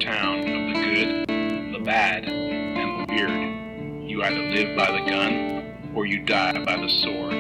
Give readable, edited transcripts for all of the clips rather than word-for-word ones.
town of the good, the bad, and the weird. You either live by the gun, or you die by the sword.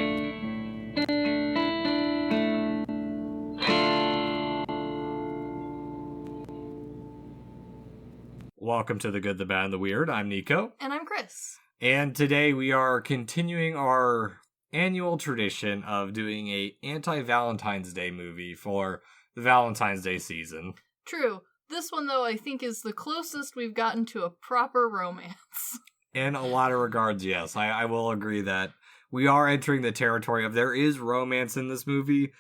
Welcome to The Good, the Bad, and the Weird. I'm Nico. And I'm Chris. And today we are continuing our annual tradition of doing a anti-Valentine's Day movie for the Valentine's Day season. True. This one, though, I think is the closest we've gotten to a proper romance. In a lot of regards, yes. I will agree that we are entering the territory of there is romance in this movie,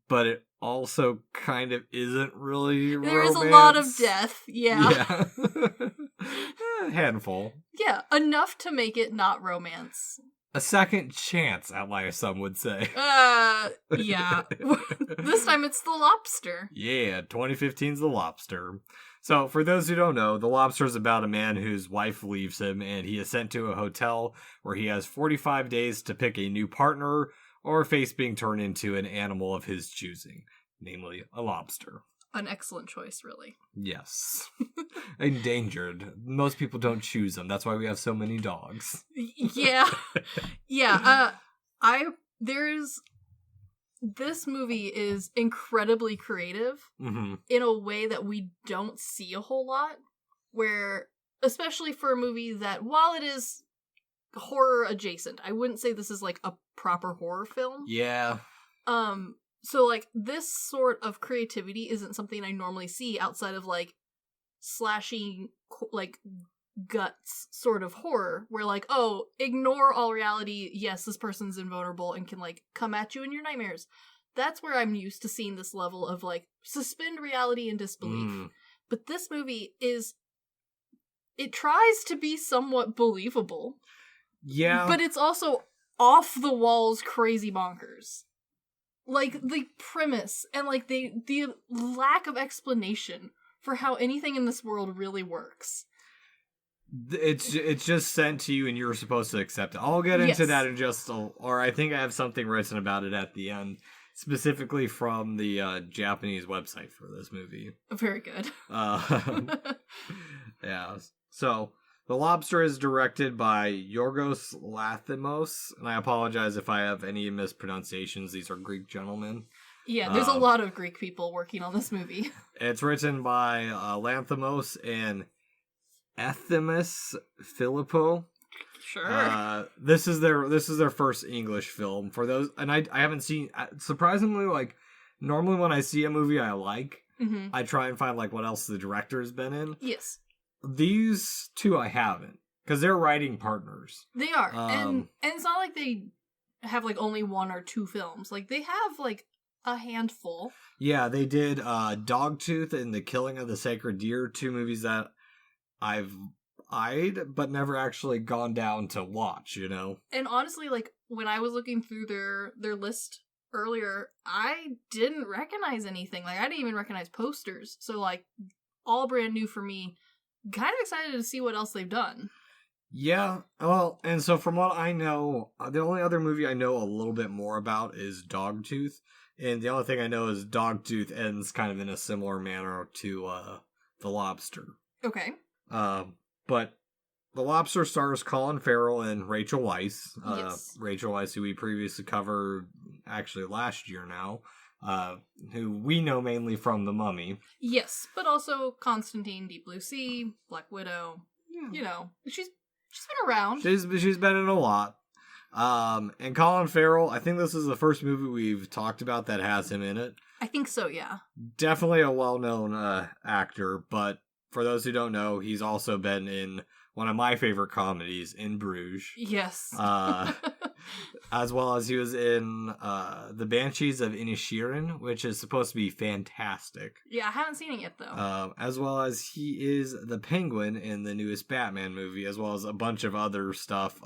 but it also kind of isn't really romance. There is a lot of death, yeah. A handful. Yeah, enough to make it not romance. A second chance at life, some would say. Yeah. This time it's The Lobster. Yeah, 2015's The Lobster. So, for those who don't know, The Lobster is about a man whose wife leaves him, and he is sent to a hotel where he has 45 days to pick a new partner, or face being turned into an animal of his choosing, namely a lobster. An excellent choice, really. Yes. Endangered. Most people don't choose them. That's why we have so many dogs. Yeah. Yeah. This movie is incredibly creative in a way that we don't see a whole lot, where, especially for a movie that, while it is horror adjacent, I wouldn't say this is like a proper horror film. Yeah. So like this sort of creativity isn't something I normally see outside of like slashing like guts sort of horror, where like, oh, ignore all reality, yes, this person's invulnerable and can like come at you in your nightmares. That's where I'm used to seeing this level of like suspend reality and disbelief. But this movie it tries to be somewhat believable. Yeah. But it's also off the walls crazy bonkers. Like the premise and like the lack of explanation for how anything in this world really works. It's just sent to you and you're supposed to accept it. I'll get into that in just or I think I have something written about it at the end, specifically from the Japanese website for this movie. Very good. Yeah. So, The Lobster is directed by Yorgos Lanthimos, and I apologize if I have any mispronunciations. These are Greek gentlemen. Yeah, there's a lot of Greek people working on this movie. It's written by Lanthimos and Ethemis Filippo. Sure. This is their first English film. For those, and I haven't seen, surprisingly, like, normally when I see a movie I like, I try and find like what else the director's been in. Yes. These two I haven't, because they're writing partners. They are, and it's not like they have like only one or two films. Like they have like a handful. Yeah, they did Dogtooth and The Killing of the Sacred Deer, two movies that I've eyed but never actually gone down to watch. You know, and honestly, like when I was looking through their list earlier, I didn't recognize anything. Like I didn't even recognize posters. So like all brand new for me. Kind of excited to see what else they've done. Yeah, well, and so from what I know, the only other movie I know a little bit more about is Dogtooth, and the only thing I know is Dogtooth ends kind of in a similar manner to The Lobster. Okay. But The Lobster stars Colin Farrell and Rachel Weisz. Yes. Rachel Weisz, who we previously covered actually last year now. Who we know mainly from The Mummy. Yes, but also Constantine, Deep Blue Sea, Black Widow. Yeah. You know, she's been around. She's been in a lot. And Colin Farrell, I think this is the first movie we've talked about that has him in it. I think so, yeah. Definitely a well-known actor, but for those who don't know, he's also been in one of my favorite comedies, In Bruges. Yes. As well as he was in The Banshees of Inisherin, which is supposed to be fantastic. Yeah, I haven't seen it yet, though. As well as he is the Penguin in the newest Batman movie, as well as a bunch of other stuff.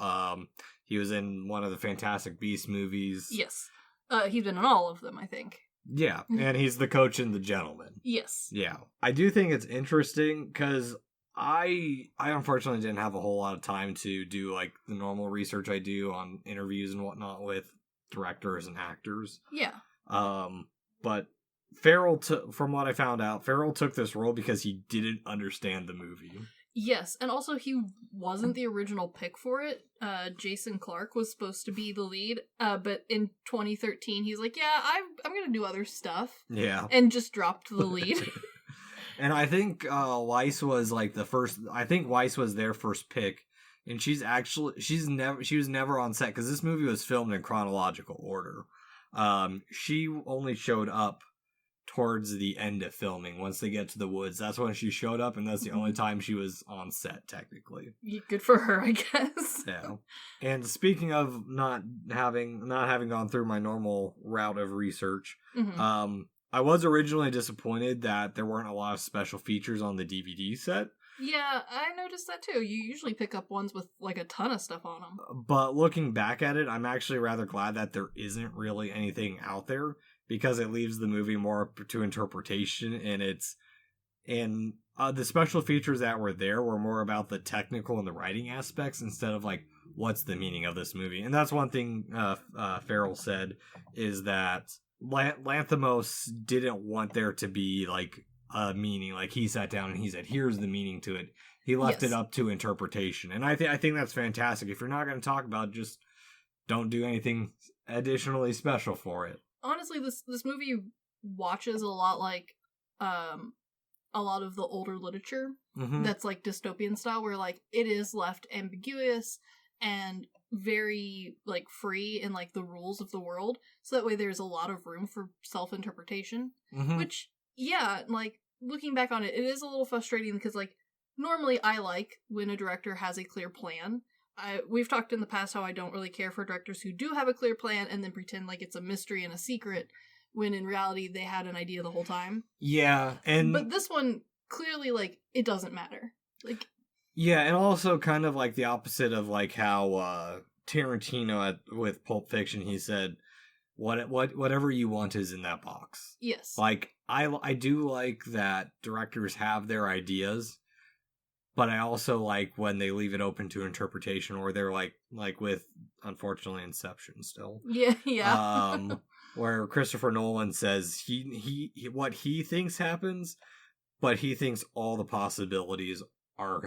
He was in one of the Fantastic Beasts movies. Yes. He's been in all of them, I think. Yeah, and he's the coach in The Gentleman. Yes. Yeah. I do think it's interesting, because I unfortunately didn't have a whole lot of time to do like the normal research I do on interviews and whatnot with directors and actors. Yeah. But Farrell, from what I found out, Farrell took this role because he didn't understand the movie. Yes, and also he wasn't the original pick for it. Jason Clarke was supposed to be the lead, but in 2013 he's like, yeah, I'm gonna do other stuff. Yeah. And just dropped the lead. And I think Weiss was like the first. I think Weiss was their first pick, and she was never on set because this movie was filmed in chronological order. She only showed up towards the end of filming. Once they get to the woods, that's when she showed up, and that's the only time she was on set technically. Good for her, I guess. Yeah. And speaking of not having gone through my normal route of research, I was originally disappointed that there weren't a lot of special features on the DVD set. Yeah, I noticed that too. You usually pick up ones with like a ton of stuff on them. But looking back at it, I'm actually rather glad that there isn't really anything out there, because it leaves the movie more to interpretation, and the special features that were there were more about the technical and the writing aspects instead of like what's the meaning of this movie. And that's one thing Farrell said, is that Lanthimos didn't want there to be like a meaning. Like he sat down and he said, here's the meaning to it. He left it up to interpretation. And I think that's fantastic. If you're not going to talk about it, just don't do anything additionally special for it. Honestly, this movie watches a lot like a lot of the older literature that's like dystopian style, where like it is left ambiguous and very like free in like the rules of the world, so that way there's a lot of room for self-interpretation, which like looking back on it, it is a little frustrating because like normally I like when a director has a clear plan. We've talked in the past how I don't really care for directors who do have a clear plan and then pretend like it's a mystery and a secret, when in reality they had an idea the whole time. Yeah, but this one clearly like it doesn't matter. Like yeah, and also kind of like the opposite of like how Tarantino with Pulp Fiction, he said, whatever you want is in that box. Yes. Like I do like that directors have their ideas, but I also like when they leave it open to interpretation, or they're like with, unfortunately, Inception still. Yeah. Where Christopher Nolan says he what he thinks happens, but he thinks all the possibilities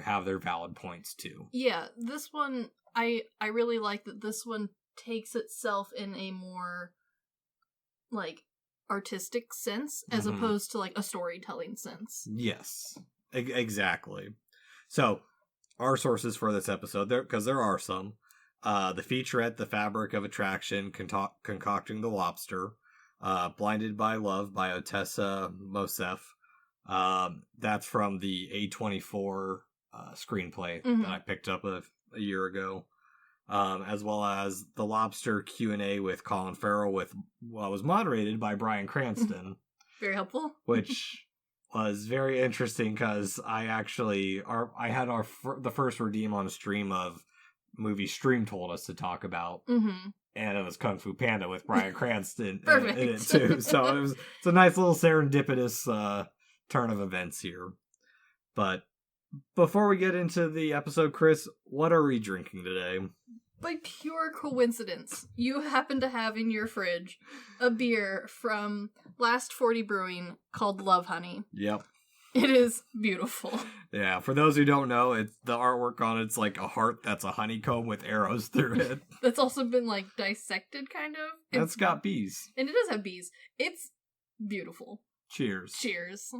have their valid points too. Yeah, this one I really like that this one takes itself in a more like artistic sense as opposed to like a storytelling sense. Yes. Exactly. So, our sources for this episode, because there are some, the featurette, The Fabric of Attraction, Concocting the Lobster, Blinded by Love by Otessa Mosef. That's from the A24 screenplay that I picked up a year ago. As well as The Lobster Q&A with Colin Farrell, was moderated by Bryan Cranston. Very helpful. Which was very interesting because I had the first redeem on a stream of movie Stream told us to talk about, and it was Kung Fu Panda with Bryan Cranston in it too. So it's a nice little serendipitous turn of events here. But before we get into the episode, Chris, what are we drinking today? By pure coincidence, you happen to have in your fridge a beer from Last 40 Brewing called Love Honey. Yep. It is beautiful. Yeah, for those who don't know, it's the artwork on it's like a heart that's a honeycomb with arrows through it. That's also been like dissected, kind of. That's got bees. And it does have bees. It's beautiful. Cheers. Cheers.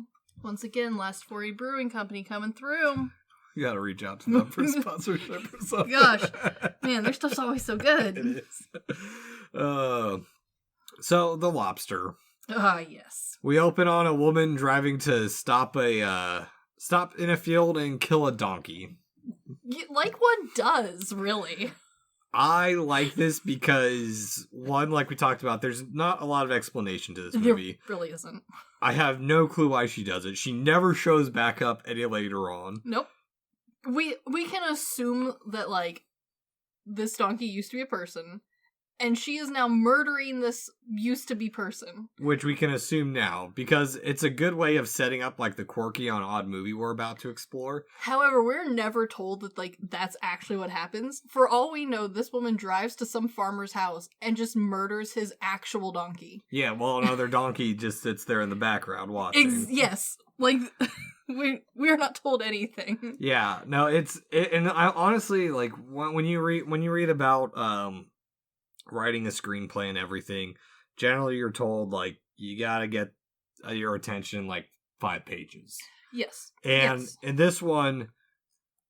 Once again, Last 40 Brewing Company coming through. You gotta reach out to them for sponsorship or something. Gosh. Man, their stuff's always so good. It is. So, The Lobster. Yes. We open on a woman driving to stop in a field and kill a donkey. Like one does, really. I like this because, one, like we talked about, there's not a lot of explanation to this movie. There really isn't. I have no clue why she does it. She never shows back up any later on. Nope. We can assume that, like, this donkey used to be a person, And she is now murdering this used-to-be person. Which we can assume now, because it's a good way of setting up, like, the quirky on odd movie we're about to explore. However, we're never told that, like, that's actually what happens. For all we know, this woman drives to some farmer's house and just murders his actual donkey. Yeah, well, another donkey just sits there in the background watching. Yes. Like, we're not told anything. Yeah, no, and I honestly, like, when you read about, writing a screenplay and everything, generally you're told, like, you gotta get your attention in, like, 5 pages. Yes. And in this one,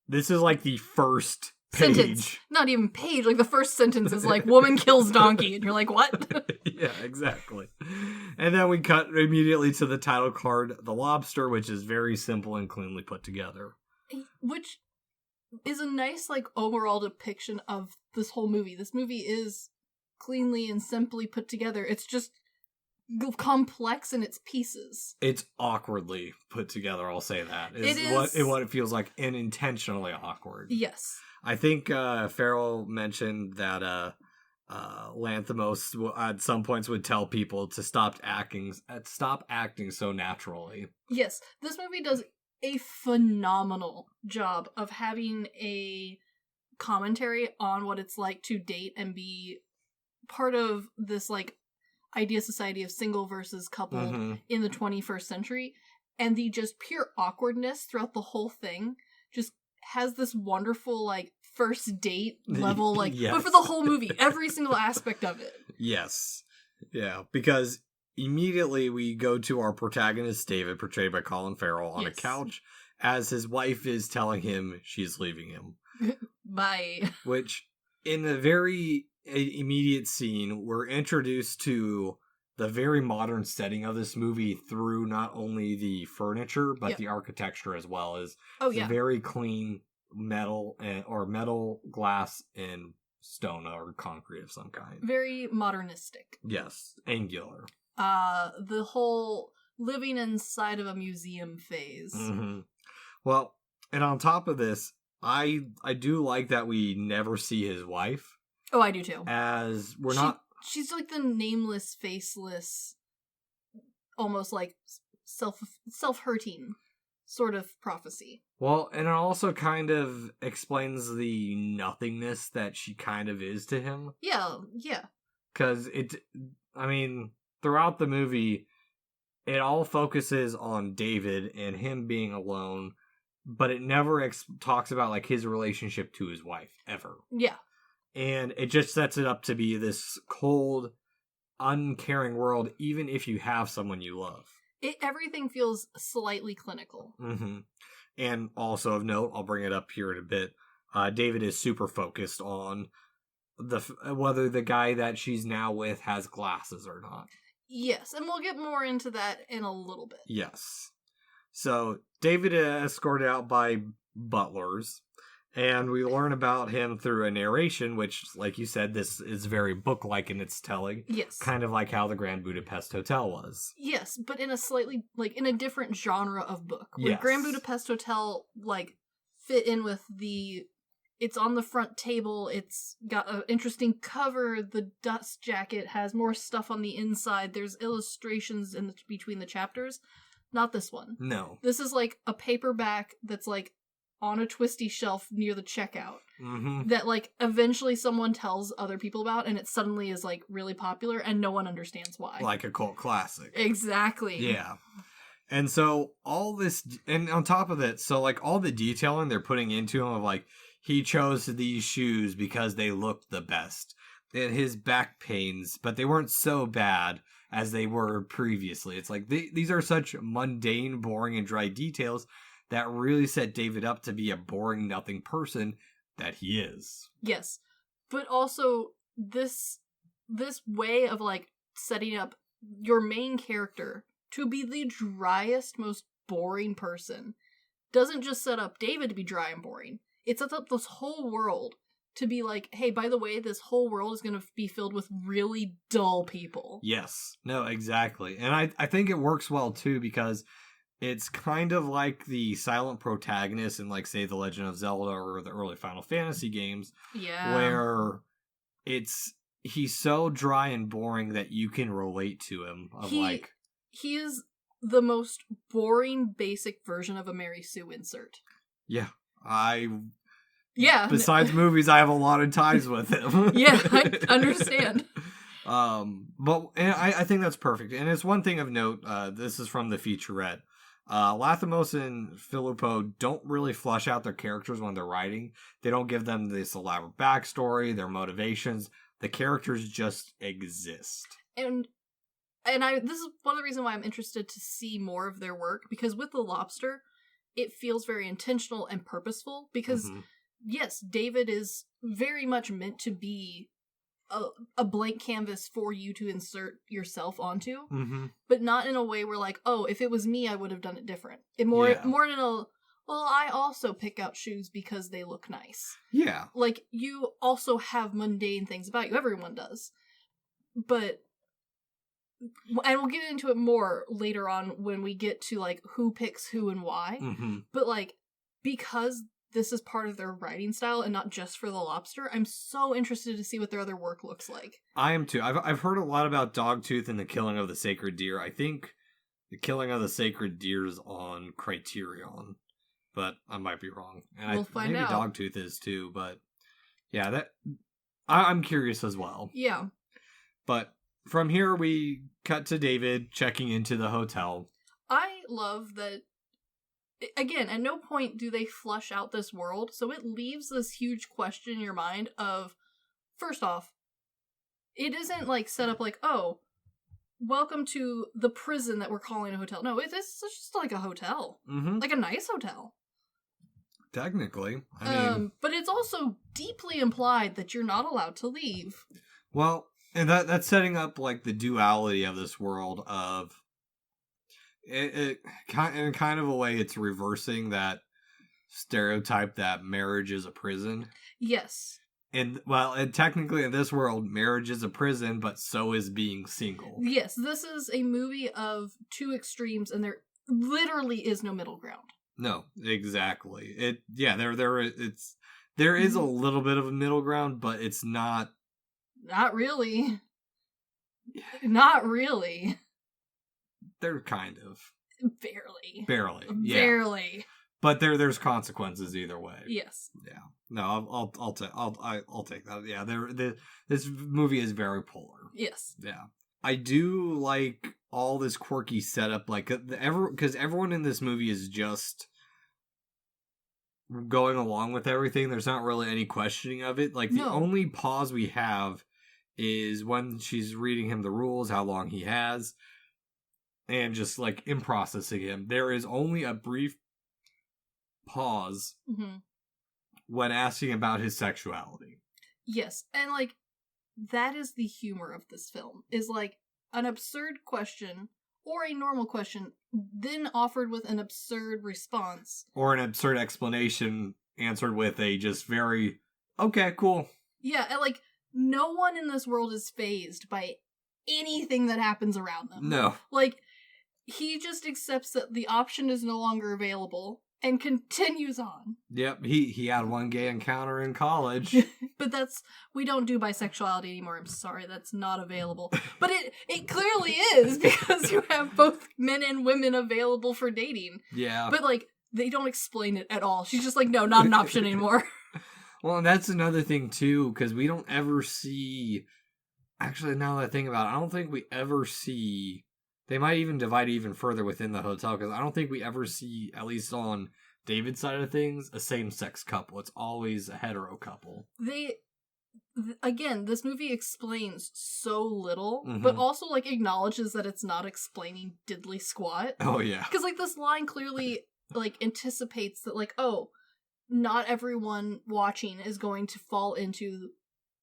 this is, like, the first page. Sentence. Not even page. Like, the first sentence is, like, woman kills donkey. And you're like, what? Yeah, exactly. And then we cut immediately to the title card, The Lobster, which is very simple and cleanly put together. Which is a nice, like, overall depiction of this whole movie. This movie is cleanly and simply put together. It's just complex in its pieces. It's awkwardly put together, I'll say that. It is what it feels like, and intentionally awkward. Yes. I think Farrell mentioned that Lanthimos at some points would tell people to stop acting so naturally. Yes, this movie does a phenomenal job of having a commentary on what it's like to date and be part of this, like, idea society of single versus couple in the 21st century, and the just pure awkwardness throughout the whole thing just has this wonderful, like, first date level, like, yes. But for the whole movie, every single aspect of it. Yes. Yeah, because immediately we go to our protagonist, David, portrayed by Colin Farrell, on a couch as his wife is telling him she's leaving him. Bye. Which, in a very immediate scene, we're introduced to the very modern setting of this movie through not only the furniture, but the architecture as well. As very clean metal glass and stone or concrete of some kind. Very modernistic. Yes, angular. The whole living inside of a museum phase. Mm-hmm. Well, and on top of this, I do like that we never see his wife. Oh, I do too. As she's like the nameless, faceless, almost like self-hurting sort of prophecy. Well, and it also kind of explains the nothingness that she kind of is to him. Yeah. Because throughout the movie, it all focuses on David and him being alone, but it never talks about, like, his relationship to his wife, ever. Yeah. And it just sets it up to be this cold, uncaring world, even if you have someone you love. Everything feels slightly clinical. Mm-hmm. And also of note, I'll bring it up here in a bit, David is super focused on whether the guy that she's now with has glasses or not. Yes, and we'll get more into that in a little bit. Yes. So, David is escorted out by butlers, and we learn about him through a narration, which, like you said, this is very book-like in its telling. Yes. Kind of like how the Grand Budapest Hotel was. Yes, but in a slightly, like, in a different genre of book. Where Grand Budapest Hotel, like, fit in with it's on the front table, it's got an interesting cover, the dust jacket has more stuff on the inside, there's illustrations between the chapters. Not this one. No. This is, like, a paperback that's, like, on a twisty shelf near the checkout that, like, eventually someone tells other people about, and it suddenly is, like, really popular, and no one understands why. Like a cult classic. Exactly. Yeah. And so all this, and on top of it, so, like, all the detailing they're putting into him of, like, he chose these shoes because they looked the best. And his back pains, but they weren't so bad as they were previously. It's like, these are such mundane, boring, and dry details that really set David up to be a boring, nothing person that he is. Yes. But also, this way of, like, setting up your main character to be the driest, most boring person doesn't just set up David to be dry and boring. It sets up this whole world to be like, hey, by the way, this whole world is going to be filled with really dull people. Yes. No, exactly. And I think it works well, too, because it's kind of like the silent protagonist in, like, say, The Legend of Zelda or the early Final Fantasy games. Yeah. Where it's he's so dry and boring that you can relate to him. He is the most boring, basic version of a Mary Sue insert. Yeah. Yeah. Besides movies, I have a lot of ties with him. Yeah, I understand. But I think that's perfect. And it's one thing of note, this is from the featurette. Lathamos and Filippo don't really flush out their characters when they're writing. They don't give them this elaborate backstory, their motivations. The characters just exist. And this is one of the reasons why I'm interested to see more of their work, because with The Lobster, it feels very intentional and purposeful, because yes, David is very much meant to be a blank canvas for you to insert yourself onto, but not in a way where like, oh, if it was me, I would have done it different. More in a, well, I also pick out shoes because they look nice. Yeah. Like, you also have mundane things about you. Everyone does. But, and we'll get into it more later on when we get to like who picks who and why. But like, because this is part of their writing style and not just for The Lobster, I'm so interested to see what their other work looks like. I am too. I've heard a lot about Dogtooth and the Killing of the Sacred Deer. I think the Killing of the Sacred Deer is on Criterion, but I might be wrong. And we'll find out. Maybe Dogtooth is too, but yeah, that I'm curious as well. Yeah. But from here, we cut to David checking into the hotel. I love that. Again, at no point do they flush out this world, so it leaves this huge question in your mind of, first off, it isn't like set up like, oh, welcome to the prison that we're calling a hotel. No, it's just like a hotel. Like a nice hotel. Technically. I mean... But it's also deeply implied that you're not allowed to leave. Well, and that's setting up like the duality of this world of... in kind of a way, it's reversing that stereotype that marriage is a prison. Yes. And technically in this world, marriage is a prison, but so is being single. Yes, this is a movie of two extremes, and there literally is no middle ground. No, exactly. There is a little bit of a middle ground, but it's not. Not really. Not really. They're kind of. Barely. Yeah. Barely. But there's consequences either way. Yes. Yeah. No, I'll take that. Yeah. This movie is very polar. Yes. Yeah. I do like all this quirky setup, like because everyone in this movie is just going along with everything. There's not really any questioning of it. Like the only pause we have is when she's reading him the rules, how long he has. And just, like, in processing him. There is only a brief pause when asking about his sexuality. Yes, and, like, that is the humor of this film. Is, like, an absurd question, or a normal question, then offered with an absurd response. Or an absurd explanation answered with a just very, okay, cool. Yeah, and, like, no one in this world is fazed by anything that happens around them. No. Like... He just accepts that the option is no longer available and continues on. Yep, he had one gay encounter in college. But we don't do bisexuality anymore. I'm sorry, that's not available. But it clearly is, because you have both men and women available for dating. Yeah. But, like, they don't explain it at all. She's just like, no, not an option anymore. Well, and that's another thing, too, because we don't ever see... Actually, now that I think about it, I don't think we ever see... They might even divide even further within the hotel, because I don't think we ever see, at least on David's side of things, a same-sex couple. It's always a hetero couple. Again, this movie explains so little, but also, like, acknowledges that it's not explaining diddly squat. Oh, yeah. Because, like, this line clearly, like, anticipates that, like, oh, not everyone watching is going to fall into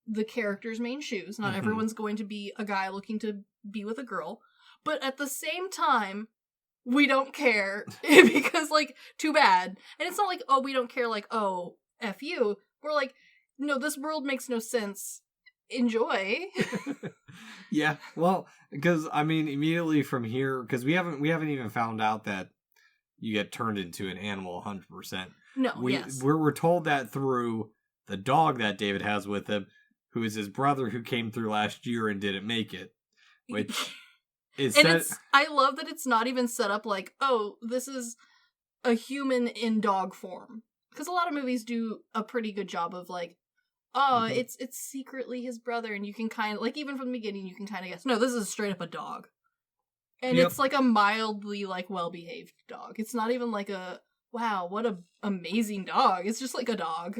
the character's main shoes. Not everyone's going to be a guy looking to be with a girl. But at the same time, we don't care, because, like, too bad. And it's not like, oh, we don't care, like, oh, F you. We're like, no, this world makes no sense. Enjoy. Yeah, well, because, I mean, immediately from here, because we haven't even found out that you get turned into an animal 100%. No, yes. We're told that through the dog that David has with him, who is his brother who came through last year and didn't make it. Which is I love that it's not even set up like, oh, this is a human in dog form. Because a lot of movies do a pretty good job of like, oh, it's secretly his brother, and you can kind of, like, even from the beginning, you can kind of guess. No, this is straight up a dog. And it's like a mildly, like, well-behaved dog. It's not even like a, wow, what a amazing dog. It's just like a dog.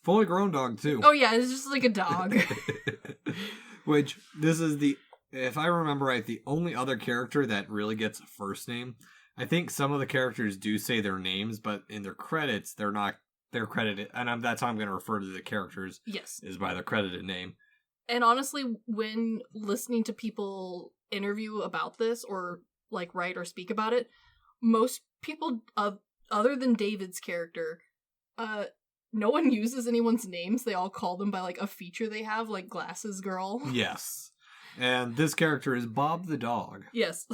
Fully grown dog, too. Oh, yeah, it's just like a dog. Which, this is if I remember right, the only other character that really gets a first name. I think some of the characters do say their names, but in their credits, they're credited, and that's how I'm going to refer to the characters. Yes. Is by their credited name. And honestly, when listening to people interview about this, or, like, write or speak about it, most people, other than David's character, no one uses anyone's names. They all call them by, like, a feature they have, like Glasses Girl. Yes. And this character is Bob the dog. Yes.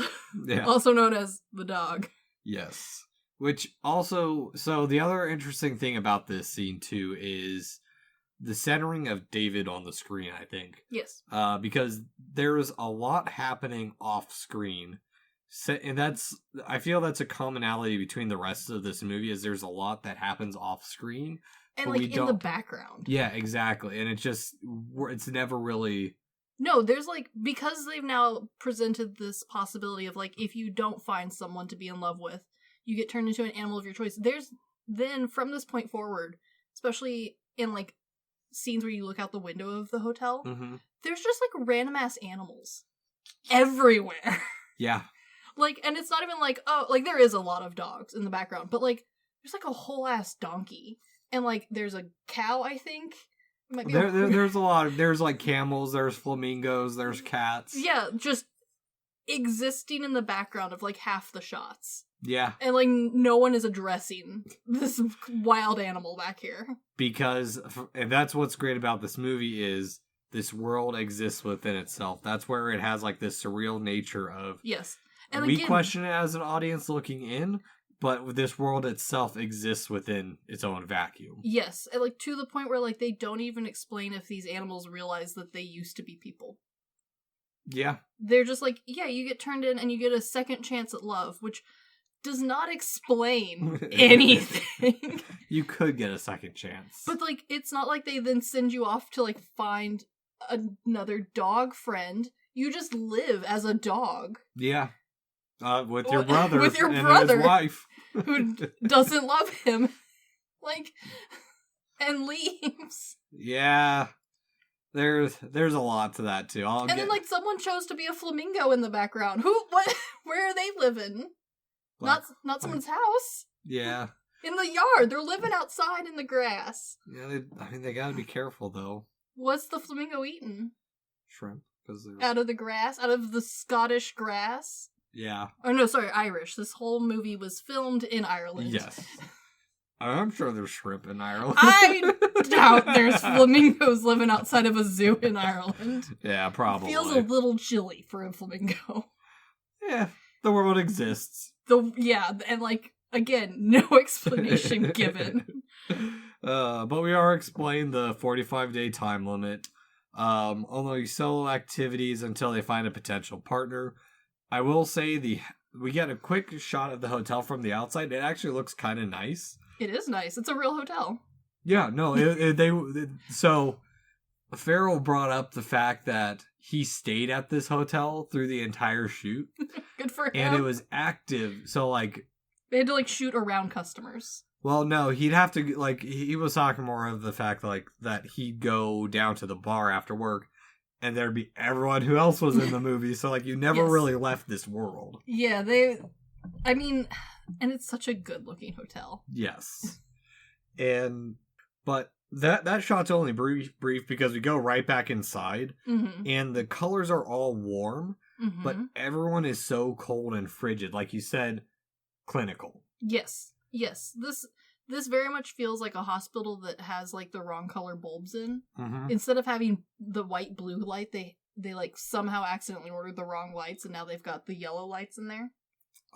Yeah. Also known as the dog. Yes. Which also, so the other interesting thing about this scene, too, is the centering of David on the screen, I think. Yes. Because there's a lot happening off screen. And I feel that's a commonality between the rest of this movie, is there's a lot that happens off screen. And, like, in the background. Yeah, exactly. And it's never really... No, there's, like, because they've now presented this possibility of, like, if you don't find someone to be in love with, you get turned into an animal of your choice. There's then, from this point forward, especially in, like, scenes where you look out the window of the hotel, there's just, like, random-ass animals everywhere. Yeah. Like, and it's not even like, oh, like, there is a lot of dogs in the background, but, like, there's, like, a whole-ass donkey. And, like, there's a cow, I think. There's a lot of, there's like camels, there's flamingos, there's cats. Yeah, just existing in the background of like half the shots. Yeah. And like no one is addressing this wild animal back here. Because, and that's what's great about this movie, is this world exists within itself. That's where it has like this surreal nature of... Yes. And we again, question it as an audience looking in, but this world itself exists within its own vacuum. Yes, and like to the point where like they don't even explain if these animals realize that they used to be people. Yeah. They're just like, yeah, you get turned in and you get a second chance at love, which does not explain anything. You could get a second chance. But like, it's not like they then send you off to like find another dog friend. You just live as a dog. Yeah. With your brother. With your and brother. His wife. Who doesn't love him. Like, and leaves. Yeah. There's a lot to that, too. Then, like, someone chose to be a flamingo in the background. What? Where are they living? Not someone's house. Yeah. In the yard. They're living outside in the grass. Yeah, they gotta be careful, though. What's the flamingo eating? Shrimp. Out of the grass? Out of the Scottish grass? Yeah. Oh, no, sorry, Irish. This whole movie was filmed in Ireland. Yes. I'm sure there's shrimp in Ireland. I doubt there's flamingos living outside of a zoo in Ireland. Yeah, probably. Feels a little chilly for a flamingo. Yeah, the world exists. And like, again, no explanation given. But we are explained the 45-day time limit. Only solo activities until they find a potential partner. I will say we get a quick shot of the hotel from the outside. It actually looks kind of nice. It is nice. It's a real hotel. Yeah, no, so Farrell brought up the fact that he stayed at this hotel through the entire shoot. Good for him. And it was active, so like... They had to like shoot around customers. Well, no, he'd have to, like, he was talking more of the fact, like, that he'd go down to the bar after work, and there'd be everyone who else was in the movie, so, like, you never really left this world. Yeah, and it's such a good-looking hotel. Yes. But that shot's only brief because we go right back inside, and the colors are all warm, but everyone is so cold and frigid, like you said, clinical. Yes. This very much feels like a hospital that has like the wrong color bulbs in. Instead of having the white blue light, they like somehow accidentally ordered the wrong lights, and now they've got the yellow lights in there.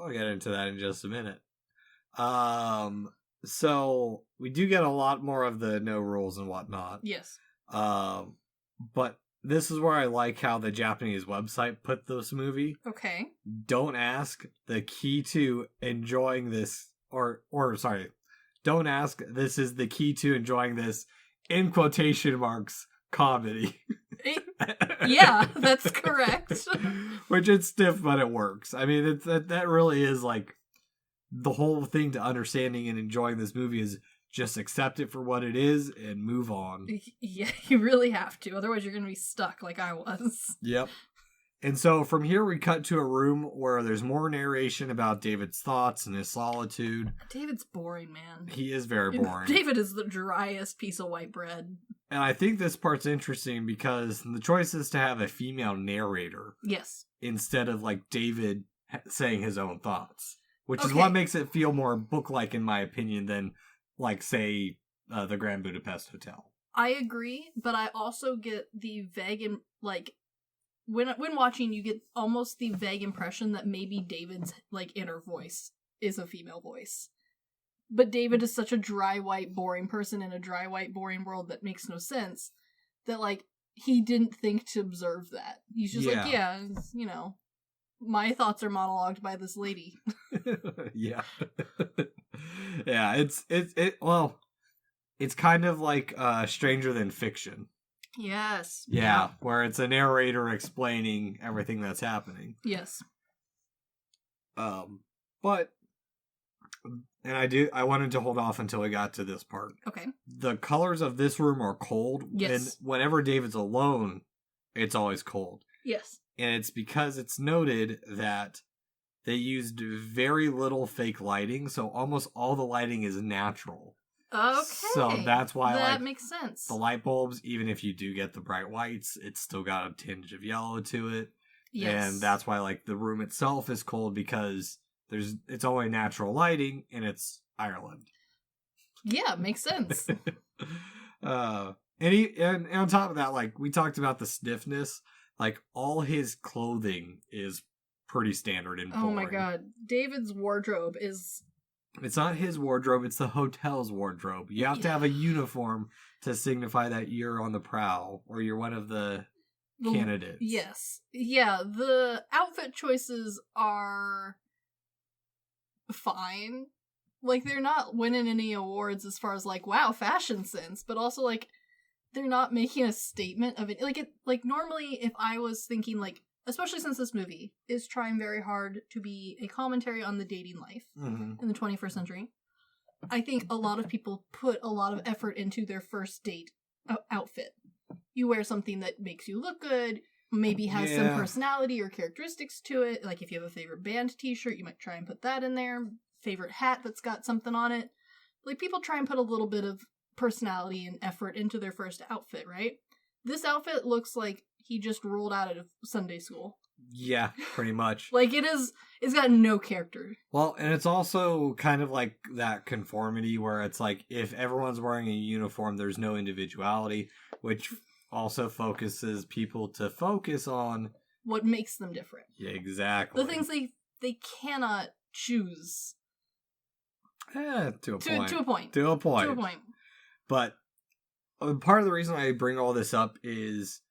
I'll get into that in just a minute. So we do get a lot more of the no rules and whatnot. Yes. But this is where I like how the Japanese website put this movie. Okay. Don't ask the key to enjoying this, or sorry, don't ask this is the key to enjoying this, in quotation marks, comedy. Yeah, that's correct. Which it's stiff, but it works. I mean, that really is like the whole thing to understanding and enjoying this movie is just accept it for what it is and move on. Yeah, you really have to. Otherwise, you're going to be stuck like I was. Yep. And so from here, we cut to a room where there's more narration about David's thoughts and his solitude. David's boring, man. He is very boring. David is the driest piece of white bread. And I think this part's interesting because the choice is to have a female narrator. Yes. Instead of like David saying his own thoughts. Which is what makes it feel more book-like, in my opinion, than, like, say, the Grand Budapest Hotel. I agree, but I also get the vague, like, when watching, you get almost the vague impression that maybe David's, like, inner voice is a female voice. But David is such a dry, white, boring person in a dry, white, boring world that makes no sense, that, like, he didn't think to observe that. He's just like, yeah, you know, my thoughts are monologued by this lady. Yeah. Yeah, it's kind of like Stranger Than Fiction. Yes. Yeah, where it's a narrator explaining everything that's happening. Yes. But I wanted to hold off until we got to this part. Okay. The colors of this room are cold. Yes. And whenever David's alone, it's always cold. Yes. And it's because it's noted that they used very little fake lighting, so almost all the lighting is natural. Okay. So that's why that makes sense. The light bulbs, even if you do get the bright whites, it's still got a tinge of yellow to it. Yes. And that's why like the room itself is cold because it's only natural lighting and it's Ireland. Yeah, makes sense. And on top of that, like we talked about the stiffness, like all his clothing is pretty standard and boring. Oh my god. David's wardrobe is... It's not his wardrobe, it's the hotel's wardrobe. You have to have a uniform to signify that you're on the prowl or you're one of the candidates. Yes. Yeah, the outfit choices are fine. Like, they're not winning any awards as far as, like, wow, fashion sense, but also, like, they're not making a statement of it. Like, normally, if I was thinking, like, especially since this movie is trying very hard to be a commentary on the dating life in the 21st century, I think a lot of people put a lot of effort into their first date outfit. You wear something that makes you look good, maybe has some personality or characteristics to it. Like, if you have a favorite band t-shirt, you might try and put that in there. Favorite hat that's got something on it. Like, people try and put a little bit of personality and effort into their first outfit, right? This outfit looks like he just rolled out of Sunday school. Yeah, pretty much. Like, it's got no character. Well, and it's also kind of like that conformity where it's like, if everyone's wearing a uniform, there's no individuality, which also focuses people to focus on what makes them different. Yeah, exactly. The things they cannot choose. To a point. To a point. But part of the reason I bring all this up is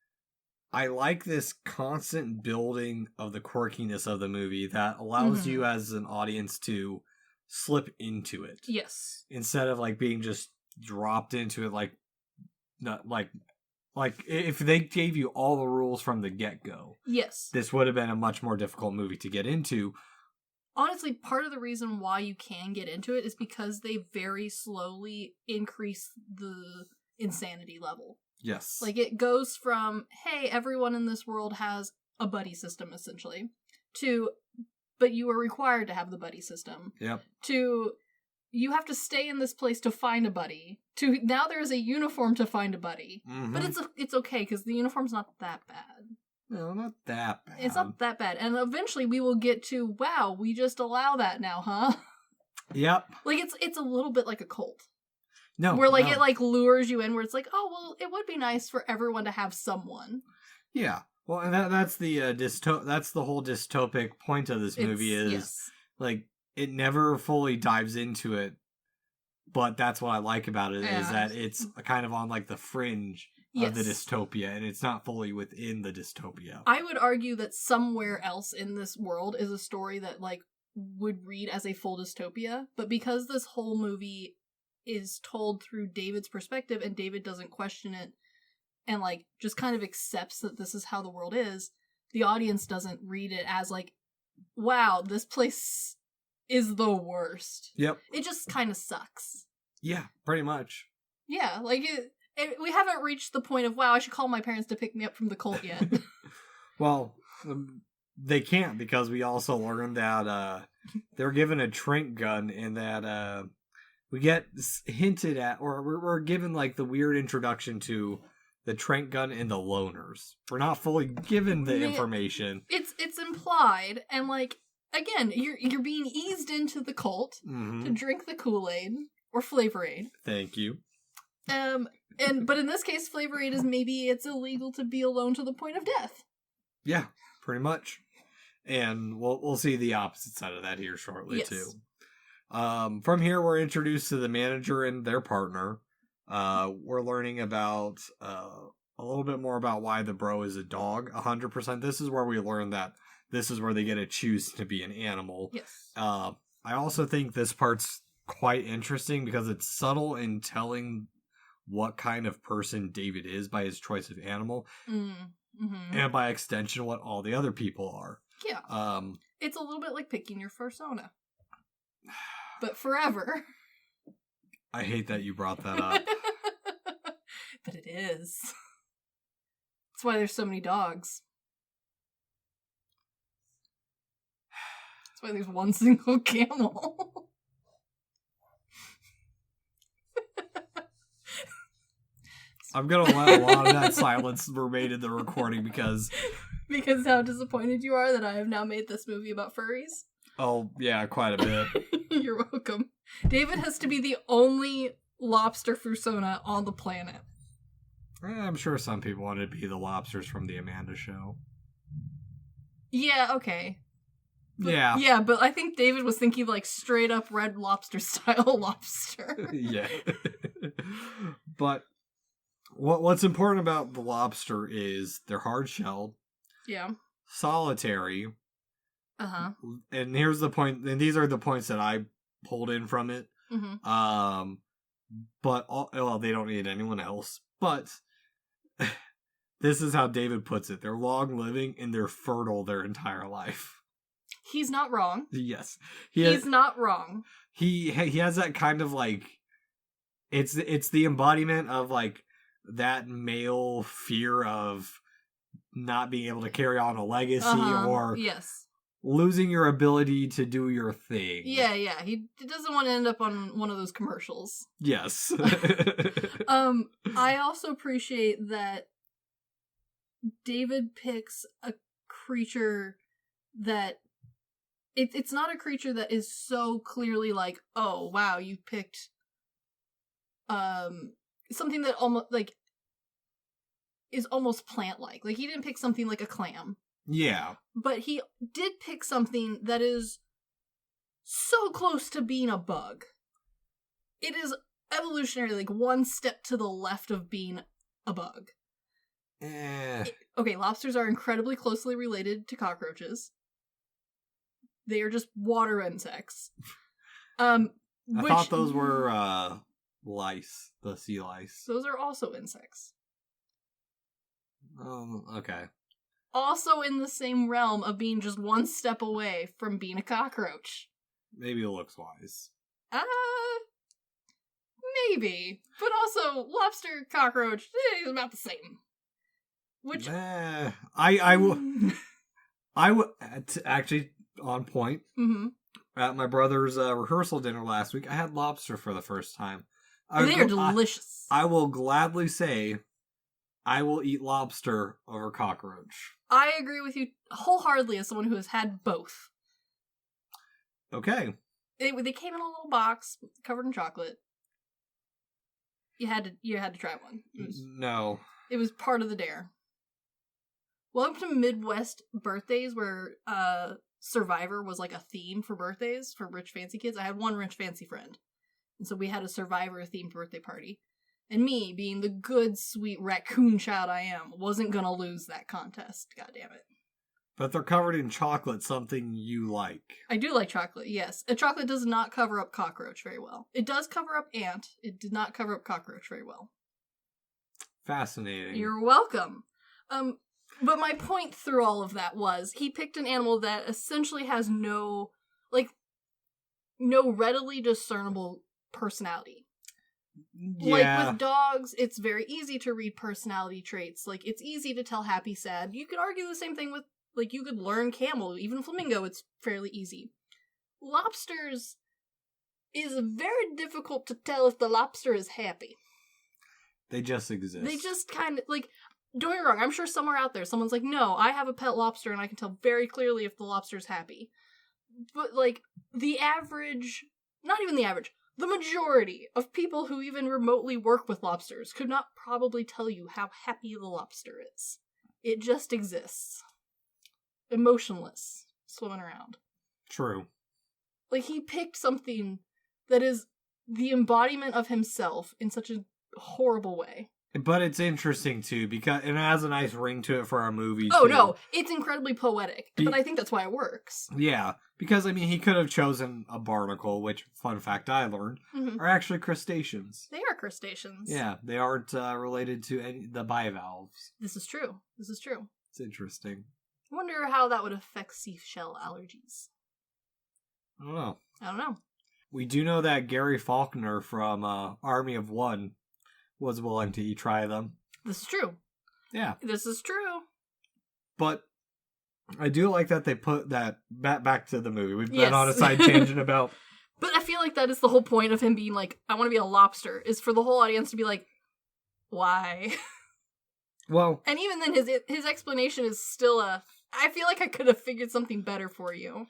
I like this constant building of the quirkiness of the movie that allows you as an audience to slip into it. Yes. Instead of like being just dropped into it like if they gave you all the rules from the get-go. Yes. This would have been a much more difficult movie to get into. Honestly, part of the reason why you can get into it is because they very slowly increase the insanity level. Yes. Like, it goes from, hey, everyone in this world has a buddy system, essentially, to, but you are required to have the buddy system. Yep. To, you have to stay in this place to find a buddy. To, now there is a uniform to find a buddy. Mm-hmm. But it's okay, because the uniform's not that bad. No, not that bad. It's not that bad. And eventually we will get to, wow, we just allow that now, huh? Yep. Like, it's a little bit like a cult. No. Where, like, it, like, lures you in, where it's like, oh, well, it would be nice for everyone to have someone. Yeah. Well, and that's the that's the whole dystopic point of this movie is, like, it never fully dives into it, but that's what I like about it, is that it's kind of on, like, the fringe. of the dystopia, and it's not fully within the dystopia. I would argue that somewhere else in this world is a story that, like, would read as a full dystopia, but because this whole movie is told through David's perspective, and David doesn't question it, and, like, just kind of accepts that this is how the world is, the audience doesn't read it as, like, wow, this place is the worst. Yep. It just kind of sucks. Yeah, pretty much. Yeah, like, we haven't reached the point of, wow, I should call my parents to pick me up from the cult yet. Well, they can't, because we also learned that they're given a trank gun, and that we get hinted at, or we're given, like, the weird introduction to the trank gun and the loners. We're not fully given the information. It's implied, and, like, again, you're being eased into the cult to drink the Kool-Aid or Flavor Aid. Thank you. But in this case, Flavor Aid is maybe it's illegal to be alone to the point of death. Yeah, pretty much. And we'll see the opposite side of that here shortly, yes. too. From here, we're introduced to the manager and their partner. We're learning about a little bit more about why the bro is a dog. 100%. This is where we learn that this is where they get to choose to be an animal. Yes. I also think this part's quite interesting because it's subtle in telling what kind of person David is by his choice of animal, and by extension, what all the other people are. Yeah. It's a little bit like picking your fursona, but forever. I hate that you brought that up. But it is. That's why there's so many dogs. That's why there's one single camel. I'm gonna let a lot of that silence remain in the recording because how disappointed you are that I have now made this movie about furries. Oh, yeah, quite a bit. You're welcome. David has to be the only lobster fursona on the planet. I'm sure some people wanted to be the lobsters from the Amanda show. Yeah, okay. But, yeah. Yeah, but I think David was thinking, like, straight up Red Lobster style lobster. Yeah. But what's important about the lobster is they're hard-shelled. Yeah. Solitary. Uh-huh. And here's the point, and these are the points that I pulled in from it. Mm-hmm. But, they don't need anyone else. But this is how David puts it. They're long-living and they're fertile their entire life. He's not wrong. Yes. He's not wrong. He has that kind of, like, it's the embodiment of, like, that male fear of not being able to carry on a legacy or yes. losing your ability to do your thing. Yeah. He doesn't want to end up on one of those commercials. Yes. I also appreciate that David picks a creature that it's not a creature that is so clearly like, oh wow, you picked something that almost like is almost plant-like. Like, he didn't pick something like a clam. Yeah. But he did pick something that is so close to being a bug. It is evolutionary, like, one step to the left of being a bug. Okay, lobsters are incredibly closely related to cockroaches. They are just water insects. I thought those were lice, the sea lice. Those are also insects. Okay. Also in the same realm of being just one step away from being a cockroach. Maybe it looks wise. Maybe. But also, lobster, cockroach, is about the same. Which... I will... actually, on point. Mm-hmm. At my brother's rehearsal dinner last week, I had lobster for the first time. They are delicious. I will gladly say I will eat lobster over cockroach. I agree with you wholeheartedly as someone who has had both. Okay. They came in a little box covered in chocolate. You had to try one. No. It was part of the dare. Welcome to Midwest birthdays where Survivor was like a theme for birthdays for rich fancy kids. I had one rich fancy friend. And so we had a Survivor themed birthday party. And me, being the good, sweet raccoon child I am, wasn't gonna lose that contest, goddammit. But they're covered in chocolate, something you like. I do like chocolate, yes. And chocolate does not cover up cockroach very well. It does cover up ant. It did not cover up cockroach very well. Fascinating. You're welcome. But my point through all of that was, he picked an animal that essentially has no readily discernible personality. Yeah. Like, with dogs, it's very easy to read personality traits. Like, it's easy to tell happy, sad. You could argue the same thing with, like, you could learn camel. Even flamingo, it's fairly easy. Lobsters is very difficult to tell if the lobster is happy. They just exist. They just kind of, like, don't get me wrong, I'm sure somewhere out there someone's like, no, I have a pet lobster and I can tell very clearly if the lobster's happy. But, like, the average, not even the average, the majority of people who even remotely work with lobsters could not probably tell you how happy the lobster is. It just exists. Emotionless, swimming around. True. Like, he picked something that is the embodiment of himself in such a horrible way. But it's interesting, too, because it has a nice ring to it for our movie, Oh, too. no, it's incredibly poetic, but I think that's why it works. Yeah, because, I mean, he could have chosen a barnacle, which, fun fact I learned, are actually crustaceans. They are crustaceans. Yeah, they aren't related to the bivalves. This is true. It's interesting. I wonder how that would affect seashell allergies. I don't know. We do know that Gary Faulkner from Army of One was willing to try them. This is true. Yeah. This is true. But I do like that they put that back to the movie. We've been on a side tangent about... But I feel like that is the whole point of him being like, I want to be a lobster, is for the whole audience to be like, why? Well... And even then, his explanation is still I feel like I could have figured something better for you.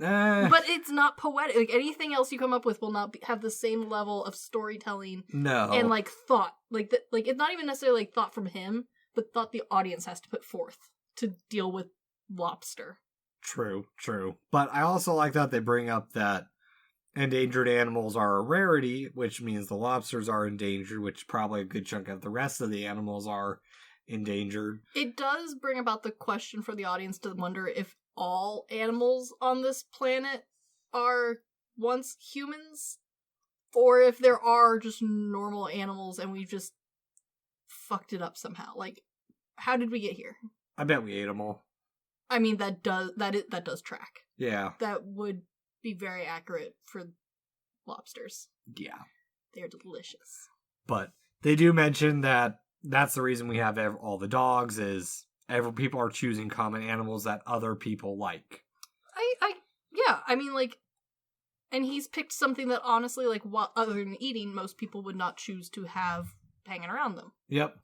But it's not poetic. Like, anything else you come up with will not have the same level of storytelling. No. And, like, thought. Like, it's not even necessarily, like, thought from him, but thought the audience has to put forth to deal with lobster. True. But I also like that they bring up that endangered animals are a rarity, which means the lobsters are endangered, which probably a good chunk of the rest of the animals are endangered. It does bring about the question for the audience to wonder if all animals on this planet are once humans, or if there are just normal animals and we've just fucked it up somehow. Like, how did we get here? I bet we ate them all. I mean, that does track. Yeah. That would be very accurate for lobsters. Yeah. They're delicious. But they do mention that that's the reason we have all the dogs, is people are choosing common animals that other people like. I mean, like, and he's picked something that honestly, like, other than eating, most people would not choose to have hanging around them. Yep.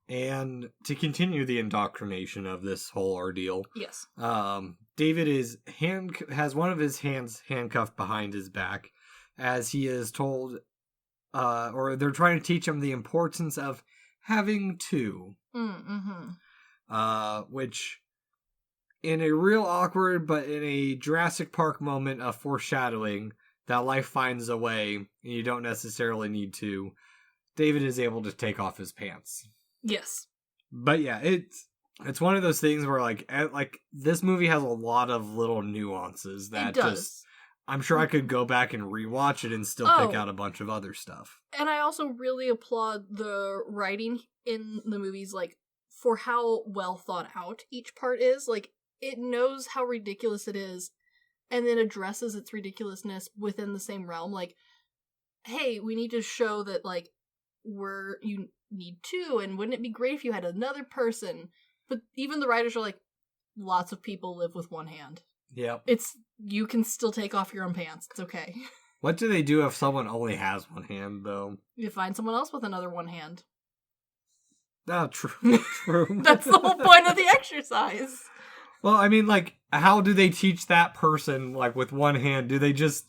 And to continue the indoctrination of this whole ordeal, yes, David has one of his hands handcuffed behind his back, as he is told, or they're trying to teach him the importance of having two. Which, in a real awkward, but in a Jurassic Park moment of foreshadowing that life finds a way, and you don't necessarily need to, David is able to take off his pants. Yes. But yeah, it's one of those things where, like this movie has a lot of little nuances that it does. Just, I'm sure I could go back and rewatch it and still pick out a bunch of other stuff. And I also really applaud the writing in the movies, like, for how well thought out each part is. Like, it knows how ridiculous it is, and then addresses its ridiculousness within the same realm. Like, hey, we need to show that, like, you need two, and wouldn't it be great if you had another person? But even the writers are like, lots of people live with one hand. Yep. You can still take off your own pants. It's okay. What do they do if someone only has one hand, though? You find someone else with another one hand. Oh, true. True. That's the whole point of the exercise. Well, I mean, like, how do they teach that person, like, with one hand? Do they just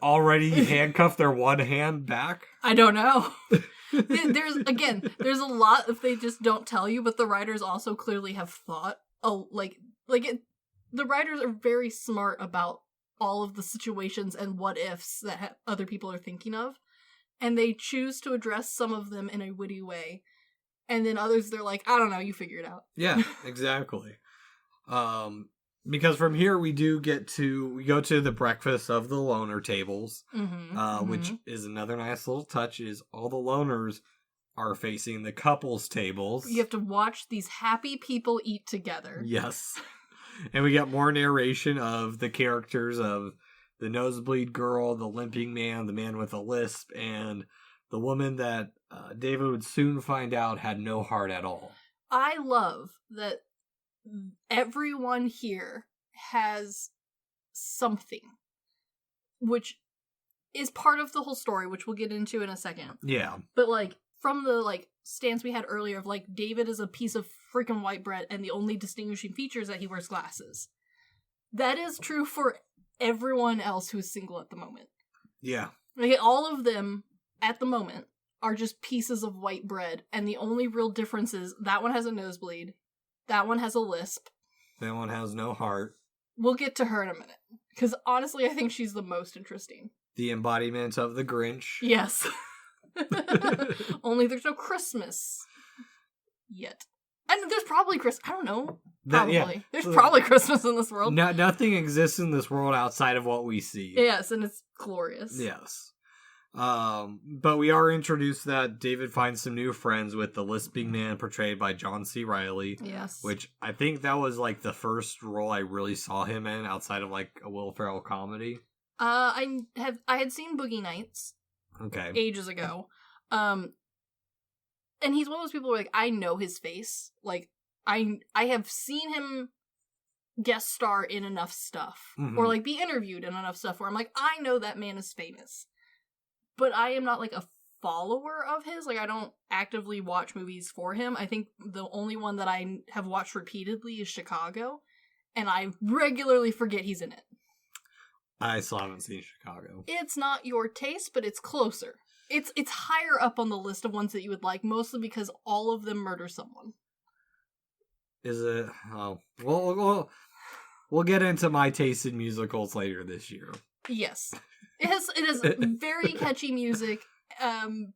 already handcuff their one hand back? I don't know. There's a lot if they just don't tell you, but the writers also clearly have thought. The writers are very smart about all of the situations and what ifs that other people are thinking of. and they choose to address some of them in a witty way. And then others, they're like, I don't know, you figure it out. Yeah, exactly. Because from here we go to the breakfast of the loner tables, which is another nice little touch, is all the loners are facing the couples tables. You have to watch these happy people eat together. Yes. And we get more narration of the characters of the nosebleed girl, the limping man, the man with a lisp, and the woman that David would soon find out had no heart at all. I love that everyone here has something, which is part of the whole story, which we'll get into in a second. Yeah. But, like, from the, like, stance we had earlier of, like, David is a piece of freaking white bread and the only distinguishing feature is that he wears glasses. That is true for everyone else who's single at the moment. Yeah. Like, all of them, at the moment, are just pieces of white bread, and the only real difference is that one has a nosebleed, that one has a lisp. That one has no heart. We'll get to her in a minute, because honestly I think she's the most interesting. The embodiment of the Grinch. Yes. Only there's no Christmas yet. And there's probably I don't know. Probably. There's probably Christmas in this world. Nothing exists in this world outside of what we see. Yes, and it's glorious. Yes. But we are introduced that David finds some new friends with the lisping man portrayed by John C. Reilly. Yes. Which I think that was like the first role I really saw him in outside of like a Will Ferrell comedy. I had seen Boogie Nights. Okay. Ages ago. And he's one of those people where, like, I know his face. Like, I have seen him guest star in enough stuff. Mm-hmm. Or, like, be interviewed in enough stuff where I'm like, I know that man is famous. But I am not, like, a follower of his. Like, I don't actively watch movies for him. I think the only one that I have watched repeatedly is Chicago. And I regularly forget he's in it. I still haven't seen Chicago. It's not your taste, but it's closer. It's higher up on the list of ones that you would like, mostly because all of them murder someone. Is it? Oh, we'll get into my taste in musicals later this year. Yes, it has very catchy music. An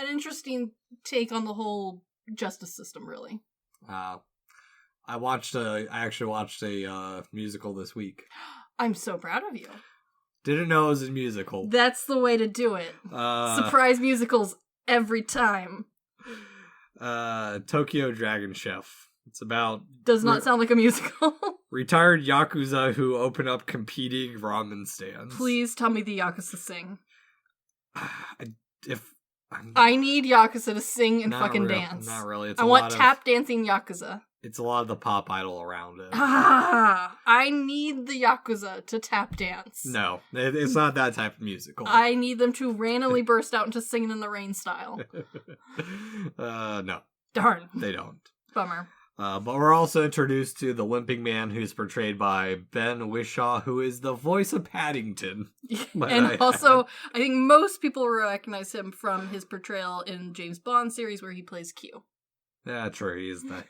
interesting take on the whole justice system, really. I actually watched a musical this week. I'm so proud of you. Didn't know it was a musical. That's the way to do it. Surprise musicals every time. Tokyo Dragon Chef. It's about... Does not sound like a musical. Retired Yakuza who open up competing ramen stands. Please tell me the Yakuza sing. I need Yakuza to sing and fucking dance. Not really. I want tap dancing Yakuza. It's a lot of the pop idol around it. I need the Yakuza to tap dance. No, it's not that type of musical. I need them to randomly burst out into Singing in the Rain style. No. Darn. They don't. Bummer. But we're also introduced to the limping man who's portrayed by Ben Whishaw, who is the voice of Paddington. And I think most people recognize him from his portrayal in James Bond series where he plays Q. Yeah, true.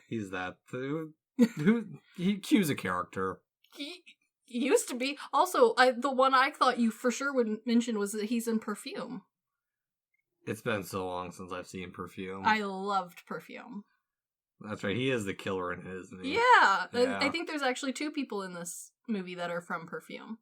He's that. Q's a character. He used to be. Also, the one I thought you for sure would mention was that he's in Perfume. It's been so long since I've seen Perfume. I loved Perfume. That's right. He is the killer in it, isn't he? Yeah. I think there's actually 2 people in this movie that are from Perfume.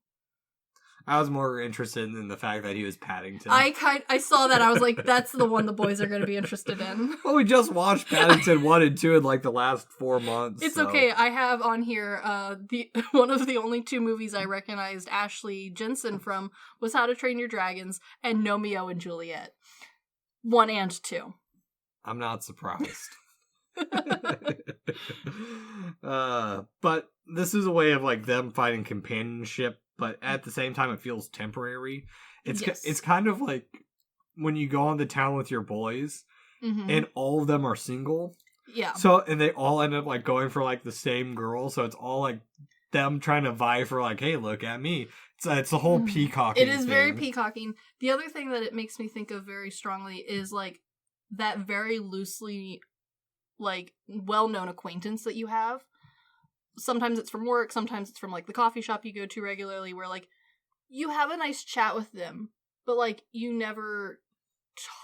I was more interested in the fact that he was Paddington. I saw that. I was like, that's the one the boys are going to be interested in. Well, we just watched Paddington 1 and 2 in like the last 4 months. It's okay. I have on here the one of the only 2 movies I recognized Ashley Jensen from was How to Train Your Dragons and Romeo and Juliet. 1 and 2. I'm not surprised. But this is a way of like them finding companionship, but at the same time it feels temporary. It's kind of like when you go on the town with your boys and all of them are single. Yeah. So and they all end up like going for like the same girl, so it's all like them trying to vie for like, hey, look at me. It's the whole peacocking. It is very peacocking. The other thing that it makes me think of very strongly is like that very loosely like well-known acquaintance that you have. Sometimes it's from work, sometimes it's from like the coffee shop you go to regularly, where like you have a nice chat with them, but like you never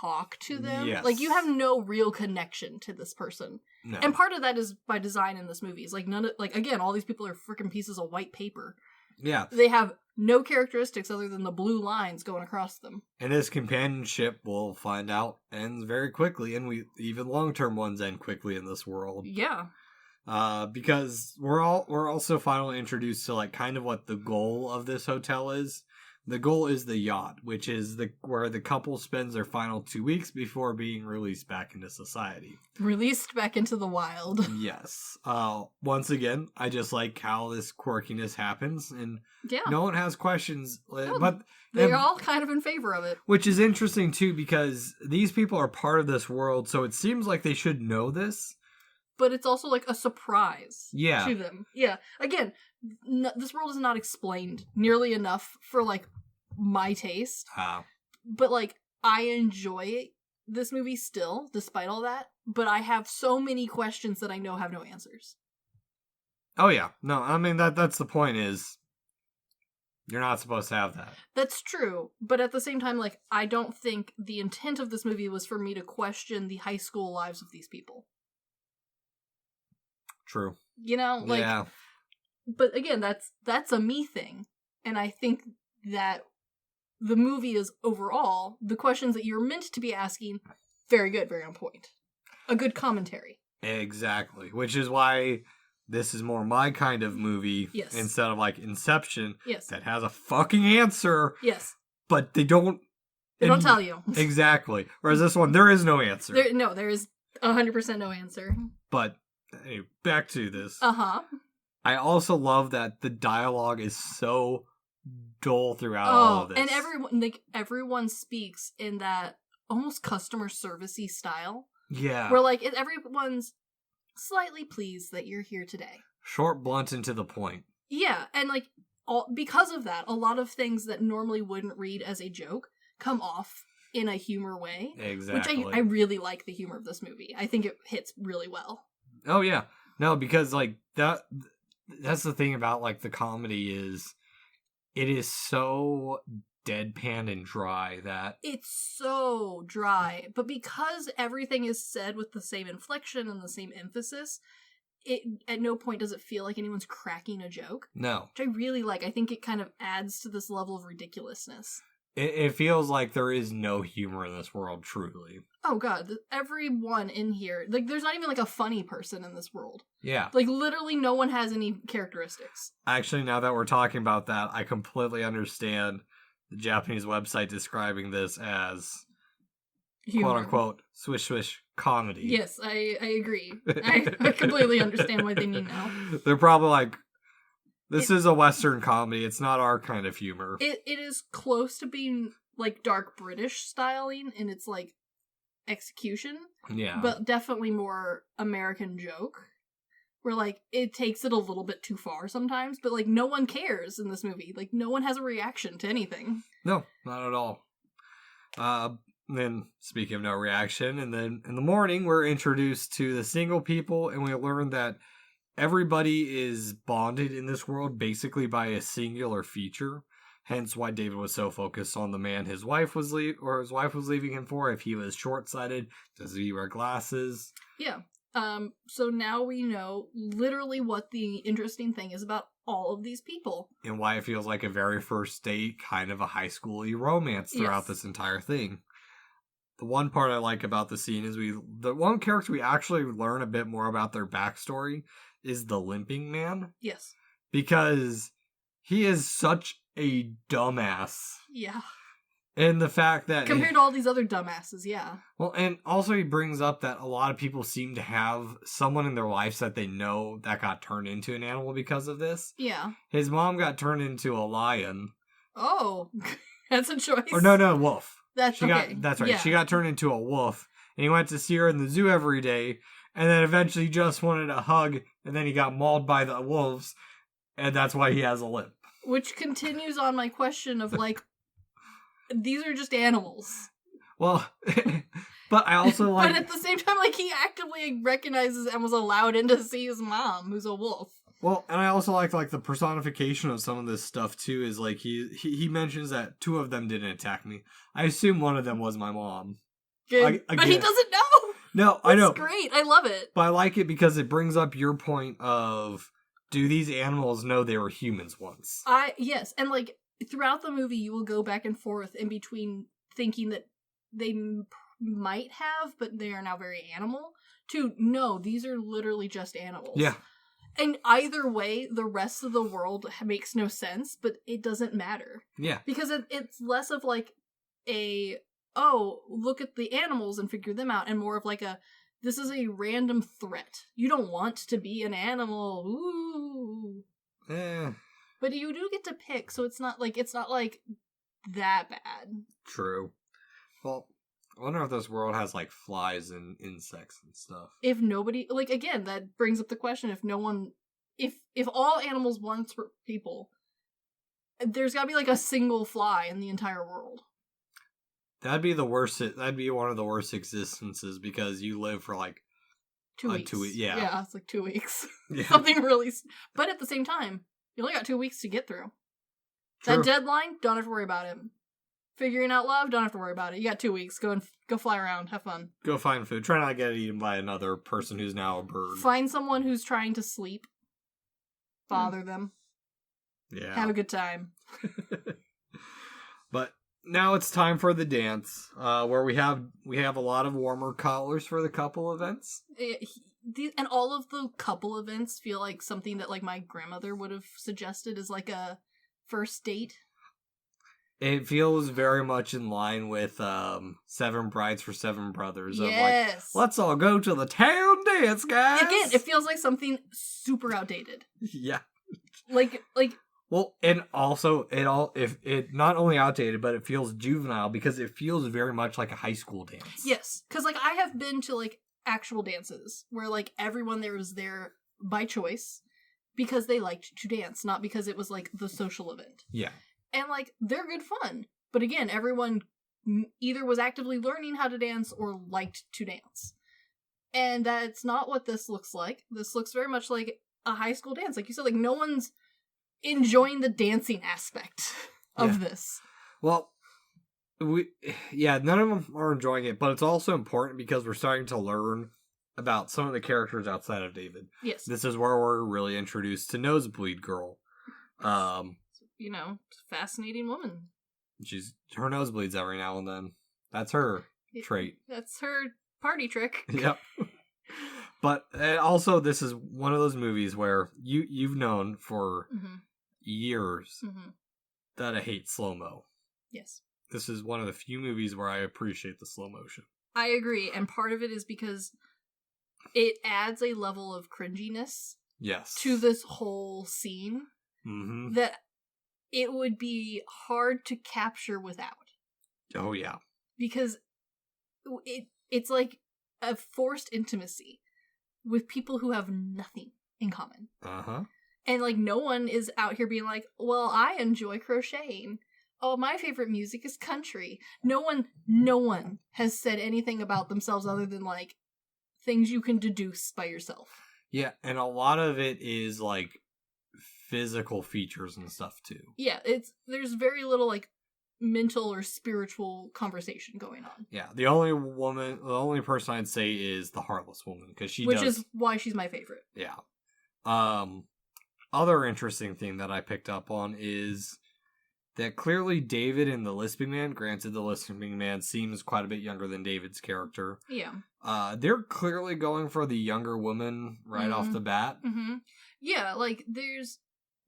talk to them. Yes. Like, you have no real connection to this person. No. And part of that is by design in this movie. It's like, again, all these people are freaking pieces of white paper. Yeah. They have no characteristics other than the blue lines going across them. And his companionship, we'll find out, ends very quickly, and even long-term ones end quickly in this world. Yeah. Because we're also finally introduced to like kind of what the goal of this hotel is. The goal is the yacht, which is where the couple spends their final 2 weeks before being released back into society. Released back into the wild. Yes. Once again, I just like how this quirkiness happens, and Yeah. no one has questions, No, but they're all kind of in favor of it. which is interesting too, because these people are part of this world, so it seems like they should know this. But it's also like a surprise Yeah. to them. Yeah. Again, this world is not explained nearly enough for like my taste. But like, I enjoy this movie still, despite all that. But I have so many questions that I know have no answers. Oh yeah. No, I mean that's the point is you're not supposed to have that. That's true. But at the same time, like, I don't think the intent of this movie was for me to question the high school lives of these people. True. You know, like, yeah. But again, that's a me thing. And I think that the movie is overall, the questions that you're meant to be asking, very good, very on point. A good commentary. Exactly. Which is why this is more my kind of movie Yes. instead of like Inception Yes. that has a fucking answer, Yes. but they don't tell you. Exactly. Whereas this one, there is no answer. There is 100% no answer. But anyway, back to this. Uh-huh. I also love that the dialogue is so dull throughout all of this. And everyone speaks in that almost customer servicey style. Yeah. Where like everyone's slightly pleased that you're here today. Short, blunt, and to the point. Yeah, and like because of that, a lot of things that normally wouldn't read as a joke come off in a humor way. Exactly. Which I really like the humor of this movie. I think it hits really well. Oh yeah. No, because like that's the thing about like the comedy is it is so deadpan and dry that it's so dry, but because everything is said with the same inflection and the same emphasis, it at no point does it feel like anyone's cracking a joke. No. Which I really like. I think it kind of adds to this level of ridiculousness. It feels like there is no humor in this world, truly. Oh god, everyone in here, like there's not even like a funny person in this world. Yeah. Like literally no one has any characteristics. Actually, now that we're talking about that, I completely understand the Japanese website describing this as Humor. quote unquote swish swish comedy. Yes, I agree. I completely understand what they mean now. They're probably like, this is a Western comedy. It's not our kind of humor. It is close to being like dark British styling in its like execution. Yeah. But definitely more American joke. Where like it takes it a little bit too far sometimes, but like no one cares in this movie. Like no one has a reaction to anything. No, not at all. Then speaking of no reaction, and then in the morning we're introduced to the single people, and we learn that everybody is bonded in this world basically by a singular feature. Hence why David was so focused on the man his wife was leaving him for. If he was short-sighted, does he wear glasses? Yeah. So now we know literally what the interesting thing is about all of these people. And why it feels like a very first date, kind of a high school-y romance throughout this entire thing. The one part I like about the scene is the one character we actually learn a bit more about their backstory is the limping man. Yes. Because he is such a dumbass. Yeah. And the fact that... Compared to all these other dumbasses, yeah. Well, and also he brings up that a lot of people seem to have someone in their lives that they know that got turned into an animal because of this. Yeah. His mom got turned into a lion. Oh, that's a choice. Or no, wolf. That's okay. That's right. Yeah. She got turned into a wolf. And he went to see her in the zoo every day. And then eventually just wanted a hug. And then he got mauled by the wolves. And that's why he has a limp. Which continues on my question of like, these are just animals. Well, but I also like... But at the same time, like, he actively recognizes and was allowed in to see his mom, who's a wolf. Well, and I also like the personification of some of this stuff too. Is like he mentions that 2 of them didn't attack me. I assume one of them was my mom. Good. But he doesn't know. No, I know. It's great. I love it. But I like it because it brings up your point of, do these animals know they were humans once? Yes, and like throughout the movie, you will go back and forth in between thinking that they might have, but they are now very animal, to no, these are literally just animals. Yeah. And either way, the rest of the world makes no sense, but it doesn't matter. Yeah. Because it's less of like oh, look at the animals and figure them out, and more of like this is a random threat. You don't want to be an animal. Ooh. But you do get to pick, so it's not like that bad. True. Well, I wonder if this world has like flies and insects and stuff. If nobody, like, again, that brings up the question: if all animals once were people, there's got to be like a single fly in the entire world. That'd be the worst. That'd be one of the worst existences because you live for like 2 weeks. 2 weeks. Yeah. Yeah, it's like 2 weeks. Yeah. Something really. But at the same time, you only got 2 weeks to get through. True. That deadline, don't have to worry about it. Figuring out love, don't have to worry about it. You got 2 weeks. Go fly around. Have fun. Go find food. Try not to get eaten by another person who's now a bird. Find someone who's trying to sleep. Bother them. Yeah. Have a good time. But now it's time for the dance, where we have a lot of warmer colors for the couple events. And all of the couple events feel like something that like my grandmother would have suggested as like a first date. It feels very much in line with 7 Brides for 7 Brothers. Yes. Of like, let's all go to the town dance, guys. Again, it feels like something super outdated. Yeah. Like. Well, and also it not only outdated, but it feels juvenile because it feels very much like a high school dance. Yes, because like I have been to like actual dances where like everyone there was there by choice because they liked to dance, not because it was like the social event. Yeah. And, like, they're good fun. But again, everyone either was actively learning how to dance or liked to dance. And that's not what this looks like. This looks very much like a high school dance. Like you said, like, no one's enjoying the dancing aspect of this. Well, none of them are enjoying it, but it's also important because we're starting to learn about some of the characters outside of David. Yes. This is where we're really introduced to Nosebleed Girl. You know, fascinating woman. Her nose bleeds every now and then. That's her trait. That's her party trick. Yep. But also, this is one of those movies where you've known for years that I hate slow-mo. Yes. This is one of the few movies where I appreciate the slow motion. I agree, and part of it is because it adds a level of cringiness to this whole scene that it would be hard to capture without. Oh, yeah. Because it's like a forced intimacy with people who have nothing in common. Uh-huh. And, like, no one is out here being like, well, I enjoy crocheting. Oh, my favorite music is country. No one has said anything about themselves other than, like, things you can deduce by yourself. Yeah, and a lot of it is, like, physical features and stuff too. Yeah, there's very little like mental or spiritual conversation going on. Yeah, the only person I'd say is the Heartless Woman because which is why she's my favorite. Yeah. Other interesting thing that I picked up on is that clearly David and the Lisping Man, granted the Lisping Man seems quite a bit younger than David's character. Yeah. They're clearly going for the younger woman right off the bat. Mm-hmm. Yeah, like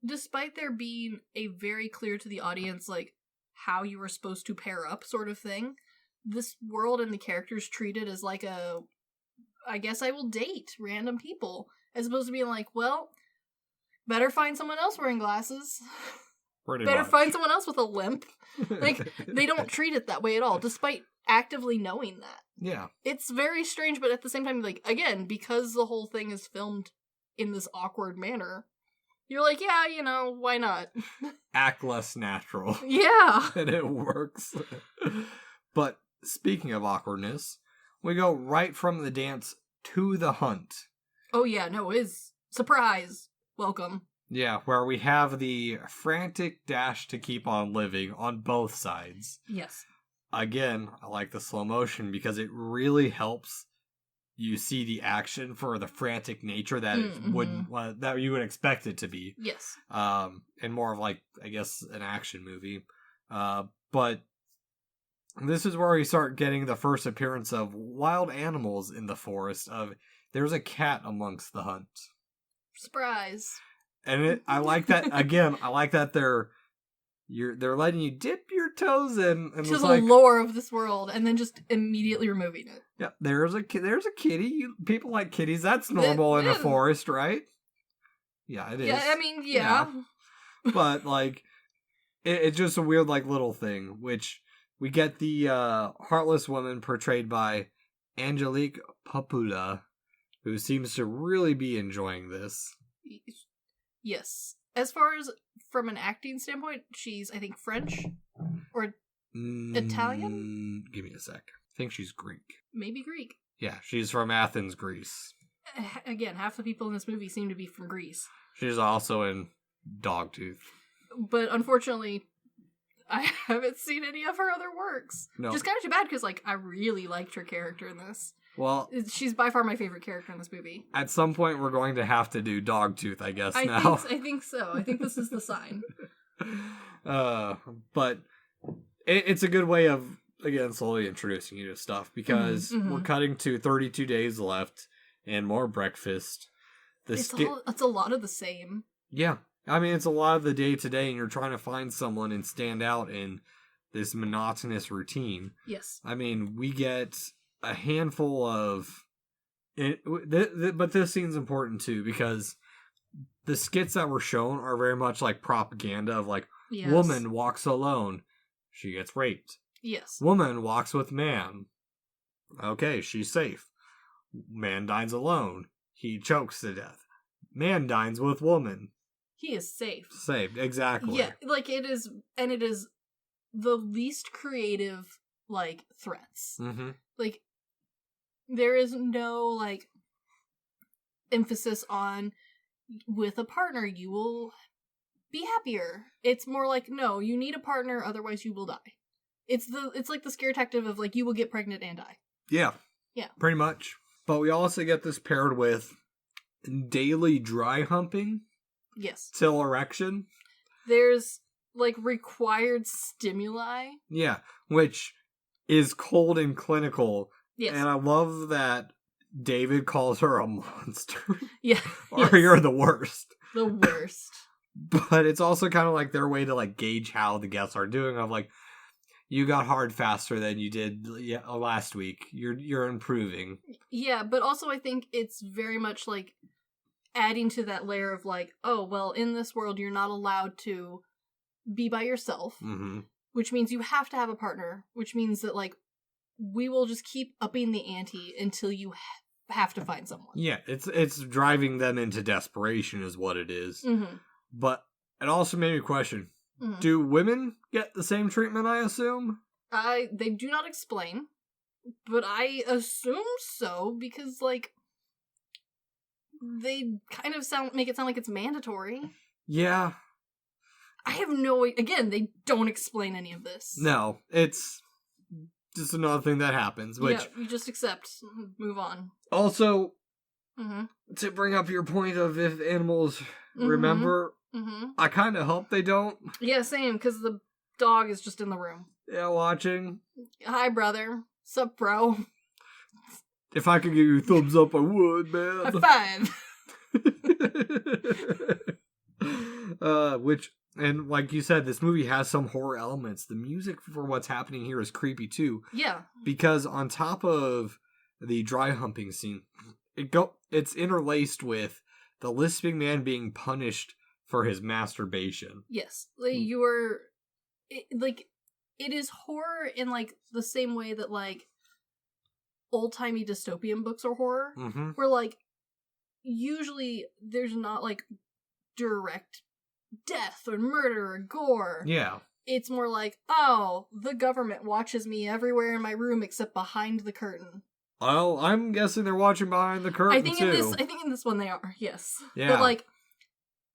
despite there being a very clear to the audience, like, how you were supposed to pair up sort of thing, this world and the characters treated as like I guess I will date random people, as opposed to being like, well, better find someone else wearing glasses. Better find someone else with a limp. Like, they don't treat it that way at all, despite actively knowing that. Yeah. It's very strange, but at the same time, like, again, because the whole thing is filmed in this awkward manner, you're like, yeah, you know, why not? Act less natural. Yeah. And it works. But speaking of awkwardness, we go right from the dance to the hunt. Oh yeah, no, it's surprise. welcome. Yeah, where we have the frantic dash to keep on living on both sides. Yes. Again, I like the slow motion because it really helps you see the action for the frantic nature that it wouldn't that you would expect it to be. Yes. And more of like, I guess, an action movie. But this is where we start getting the first appearance of wild animals in the forest. There's a cat amongst the hunt. Surprise. And I like that. Again, I like that they're letting you dip your toes in and to the lore of this world, and then just immediately removing it. Yeah, there's a kitty. People like kitties. That's normal in a forest, right? Yeah, it is. Yeah, I mean, yeah. But like, it's just a weird like little thing. Which we get the heartless woman portrayed by Angelique Papula, who seems to really be enjoying this. Yes. As far as from an acting standpoint, she's, I think, French or Italian? Give me a sec. I think she's Greek. Maybe Greek. Yeah, she's from Athens, Greece. Again, half the people in this movie seem to be from Greece. She's also in Dogtooth. But unfortunately, I haven't seen any of her other works. No. Which is kind of too bad because, like, I really liked her character in this. Well, she's by far my favorite character in this movie. At some point, we're going to have to do Dogtooth, I guess, I now. think so. I think this is the sign. But it's a good way of, again, slowly introducing you to stuff, because we're cutting to 32 days left and more breakfast. It's a lot of the same. Yeah. I mean, it's a lot of the day-to-day, and you're trying to find someone and stand out in this monotonous routine. Yes. I mean, we get a handful of but this scene's important too, because the skits that were shown are very much like propaganda of like, woman walks alone, she gets raped. Yes. Woman walks with man, okay, she's safe. Man dines alone, he chokes to death. Man dines with woman, he is safe. Saved, exactly. Yeah, like it is the least creative like threats. Like, there is no, like, emphasis on, with a partner, you will be happier. It's more like, no, you need a partner, otherwise you will die. It's like the scare tactic of, like, you will get pregnant and die. Yeah. Yeah. Pretty much. But we also get this paired with daily dry humping. Yes. Till erection. There's, like, required stimuli. Yeah, which is cold and clinical. Yes. And I love that David calls her a monster. Yeah. Or you're the worst. The worst. But it's also kind of like their way to like gauge how the guests are doing, of like, you got hard faster than you did last week. You're improving. Yeah, but also I think it's very much like adding to that layer of like, oh, well, in this world you're not allowed to be by yourself. Which means you have to have a partner, which means that like we will just keep upping the ante until you have to find someone. Yeah, it's driving them into desperation is what it is. But it also made me question, do women get the same treatment, I assume? They do not explain, but I assume so, because, like, they kind of make it sound like it's mandatory. Yeah. I have no... Again, they don't explain any of this. No, it's just another thing that happens, which... Yeah, you just accept. Move on. Also, to bring up your point of if animals remember, I kind of hope they don't. Yeah, same, because the dog is just in the room. Yeah, watching. Hi, brother. Sup, bro? If I could give you a thumbs up, I would, man. High five! And like you said, this movie has some horror elements. The music for what's happening here is creepy too. Yeah. Because on top of the dry humping scene, it's interlaced with the lisping man being punished for his masturbation. Yes. Like, it is horror in like the same way that like old-timey dystopian books are horror. Where like usually there's not like direct death or murder or gore. Yeah. It's more like, oh, the government watches me everywhere in my room except behind the curtain. Well, I'm guessing they're watching behind the curtain I think in this one they are, yes. Yeah. But like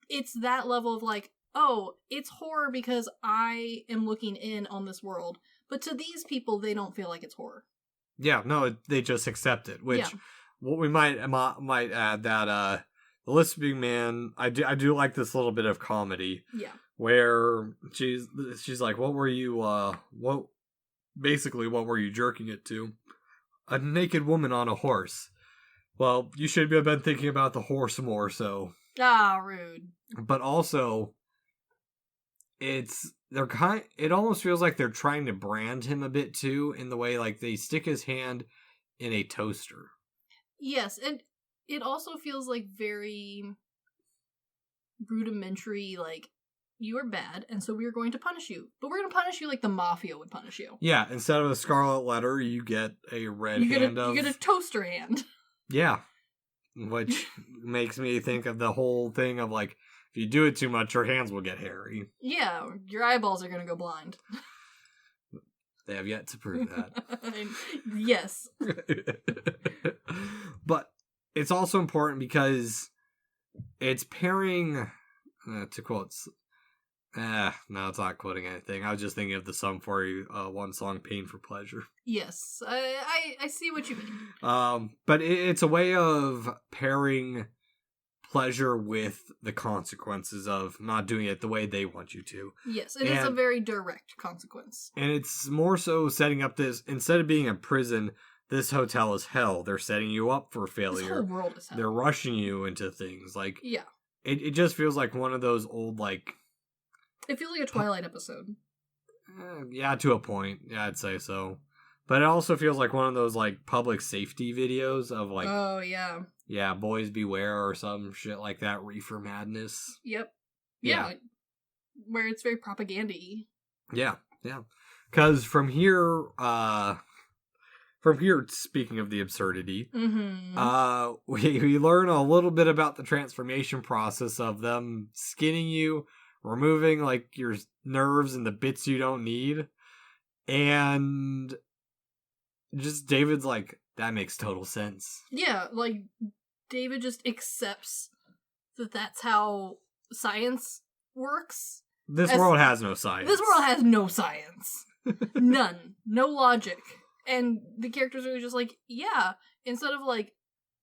it's that level of like, oh, it's horror because I am looking in on this world. But to these people, they don't feel like it's horror. Yeah, no, they just accept it. Which, Yeah. what we might add that the lisping man, I do like this little bit of comedy. Yeah. Where she's like, what were you what were you jerking it to? A naked woman on a horse. Well, you should have been thinking about the horse more so. Ah, rude. But also, it almost feels like they're trying to brand him a bit too, in the way like they stick his hand in a toaster. Yes, and it also feels like very rudimentary, like, you are bad, and so we're going to punish you. But we're going to punish you like the mafia would punish you. Yeah, instead of a scarlet letter, you get a red hand. You get a toaster hand. Yeah. Which makes me think of the whole thing of like, if you do it too much, your hands will get hairy. Yeah, your eyeballs are going to go blind. They have yet to prove that. Yes. But it's also important because it's pairing, to quote, no, it's not quoting anything. I was just thinking of the Sum 41 song, Pain for Pleasure. Yes, I see what you mean. But it's a way of pairing pleasure with the consequences of not doing it the way they want you to. Yes, it is a very direct consequence. And it's more so setting up this, instead of being a prison, this hotel is hell. They're setting you up for failure. This whole world is hell. They're rushing you into things. Like, yeah. It just feels like one of those old, like... It feels like a Twilight episode. Yeah, to a point. Yeah, I'd say so. But it also feels like one of those, like, public safety videos of, like... Oh, yeah. Yeah, Boys Beware or some shit like that. Reefer Madness. Yep. Yeah. Where it's very propaganda-y. Yeah, yeah. Because from here, speaking of the absurdity, we learn a little bit about the transformation process of them skinning you, removing, like, your nerves and the bits you don't need. And just David's like, that makes total sense. Yeah, like, David just accepts that that's how science works. This world has no science. This world has no science. None. No logic. And the characters are just like, yeah, instead of, like,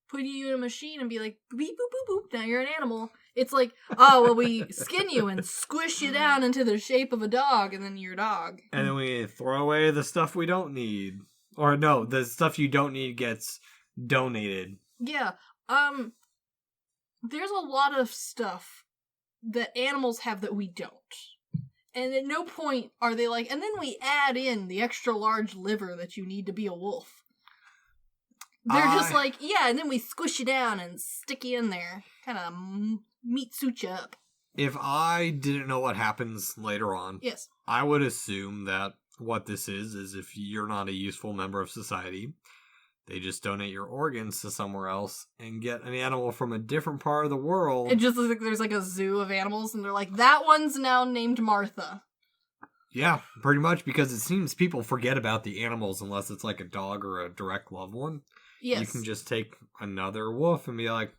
putting you in a machine and be like, beep, boop, boop, boop, now you're an animal. It's like, oh, well, we skin you and squish you down into the shape of a dog, and then you're a dog. And then we throw away the stuff we don't need. Or no, the stuff you don't need gets donated. Yeah. There's a lot of stuff that animals have that we don't. And at no point are they like, and then we add in the extra large liver that you need to be a wolf. They're just like, yeah, and then we squish you down and stick you in there. Kind of meat suit you up. If I didn't know what happens later on, yes, I would assume that what this is if you're not a useful member of society, they just donate your organs to somewhere else and get an animal from a different part of the world. It just looks like there's like a zoo of animals and they're like, that one's now named Martha. Yeah, pretty much, because it seems people forget about the animals unless it's like a dog or a direct loved one. Yes. You can just take another wolf and be like,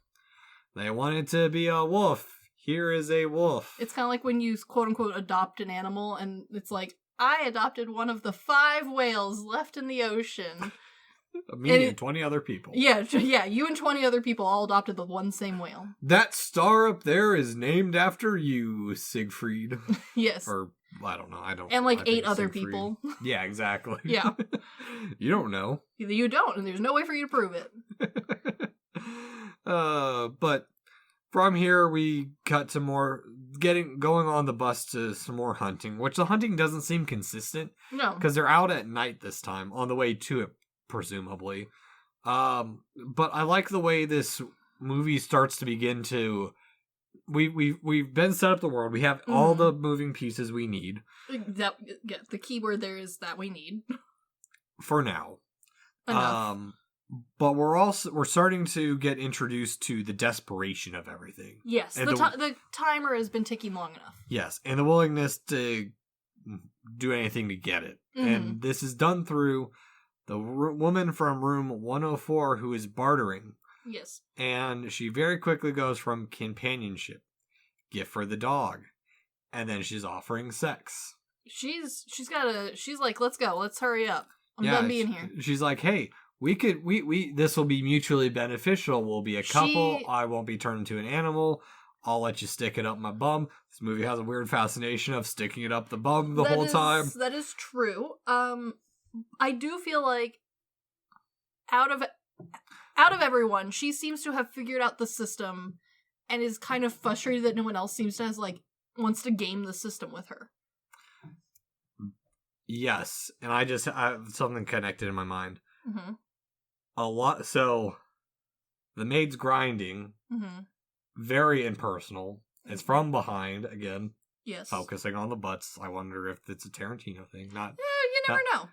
they wanted to be a wolf. Here is a wolf. It's kind of like when you quote-unquote adopt an animal and it's like, I adopted one of the 5 whales left in the ocean. Me and 20 other people. Yeah, you and 20 other people all adopted the one same whale. That star up there is named after you, Siegfried. Yes. Or, I don't know. And like 8 other people. Yeah, exactly. Yeah. You don't know. You don't, and there's no way for you to prove it. But from here, we cut to more going on the bus to some more hunting, which the hunting doesn't seem consistent. No. Because they're out at night this time, on the way to it, presumably. But I like the way this movie starts to begin to... We've been set up the world. We have all the moving pieces we need. The key word there is that we need. For now. Enough. But we're starting to get introduced to the desperation of everything. Yes, the timer has been ticking long enough. Yes, and the willingness to do anything to get it. Mm-hmm. And this is done through the woman from room 104 who is bartering. Yes. And she very quickly goes from companionship gift for the dog. And then she's offering sex. She's like, let's go, let's hurry up. I'm done being here. She's like, hey, this will be mutually beneficial. We'll be a couple. I won't be turned into an animal. I'll let you stick it up my bum. This movie has a weird fascination of sticking it up the bum the whole time. That is true. I do feel like out of everyone, she seems to have figured out the system and is kind of frustrated that no one else seems to wants to game the system with her. Yes, and I have something connected in my mind. Mm-hmm. So the maid's grinding, very impersonal. It's from behind again. Yes, focusing on the butts. I wonder if it's a Tarantino thing.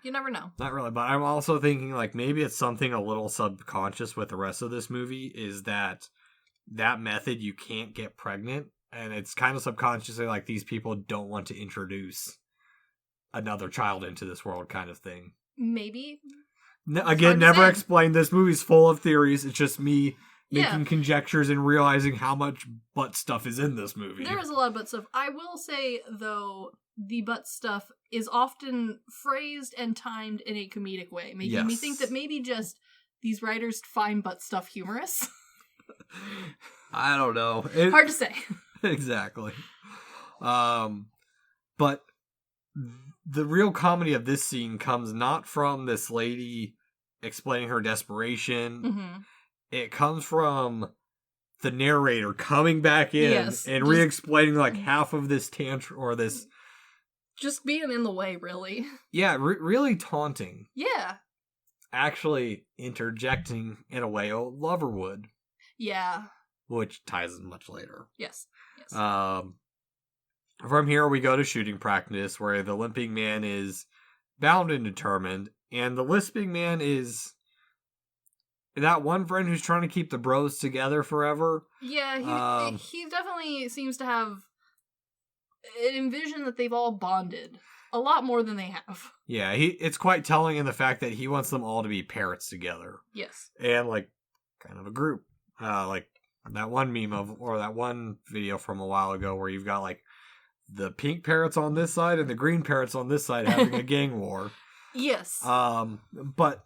You never know. Not really, but I'm also thinking maybe it's something a little subconscious with the rest of this movie. Is that method you can't get pregnant, and it's kind of subconsciously these people don't want to introduce another child into this world, kind of thing. Maybe. Again, never explained. This movie's full of theories. It's just me making conjectures and realizing how much butt stuff is in this movie. There is a lot of butt stuff. I will say, though, the butt stuff is often phrased and timed in a comedic way, making me think that maybe just these writers find butt stuff humorous. I don't know. Hard to say. Exactly. But the real comedy of this scene comes not from this lady explaining her desperation. Mm-hmm. It comes from the narrator coming back in and re-explaining half of this tantrum or this. Just being in the way, really. Yeah, really taunting. Yeah. Actually interjecting in a way a lover would. Yeah. Which ties in much later. Yes. From here, we go to shooting practice, where the limping man is bound and determined, and the lisping man is that one friend who's trying to keep the bros together forever. Yeah, he definitely seems to have an envision that they've all bonded a lot more than they have. Yeah, it's quite telling in the fact that he wants them all to be parrots together. Yes. And, kind of a group. That one meme or that one video from a while ago where you've got, the pink parrots on this side and the green parrots on this side having a gang war. Yes. But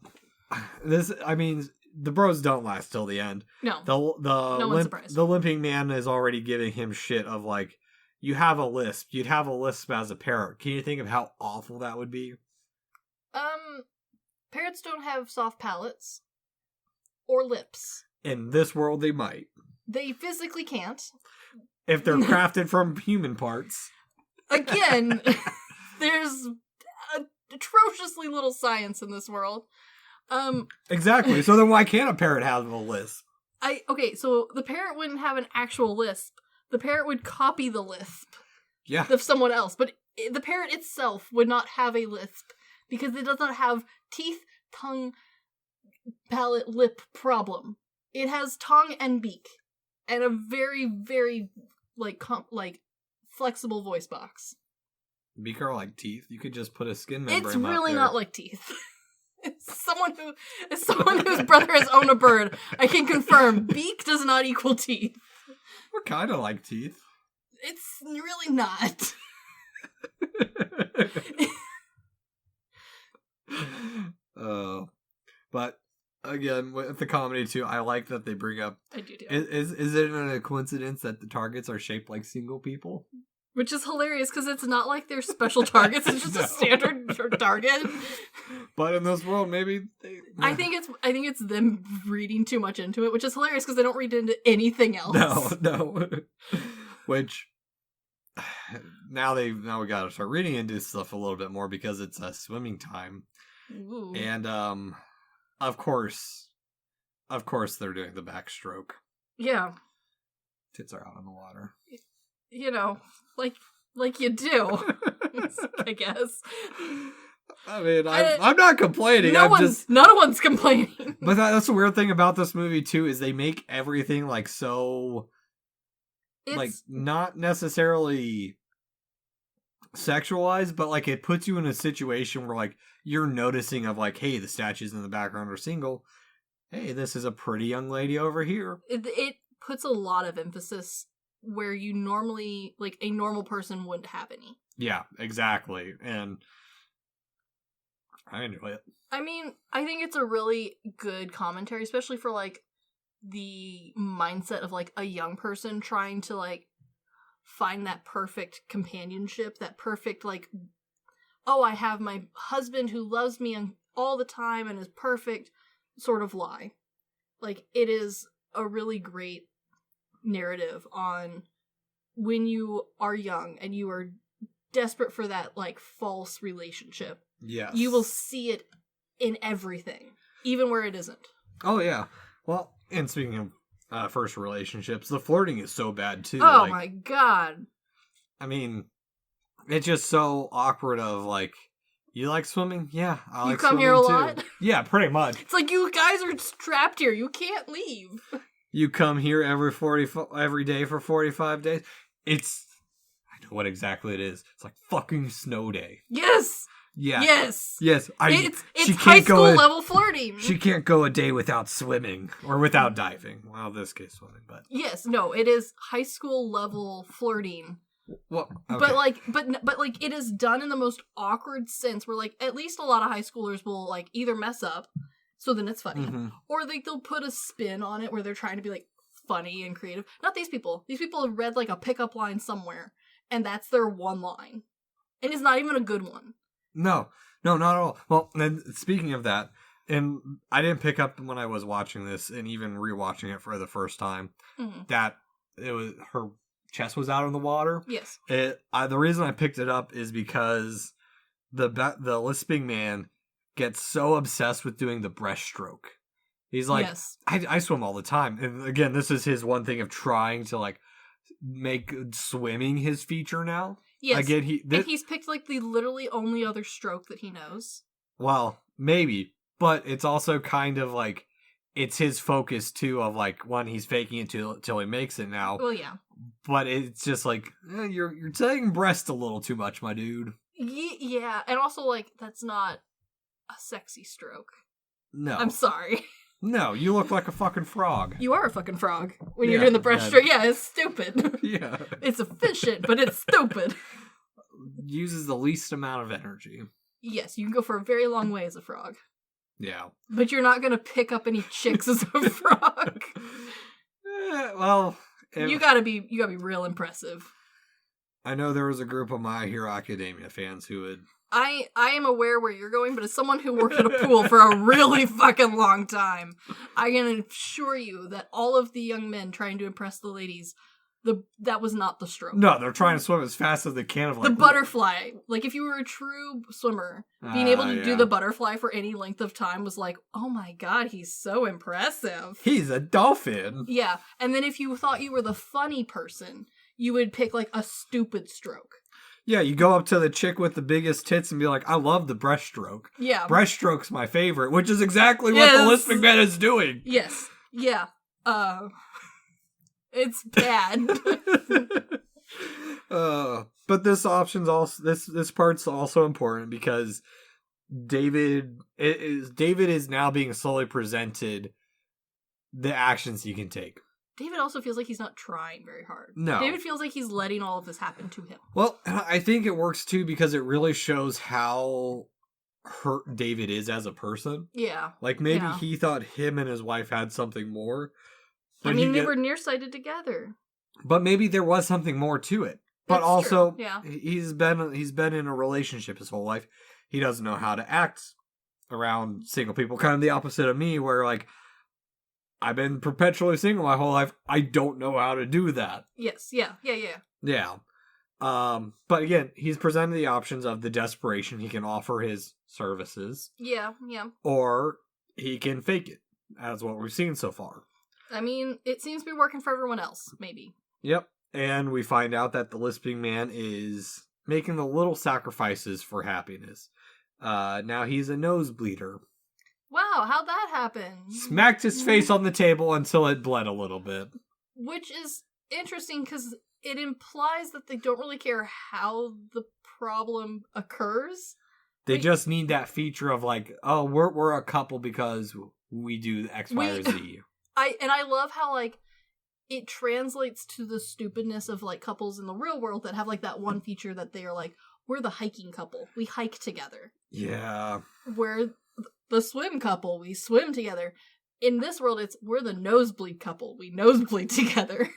the bros don't last till the end. No. No one's surprised. The limping man is already giving him shit of you have a lisp. You'd have a lisp as a parrot. Can you think of how awful that would be? Parrots don't have soft palates or lips. In this world, they might. They physically can't. If they're crafted from human parts. Again, there's atrociously little science in this world. Exactly. So then why can't a parrot have a lisp? So the parrot wouldn't have an actual lisp. The parrot would copy the lisp of someone else. But the parrot itself would not have a lisp because it does not have teeth, tongue, palate, lip problem. It has tongue and beak and a very, very flexible voice box. Beak are like teeth. You could just put a skin membrane. It's really not like teeth. It's someone whose brother has owned a bird. I can confirm, beak does not equal teeth. We're kind of like teeth. It's really not. But again, with the comedy too, I like that they bring up. I do too. Is it a coincidence that the targets are shaped like single people? Which is hilarious because it's not like they're special targets; it's just a standard target. But in this world, maybe I think it's them reading too much into it, which is hilarious because they don't read into anything else. No. Which now we got to start reading into stuff a little bit more because it's swimming time. Ooh. And of course they're doing the backstroke. Yeah. Tits are out in the water. Like you do, I guess. I mean, I'm not complaining. No one's complaining. But that's the weird thing about this movie too is they make everything so, not necessarily sexualized, but it puts you in a situation where you're noticing of hey, the statues in the background are single. Hey, this is a pretty young lady over here. It puts a lot of emphasis where you normally, like, a normal person wouldn't have any. Yeah, exactly. And I enjoy it. I mean, I think it's a really good commentary, especially for, like, the mindset of, like, a young person trying to, like, find that perfect companionship, that perfect, like, oh, I have my husband who loves me all the time and is perfect sort of lie. Like, it is a really great narrative on when you are young and you are desperate for that, like, false relationship. Yes. You will see it in everything, even where it isn't. Oh, yeah. Well, and speaking of first relationships, the flirting is so bad, too. Oh, like, my God. I mean, it's just so awkward of, like, you like swimming? Yeah, I like swimming, too. You come here a lot? Yeah, pretty much. It's like, you guys are trapped here. You can't leave. You come here every day for 45 days? I know what exactly it is. It's like fucking snow day. Yes! Yeah. Yes! Yes. It's high school level flirting. She can't go a day without swimming. Or without diving. Well, in this case, swimming, but... Yes, no, it is high school level flirting. Well, okay. But like it is done in the most awkward sense where, like, at least a lot of high schoolers will, like, either mess up, so then it's funny, or they'll put a spin on it where they're trying to be, like, funny and creative. Not these people. These people have read, like, a pickup line somewhere, and that's their one line. And it's not even a good one. No, not at all. Well, and speaking of that, and I didn't pick up when I was watching this and even rewatching it for the first time, that it was her chest was out in the water. Yes. The reason I picked it up is because the lisping man gets so obsessed with doing the breaststroke. He's like, yes. I swim all the time. And again, this is his one thing of trying to, like, make swimming his feature now. Yes. Again, he's picked, like, the literally only other stroke that he knows. Well, maybe. But it's also kind of like, it's his focus, too, of, like, when he's faking it till he makes it now. Well, yeah. But it's just like, you're taking breast a little too much, my dude. Yeah, and also, like, that's not a sexy stroke. No. I'm sorry. No, you look like a fucking frog. You are a fucking frog when you're doing the breaststroke. Yeah, it's stupid. Yeah. It's efficient, but it's stupid. Uses the least amount of energy. Yes, you can go for a very long way as a frog. Yeah. But you're not going to pick up any chicks as a frog. Well... You gotta be real impressive. I know there was a group of My Hero Academia fans who would... I am aware where you're going, but as someone who worked at a pool for a really fucking long time, I can assure you that all of the young men trying to impress the ladies, that was not the stroke. No, they're trying to swim as fast as they can. The butterfly. Like, if you were a true swimmer, being able to do the butterfly for any length of time was like, oh my god, he's so impressive. He's a dolphin. Yeah, and then if you thought you were the funny person, you would pick, like, a stupid stroke. Yeah, you go up to the chick with the biggest tits and be like, I love the breaststroke. Yeah. Breaststroke's my favorite, which is exactly what the lisping man is doing. Yes. Yeah. It's bad. But this option's also this part's also important because David is now being slowly presented the actions he can take. David also feels like he's not trying very hard. No. David feels like he's letting all of this happen to him. Well, I think it works too because it really shows how hurt David is as a person. Yeah. Like maybe he thought him and his wife had something more. I mean, they were nearsighted together. But maybe there was something more to it. But That's also, true. Yeah. he's been in a relationship his whole life. He doesn't know how to act around single people. Kind of the opposite of me, where, like, I've been perpetually single my whole life. I don't know how to do that. Yes. Yeah. Yeah. But again, he's presented the options of the desperation. He can offer his services. Yeah. Or he can fake it, as what we've seen so far. I mean, it seems to be working for everyone else, maybe. Yep. And we find out that the lisping man is making the little sacrifices for happiness. Now he's a nosebleeder. Wow, how'd that happen? Smacked his face on the table until it bled a little bit. Which is interesting because it implies that they don't really care how the problem occurs. They just need that feature of, like, oh, we're a couple because we do X, Y, or Z. I love how, like, it translates to the stupidness of, like, couples in the real world that have, like, that one feature that they are like, we're the hiking couple. We hike together. Yeah. We're the swim couple. We swim together. In this world, we're the nosebleed couple. We nosebleed together.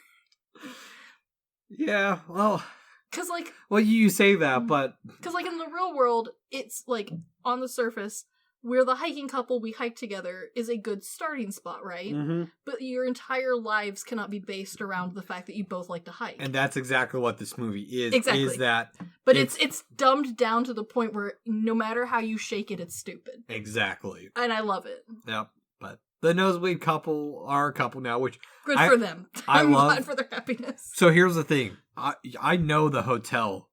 Yeah, well... Because, like... Well, you say that, but... Because, like, in the real world, it's, like, on the surface, we're the hiking couple, we hike together, is a good starting spot, right? Mm-hmm. But your entire lives cannot be based around the fact that you both like to hike. And that's exactly what this movie is. Exactly. Is that... But it's dumbed down to the point where no matter how you shake it, it's stupid. Exactly. And I love it. Yep. But the nosebleed couple are a couple now, which... Good for them. I'm glad for their happiness. So here's the thing. I know the hotel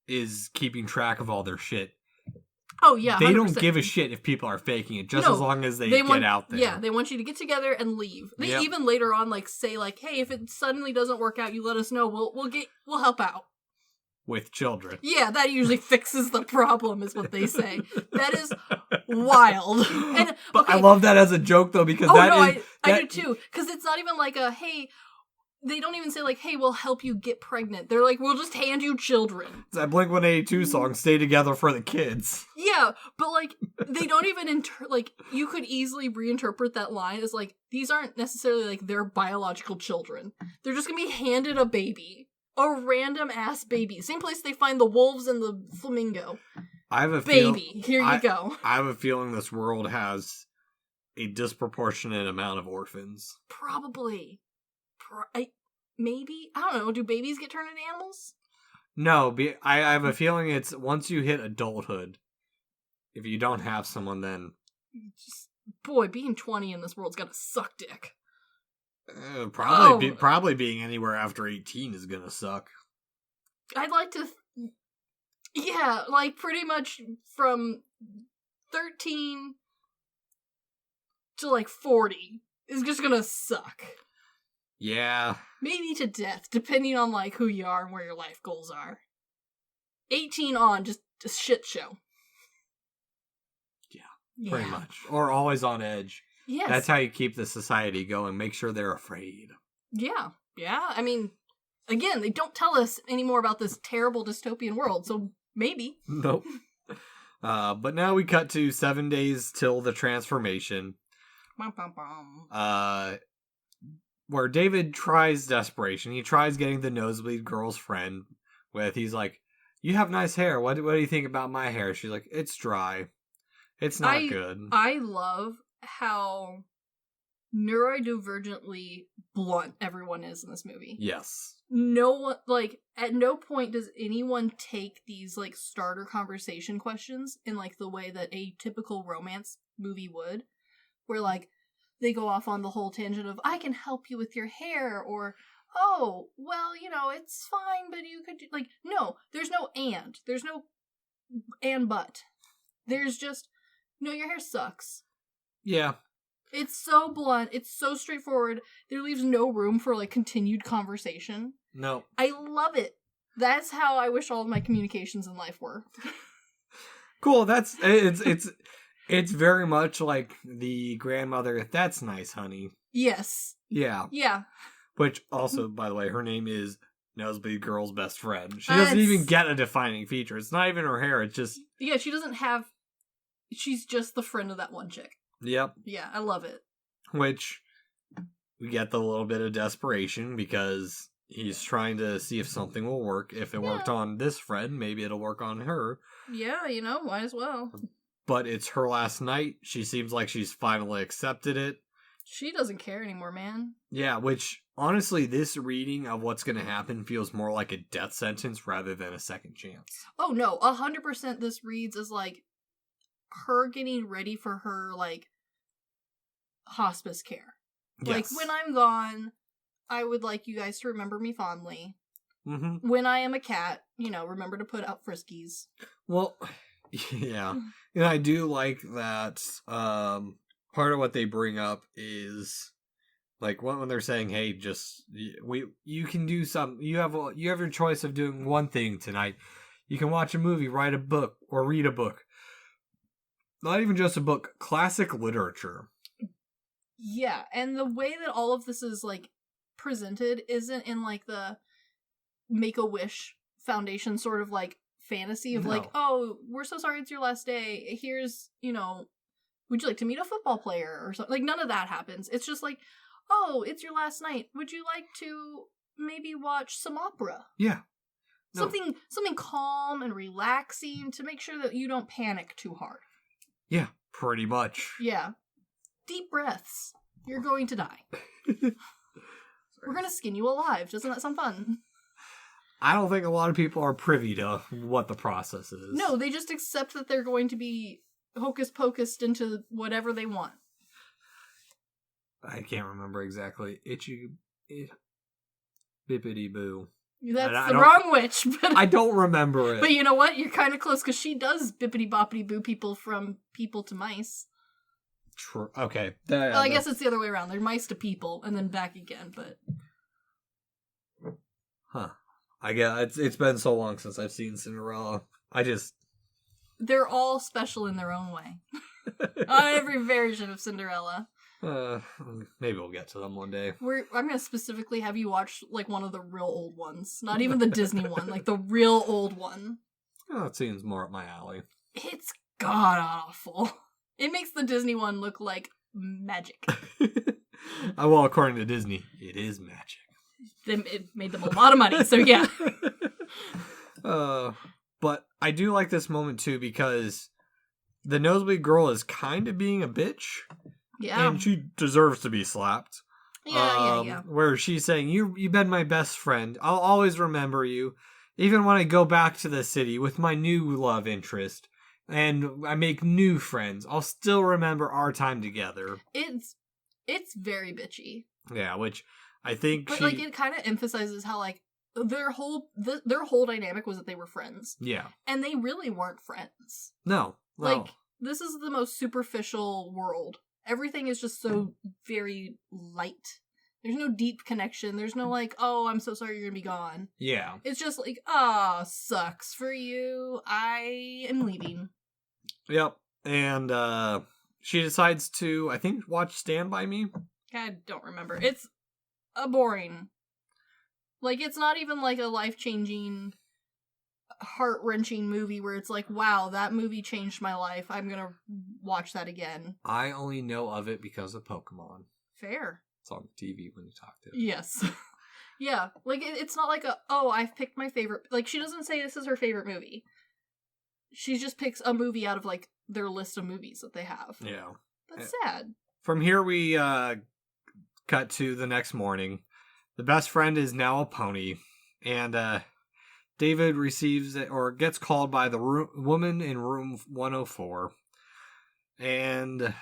is keeping track of all their shit. Oh, yeah, 100%. They don't give a shit if people are faking it, just as long as they get out there. Yeah, they want you to get together and leave. They even later on, like, say, like, hey, if it suddenly doesn't work out, you let us know. We'll help out. With children. Yeah, that usually fixes the problem, is what they say. That is wild. And, but I love that as a joke, though, because I do too. Because it's not even like hey, they don't even say, like, hey, we'll help you get pregnant. They're like, we'll just hand you children. It's that Blink-182 song, Stay Together for the Kids. Yeah, but, like, they don't even, like, you could easily reinterpret that line as, like, these aren't necessarily, like, their biological children. They're just gonna be handed a baby. A random-ass baby. Same place they find the wolves and the flamingo. I have a baby. Here you go. I have a feeling this world has a disproportionate amount of orphans. Probably. Maybe? I don't know. Do babies get turned into animals? No, I have a feeling it's once you hit adulthood, if you don't have someone, then... Boy, being 20 in this world's gotta suck dick. Probably being anywhere after 18 is gonna suck. I'd like to... Yeah, like, pretty much from 13 to, like, 40 is just gonna suck. Yeah. Maybe to death, depending on, like, who you are and where your life goals are. 18 on, just a shit show. Yeah, pretty much. Or always on edge. Yes. That's how you keep the society going. Make sure they're afraid. Yeah. Yeah. I mean, again, they don't tell us any more about this terrible dystopian world, so maybe. Nope. But now we cut to 7 days till the transformation. Where David tries desperation. He tries getting the nosebleed girl's friend he's like, you have nice hair. What do you think about my hair? She's like, it's dry. It's not good. I love how neurodivergently blunt everyone is in this movie. Yes. No one, like, at no point does anyone take these, like, starter conversation questions in, like, the way that a typical romance movie would, where, like, they go off on the whole tangent of, I can help you with your hair, or, oh, well, you know, it's fine, but you could do, like, no, there's no and. There's no and but. There's just, no, your hair sucks. Yeah. It's so blunt. It's so straightforward. There leaves no room for, like, continued conversation. No. I love it. That's how I wish all of my communications in life were. Cool. It's very much like the grandmother, that's nice, honey. Yes. Yeah. Yeah. Which also, by the way, her name is Nosebleed Girl's best friend. She doesn't even get a defining feature. It's not even her hair. It's just... Yeah, she doesn't have... She's just the friend of that one chick. Yep. Yeah, I love it. Which, we get the little bit of desperation because he's trying to see if something will work. If it worked on this friend, maybe it'll work on her. Yeah, you know, might as well. But it's her last night. She seems like she's finally accepted it. She doesn't care anymore, man. Yeah, which, honestly, this reading of what's going to happen feels more like a death sentence rather than a second chance. Oh, no. 100% this reads as, like, her getting ready for her, like, hospice care. Yes. Like, when I'm gone, I would like you guys to remember me fondly. Mm-hmm. When I am a cat, you know, remember to put out friskies. Well, yeah. And I do like that part of what they bring up is, like, when they're saying, hey, just, you can do something. You have your choice of doing one thing tonight. You can watch a movie, write a book, or read a book. Not even just a book, classic literature. Yeah, and the way that all of this is, like, presented isn't in like the Make-A-Wish Foundation sort of like fantasy of like, oh, we're so sorry it's your last day. Here's, would you like to meet a football player or something? Like, none of that happens. It's just like, oh, it's your last night. Would you like to maybe watch some opera? Yeah. No. Something calm and relaxing to make sure that you don't panic too hard. Yeah, pretty much. Yeah. Deep breaths. You're going to die. We're going to skin you alive. Doesn't that sound fun? I don't think a lot of people are privy to what the process is. No, they just accept that they're going to be hocus-pocused into whatever they want. I can't remember exactly. Bippity-boo. That's the wrong witch. But I don't remember it. But you know what? You're kind of close, because she does bippity-boppity-boo people from people to mice. True. Okay. Well, I guess it's the other way around. They're mice to people, and then back again, but... Huh. I guess it's been so long since I've seen Cinderella. They're all special in their own way. On every version of Cinderella. Maybe we'll get to them one day. I'm gonna specifically have you watch like one of the real old ones, not even the Disney one, like the real old one. Oh, that seems more up my alley. It's god awful. It makes the Disney one look like magic. Well, according to Disney, it is magic. It made them a lot of money, so yeah. But I do like this moment too because the nosebleed girl is kind of being a bitch. Yeah. And she deserves to be slapped. Yeah. Where she's saying, you've been my best friend. I'll always remember you. Even when I go back to the city with my new love interest. And I make new friends. I'll still remember our time together. It's very bitchy. Yeah, which I think But like it kind of emphasizes how like their whole dynamic was that they were friends. Yeah. And they really weren't friends. No. Like, this is the most superficial world. Everything is just so very light. There's no deep connection. There's no like, oh, I'm so sorry you're gonna be gone. Yeah. It's just like, sucks for you. I am leaving. Yep. And she decides to, I think, watch Stand By Me. I don't remember. It's a boring. Like, it's not even like a life-changing, heart-wrenching movie where it's like, wow, that movie changed my life. I'm gonna watch that again. I only know of it because of Pokemon. Fair. It's on TV when you talk to it. Yes. Yeah. Like, it's not like I've picked my favorite. Like, she doesn't say this is her favorite movie. She just picks a movie out of, like, their list of movies that they have. Yeah. That's sad. From here, we cut to the next morning. The best friend is now a pony. And David receives or gets called by the woman in room 104. And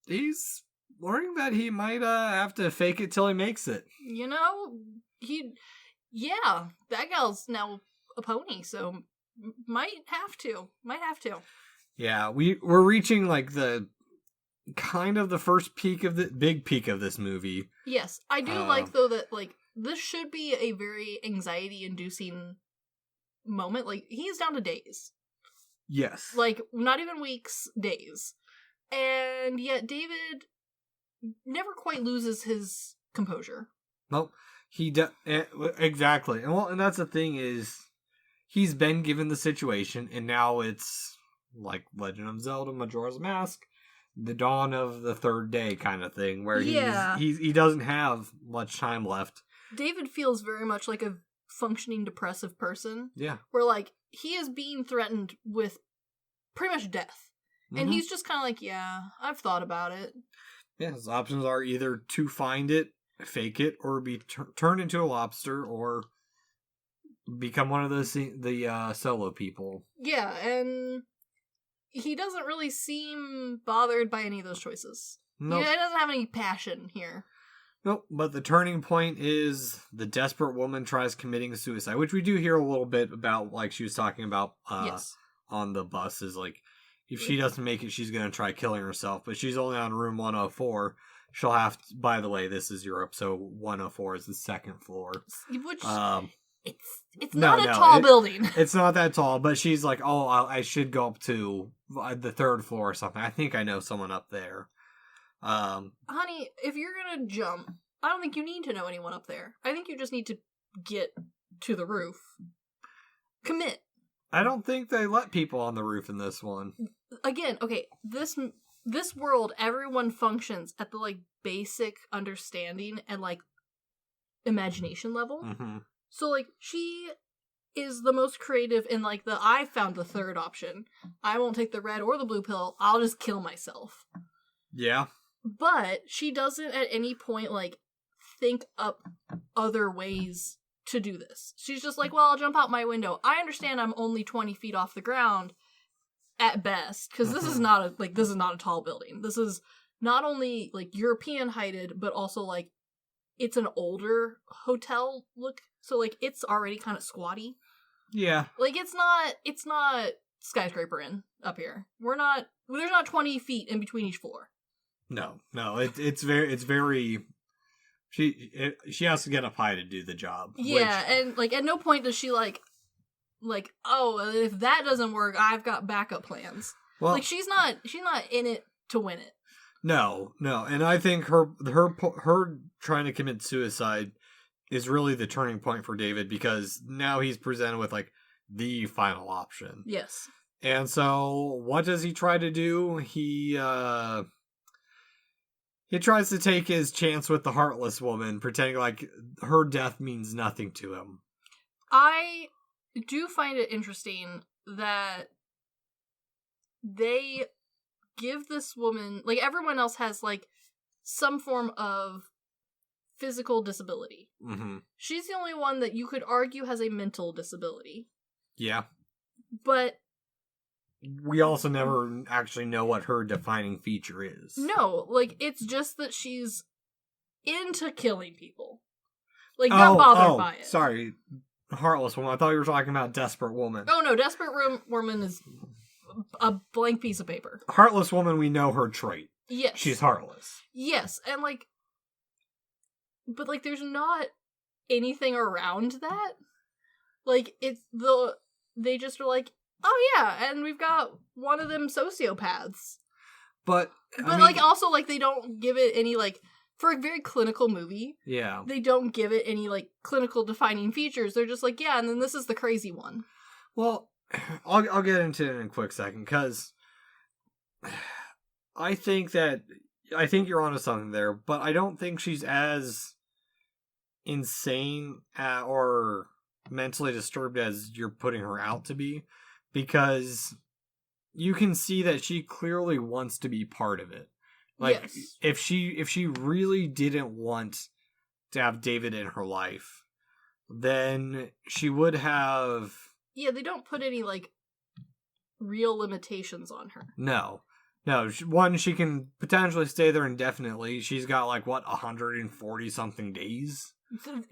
he's learning that he might have to fake it till he makes it. You know, that gal's now a pony, so might have to. Yeah, we're reaching like the kind of the first big peak of this movie. Yes, I do like though that like this should be a very anxiety-inducing moment. Like, he's down to days. Yes. Like, not even weeks, days. And yet David never quite loses his composure. Nope. Exactly. And that's the thing is, he's been given the situation, and now it's like Legend of Zelda Majora's Mask, the dawn of the third day kind of thing, where he doesn't have much time left. David feels very much like a functioning depressive person. Yeah. Where, like, he is being threatened with pretty much death. Mm-hmm. And he's just kind of like, yeah, I've thought about it. Yeah, his options are either to find it, fake it, or be turned into a lobster, or become one of the solo people. Yeah, and he doesn't really seem bothered by any of those choices. Nope. He doesn't have any passion here. Nope, but the turning point is the desperate woman tries committing suicide, which we do hear a little bit about, like she was talking about on the bus, is like, if she doesn't make it, she's going to try killing herself, but she's only on room 104. She'll have to, by the way, this is Europe, so 104 is the second floor. Which, it's not a tall building. It's not that tall, but she's like, I should go up to the third floor or something. I think I know someone up there. Honey, if you're gonna jump I don't think you need to know anyone up there. I think you just need to get to the roof. Commit. I don't think they let people on the roof in this one. Again, okay, this world, everyone functions at the, like, basic understanding and, like, imagination level. Mm-hmm. So, like, she is the most creative in, like, I found the third option. I won't take the red or the blue pill. I'll just kill myself. Yeah. But she doesn't at any point, like, think up other ways to do this. She's just like, well, I'll jump out my window. I understand I'm only 20 feet off the ground at best, because this is not a tall building. This is not only, like, European heighted, but also, like, it's an older hotel look. So, like, it's already kind of squatty. Yeah. Like, it's not skyscraper in up here. There's not 20 feet in between each floor. No. It's very. She has to get up high to do the job. Yeah, and, like, at no point does she, like, oh, if that doesn't work, I've got backup plans. Well, like, she's not in it to win it. No, and I think her trying to commit suicide is really the turning point for David, because now he's presented with, like, the final option. Yes. And so, what does he try to do? He tries to take his chance with the Heartless woman, pretending like her death means nothing to him. I do find it interesting that they give this woman, like, everyone else has, like, some form of physical disability. Mm-hmm. She's the only one that you could argue has a mental disability. Yeah. But we also never actually know what her defining feature is. No, like, it's just that she's into killing people. Like, not bothered by it. Sorry. Heartless Woman. I thought you were talking about Desperate Woman. Oh, no, Desperate Woman is a blank piece of paper. Heartless Woman, we know her trait. Yes. She's heartless. Yes, and, like, but, like, there's not anything around that. Like, they just are like, oh yeah, and we've got one of them sociopaths. But I mean, like, also, like, they don't give it any, like, for a very clinical movie. Yeah. They don't give it any, like, clinical defining features. They're just like, yeah, and then this is the crazy one. Well, I'll get into it in a quick second, because I think you're onto something there, but I don't think she's as insane or mentally disturbed as you're putting her out to be, because you can see that she clearly wants to be part of it. Like, yes. if she really didn't want to have David in her life, then she would have. Yeah, they don't put any, like, real limitations on her. No. One, she can potentially stay there indefinitely. She's got, like, 140 something days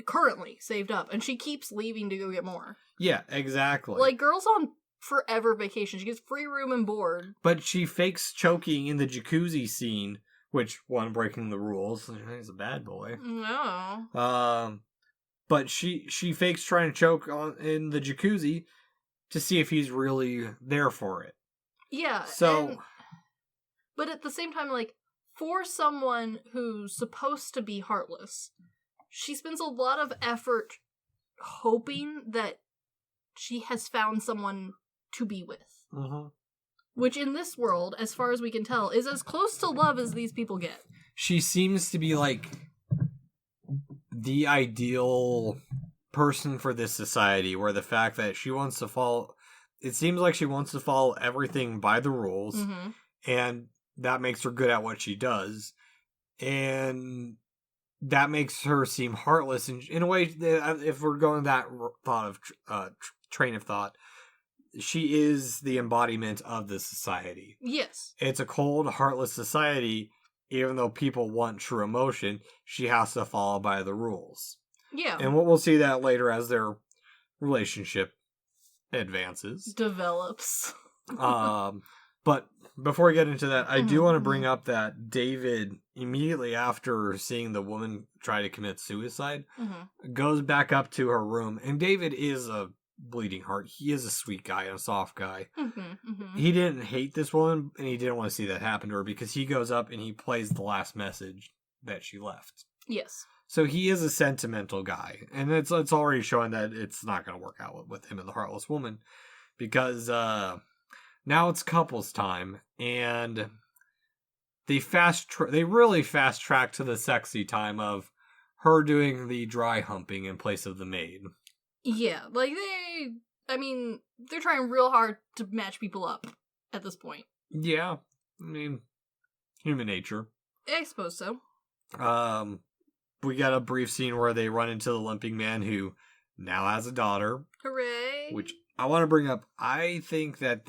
currently saved up, and she keeps leaving to go get more. Yeah, exactly. Like, girl's on forever vacation. She gets free room and board. But she fakes choking in the jacuzzi scene, which, one, breaking the rules. He's a bad boy. No. But she fakes trying to choke in the jacuzzi to see if he's really there for it. Yeah. So. But at the same time, like, for someone who's supposed to be heartless, she spends a lot of effort hoping that she has found someone to be with. Mm-hmm. Which in this world, as far as we can tell, is as close to love as these people get. She seems to be, like, the ideal person for this society, where the fact that she wants to follow... It seems like she wants to follow everything by the rules, mm-hmm. and that makes her good at what she does. And that makes her seem heartless in a way. If we're going that train of thought, she is the embodiment of the society. Yes. It's a cold, heartless society. Even though people want true emotion, she has to follow by the rules. Yeah. And we'll see that later as their relationship advances. Develops. But before we get into that, I do want to bring up that David, immediately after seeing the woman try to commit suicide, goes back up to her room. And David is a bleeding heart. He is a sweet guy and a soft guy. He didn't hate this woman, and he didn't want to see that happen to her, because he goes up and he plays the last message that she left. Yes. So he is a sentimental guy, and it's already showing that it's not going to work out with him and the Heartless Woman, because now it's couples time, and they really fast track to the sexy time of her doing the dry humping in place of the maid. Yeah, like they're trying real hard to match people up at this point. Yeah, I mean, human nature. I suppose so. We got a brief scene where they run into the limping man who now has a daughter. Hooray! Which I want to bring up. I think that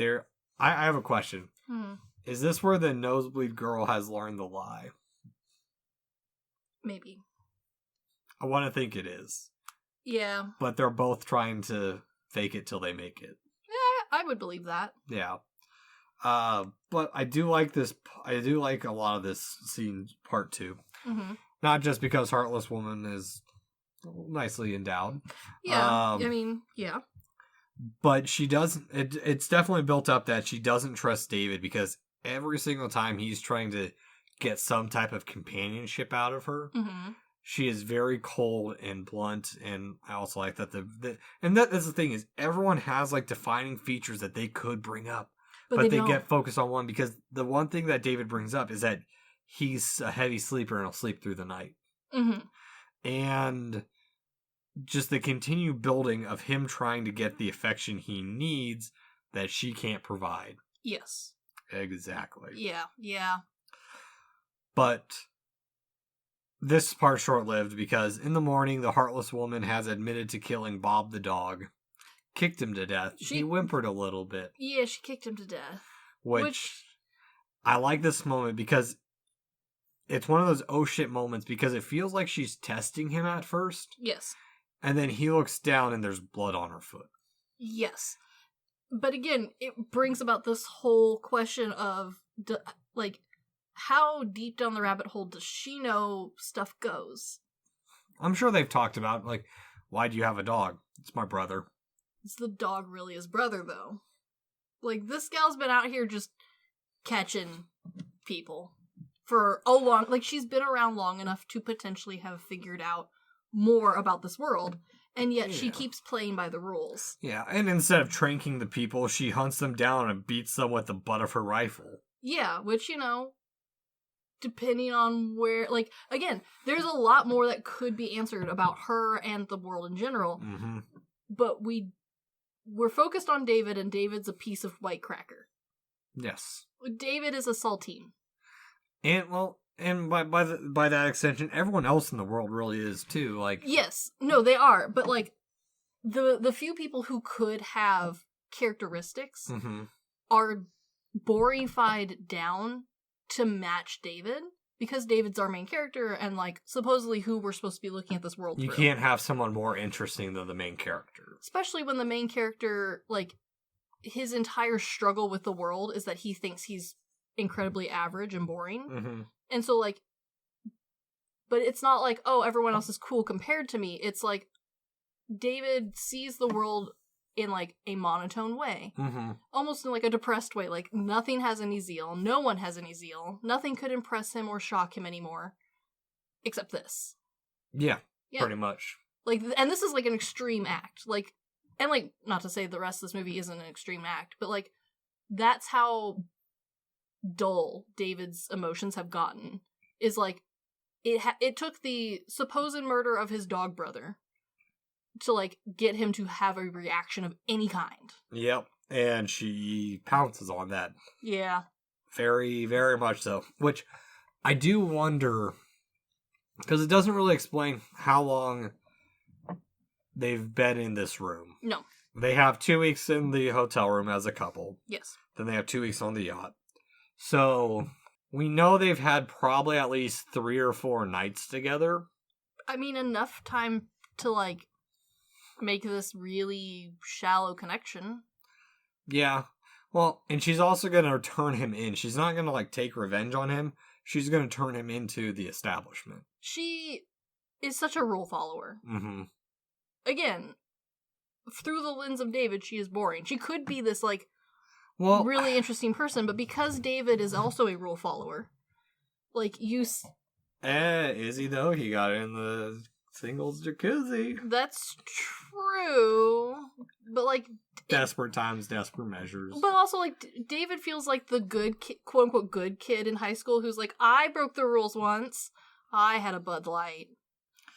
I have a question. Is this where the nosebleed girl has learned the lie? Maybe. I want to think it is. Yeah. But they're both trying to fake it till they make it. Yeah, I would believe that. Yeah. But I do like this. I do like a lot of this scene, part 2. Mm-hmm. Not just because Heartless Woman is nicely endowed. Yeah, yeah. But she doesn't. It's definitely built up that she doesn't trust David, because every single time he's trying to get some type of companionship out of her, she is very cold and blunt. And I also like that that's the thing, is everyone has like defining features that they could bring up, but they get focused on one, because the one thing that David brings up is that he's a heavy sleeper and he'll sleep through the night. And just the continued building of him trying to get the affection he needs that she can't provide. Yes. Exactly. Yeah. But this part's short-lived, because in the morning, the Heartless Woman has admitted to killing Bob the dog, kicked him to death. He whimpered a little bit. Yeah, she kicked him to death. Which I like this moment, because it's one of those oh shit moments, because it feels like she's testing him at first. Yes. And then he looks down and there's blood on her foot. Yes. But again, it brings about this whole question of, how deep down the rabbit hole does she know stuff goes? I'm sure they've talked about, like, why do you have a dog? It's my brother. Is the dog really his brother, though? Like, this gal's been out here just catching people for a long... Like, she's been around long enough to potentially have figured out more about this world, and yet she keeps playing by the rules. Yeah, and instead of tranking the people, she hunts them down and beats them with the butt of her rifle. Yeah, which, depending on where... Like, again, there's a lot more that could be answered about her and the world in general, but we're focused on David, and David's a piece of white cracker. Yes. David is a saltine. And by that extension, everyone else in the world really is too. Like, yes, no, they are, but like the few people who could have characteristics are boring-fied down to match David, because David's our main character, and like supposedly who we're supposed to be looking at this world you through. Can't have someone more interesting than the main character, especially when the main character, like, his entire struggle with the world is that he thinks he's incredibly average and boring. And so, like, but it's not like, oh, everyone else is cool compared to me. It's like, David sees the world in, like, a monotone way. Almost in, like, a depressed way. Like, nothing has any zeal. No one has any zeal. Nothing could impress him or shock him anymore. Except this. Yeah. Pretty much. Like, and this is, like, an extreme act. Like, and, like, not to say the rest of this movie isn't an extreme act, but, like, that's how dull David's emotions have gotten, is like it took the supposed murder of his dog brother to like get him to have a reaction of any kind. Yep. And she pounces on that. Yeah. Very, very much so. Which I do wonder, because it doesn't really explain how long they've been in this room. No. They have 2 weeks in the hotel room as a couple. Yes. Then they have 2 weeks on the yacht. So, we know they've had probably at least 3 or 4 nights together. I mean, enough time to, like, make this really shallow connection. Yeah. Well, and she's also going to turn him in. She's not going to, like, take revenge on him. She's going to turn him into the establishment. She is such a rule follower. Again, through the lens of David, she is boring. She could be this, like, really interesting person, but because David is also a rule follower, like, Is he though? He got in the singles jacuzzi. That's true. But, like... Desperate times, desperate measures. But also, like, David feels like the good, quote-unquote good kid in high school who's like, I broke the rules once. I had a Bud Light.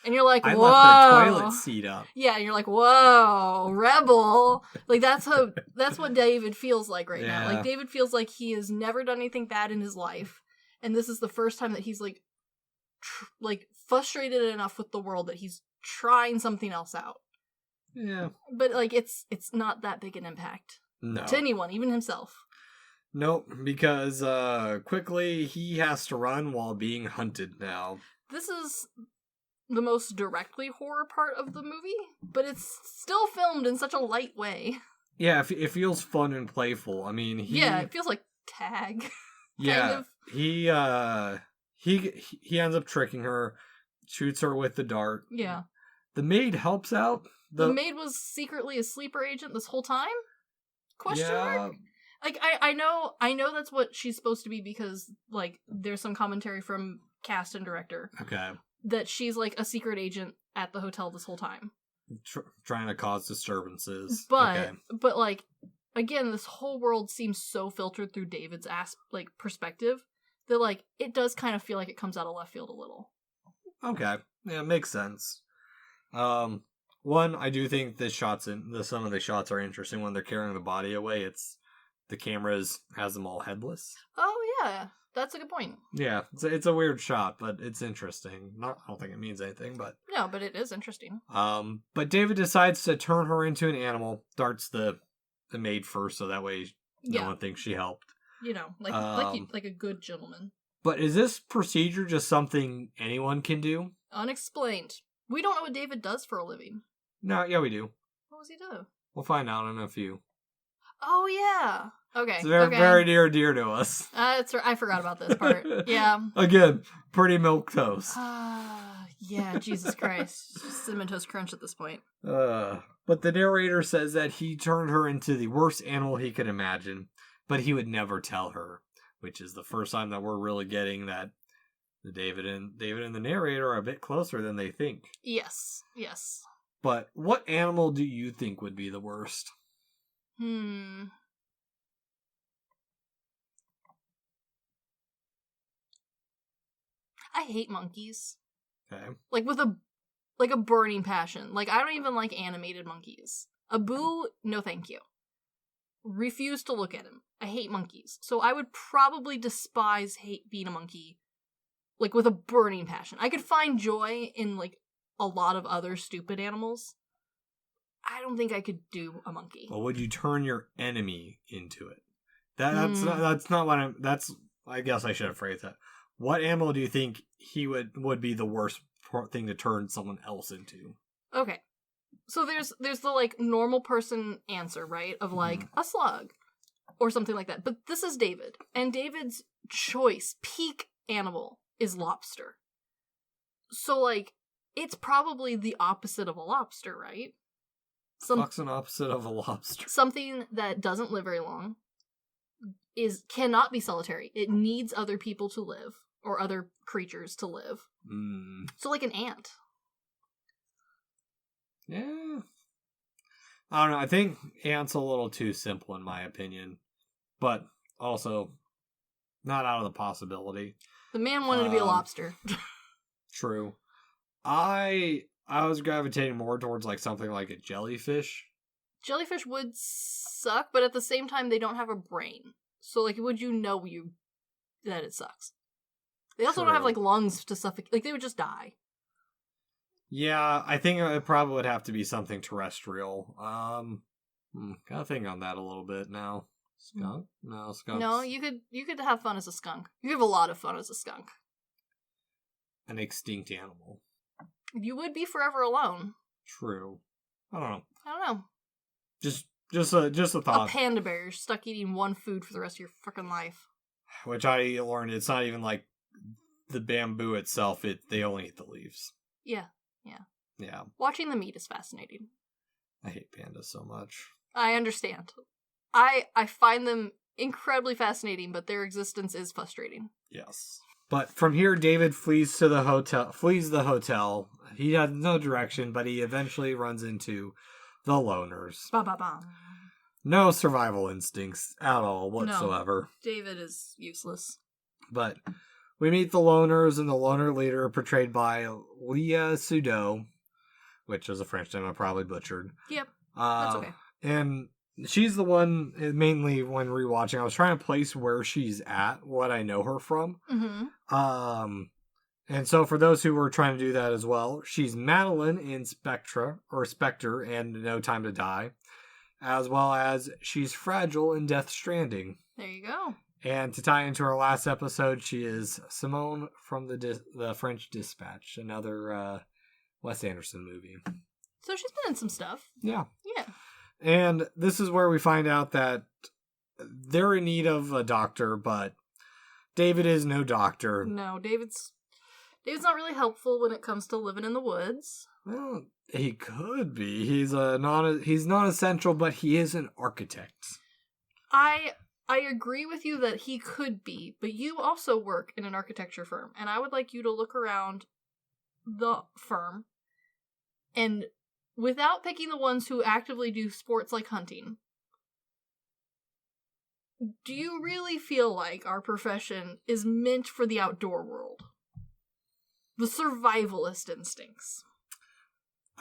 And you're like, whoa. I left the toilet seat up. Yeah, and you're like, whoa, rebel. Like, that's what David feels like right now. Like, David feels like he has never done anything bad in his life. And this is the first time that he's, like, frustrated enough with the world that he's trying something else out. Yeah. But, like, it's not that big an impact. No. To anyone, even himself. Nope, because quickly he has to run while being hunted now. This is the most directly horror part of the movie, but it's still filmed in such a light way. Yeah, it feels fun and playful. I mean, it feels like Tag. Yeah, kind of. He ends up tricking her, shoots her with the dart. Yeah. The maid helps out. The maid was secretly a sleeper agent this whole time? Question mark? Like, I know that's what she's supposed to be because, like, there's some commentary from cast and director. Okay. That she's, like, a secret agent at the hotel this whole time. Trying to cause disturbances. But, like, again, this whole world seems so filtered through David's perspective that, like, it does kind of feel like it comes out of left field a little. Okay. Yeah, makes sense. One, I do think some of the shots are interesting when they're carrying the body away. The cameras has them all headless. Oh yeah, that's a good point. Yeah, it's a weird shot, but it's interesting. I don't think it means anything, but no, but it is interesting. But David decides to turn her into an animal. Darts the maid first, so that way no one thinks she helped. You know, like a good gentleman. But is this procedure just something anyone can do? Unexplained. We don't know what David does for a living. No, yeah, we do. What does he do? We'll find out in a few. Oh, yeah. Okay. It's very dear to us. That's right. I forgot about this part. Yeah. Again, pretty milquetoast. Yeah, Jesus Christ. Cinnamon Toast Crunch at this point. But the narrator says that he turned her into the worst animal he could imagine, but he would never tell her, which is the first time that we're really getting that the David and the narrator are a bit closer than they think. Yes. But what animal do you think would be the worst? I hate monkeys. Okay. Like with a burning passion. Like, I don't even like animated monkeys. Abu, no thank you. Refuse to look at him. I hate monkeys. So I would probably hate being a monkey. Like, with a burning passion. I could find joy in, like, a lot of other stupid animals. I don't think I could do a monkey. Well, would you turn your enemy into it? That's not what I guess I should have phrased that. What animal do you think he would be the worst thing to turn someone else into? Okay. So there's the, like, normal person answer, right? Of, like, a slug. Or something like that. But this is David. And David's choice, peak animal, is lobster. So, like, it's probably the opposite of a lobster, right? What's an opposite of a lobster? Something that doesn't live very long, cannot be solitary. It needs other people to live, or other creatures to live. So, like an ant. Yeah. I don't know. I think ant's a little too simple in my opinion, but also not out of the possibility. The man wanted to be a lobster. True. I was gravitating more towards like something like a jellyfish. Jellyfish would suck, but at the same time, they don't have a brain. So, like, would you know that it sucks? They also don't have, like, lungs to suffocate. Like, they would just die. Yeah, I think it probably would have to be something terrestrial. Gotta think on that a little bit now. Skunk? No, skunk. No, you could have fun as a skunk. You could have a lot of fun as a skunk. An extinct animal. You would be forever alone. True. I don't know. Just a thought. A panda bear. You're stuck eating one food for the rest of your freaking life. Which I learned, it's not even like the bamboo itself. They only eat the leaves. Yeah. Yeah. Watching them eat is fascinating. I hate pandas so much. I understand. I find them incredibly fascinating, but their existence is frustrating. Yes. But from here, David flees the hotel. He has no direction, but he eventually runs into the loners. Ba ba ba. No survival instincts at all whatsoever. No, David is useless. But we meet the loners, and the loner leader portrayed by Leah Sudot, which is a French name I probably butchered. Yep, that's okay. And she's the one, mainly when rewatching, I was trying to place where she's at, what I know her from. Mm-hmm. And so for those who were trying to do that as well, she's Madeline in Spectre and No Time to Die, as well as she's Fragile in Death Stranding. There you go. And to tie into our last episode, she is Simone from the French Dispatch, another Wes Anderson movie. So she's been in some stuff. Yeah. Yeah. And this is where we find out that they're in need of a doctor, but David is no doctor. No, David's not really helpful when it comes to living in the woods. Well, he could be. He's not essential, but he is an architect. I agree with you that he could be, but you also work in an architecture firm, and I would like you to look around the firm, and without picking the ones who actively do sports like hunting, do you really feel like our profession is meant for the outdoor world? The survivalist instincts.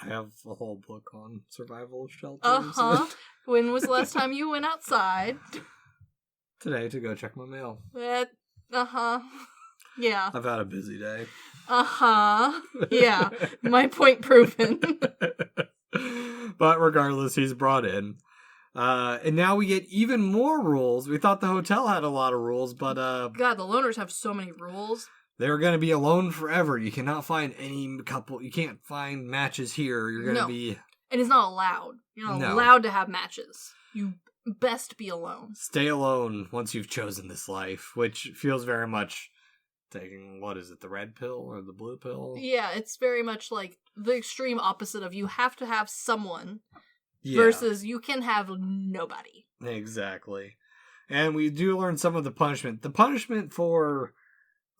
I have a whole book on survival shelters. Uh-huh. When was the last time you went outside? Today to go check my mail. Uh-huh. Yeah. I've had a busy day. Uh-huh. Yeah. My point proven. But regardless, he's brought in. And now we get even more rules. We thought the hotel had a lot of rules, but God, the loners have so many rules. They're going to be alone forever. You cannot find any couple. You can't find matches here. You're going to be... And it's not allowed. You're not allowed to have matches. You best be alone. Stay alone once you've chosen this life, which feels very much taking, what is it, the red pill or the blue pill? Yeah, it's very much like the extreme opposite of you have to have someone versus you can have nobody. Exactly. And we do learn some of the punishment. The punishment for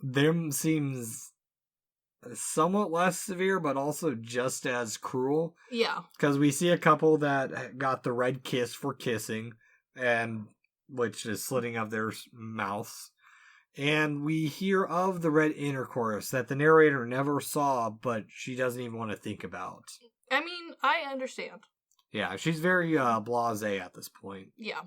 them seems somewhat less severe, but also just as cruel. Yeah. Because we see a couple that got the red kiss for kissing, and which is slitting of their mouths. And we hear of the red intercourse that the narrator never saw, but she doesn't even want to think about. I mean, I understand. Yeah, she's very blasé at this point. Yeah.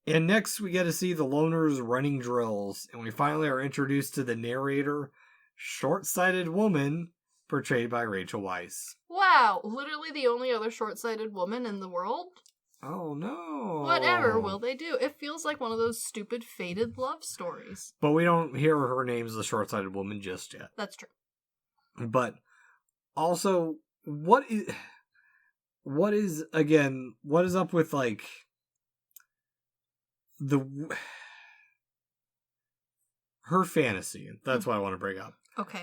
And next we get to see the loners running drills, and we finally are introduced to the narrator, short-sighted woman, portrayed by Rachel Weisz. Wow, literally the only other short-sighted woman in the world? Oh no. Whatever will they do? It feels like one of those stupid fated love stories. But we don't hear her name as the short-sighted woman just yet. That's true. But also, what is up with, like, her fantasy? That's what I want to bring up. Okay.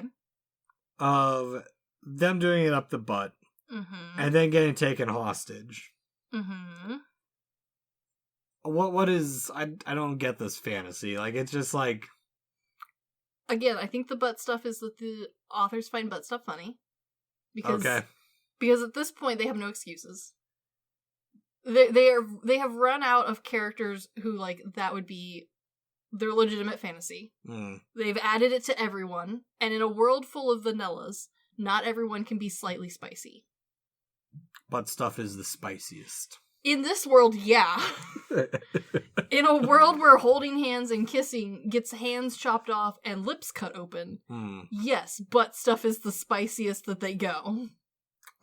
Of them doing it up the butt, and then getting taken hostage. What is... I don't get this fantasy. Like, it's just like... Again, I think the butt stuff is that the authors find butt stuff funny. Because at this point, they have no excuses. They have run out of characters who, like, that would be their legitimate fantasy. They've added it to everyone, and in a world full of vanillas, not everyone can be slightly spicy. Butt stuff is the spiciest. In this world, yeah. In a world where holding hands and kissing gets hands chopped off and lips cut open, yes, butt stuff is the spiciest that they go.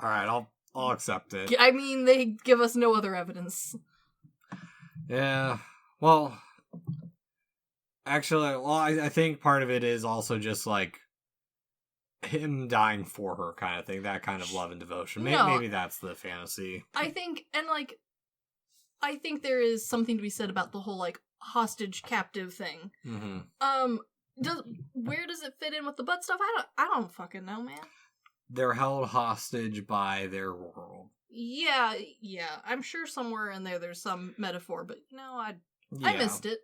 Alright, I'll accept it. I mean, they give us no other evidence. Yeah, well, actually, I think part of it is also just, like, him dying for her kind of thing, that kind of love and devotion. Maybe that's the fantasy. I think there is something to be said about the whole, like, hostage captive thing. Where does it fit in with the butt stuff? I don't fucking know, man. They're held hostage by their world. Yeah. I'm sure somewhere in there's some metaphor, but no, I missed it.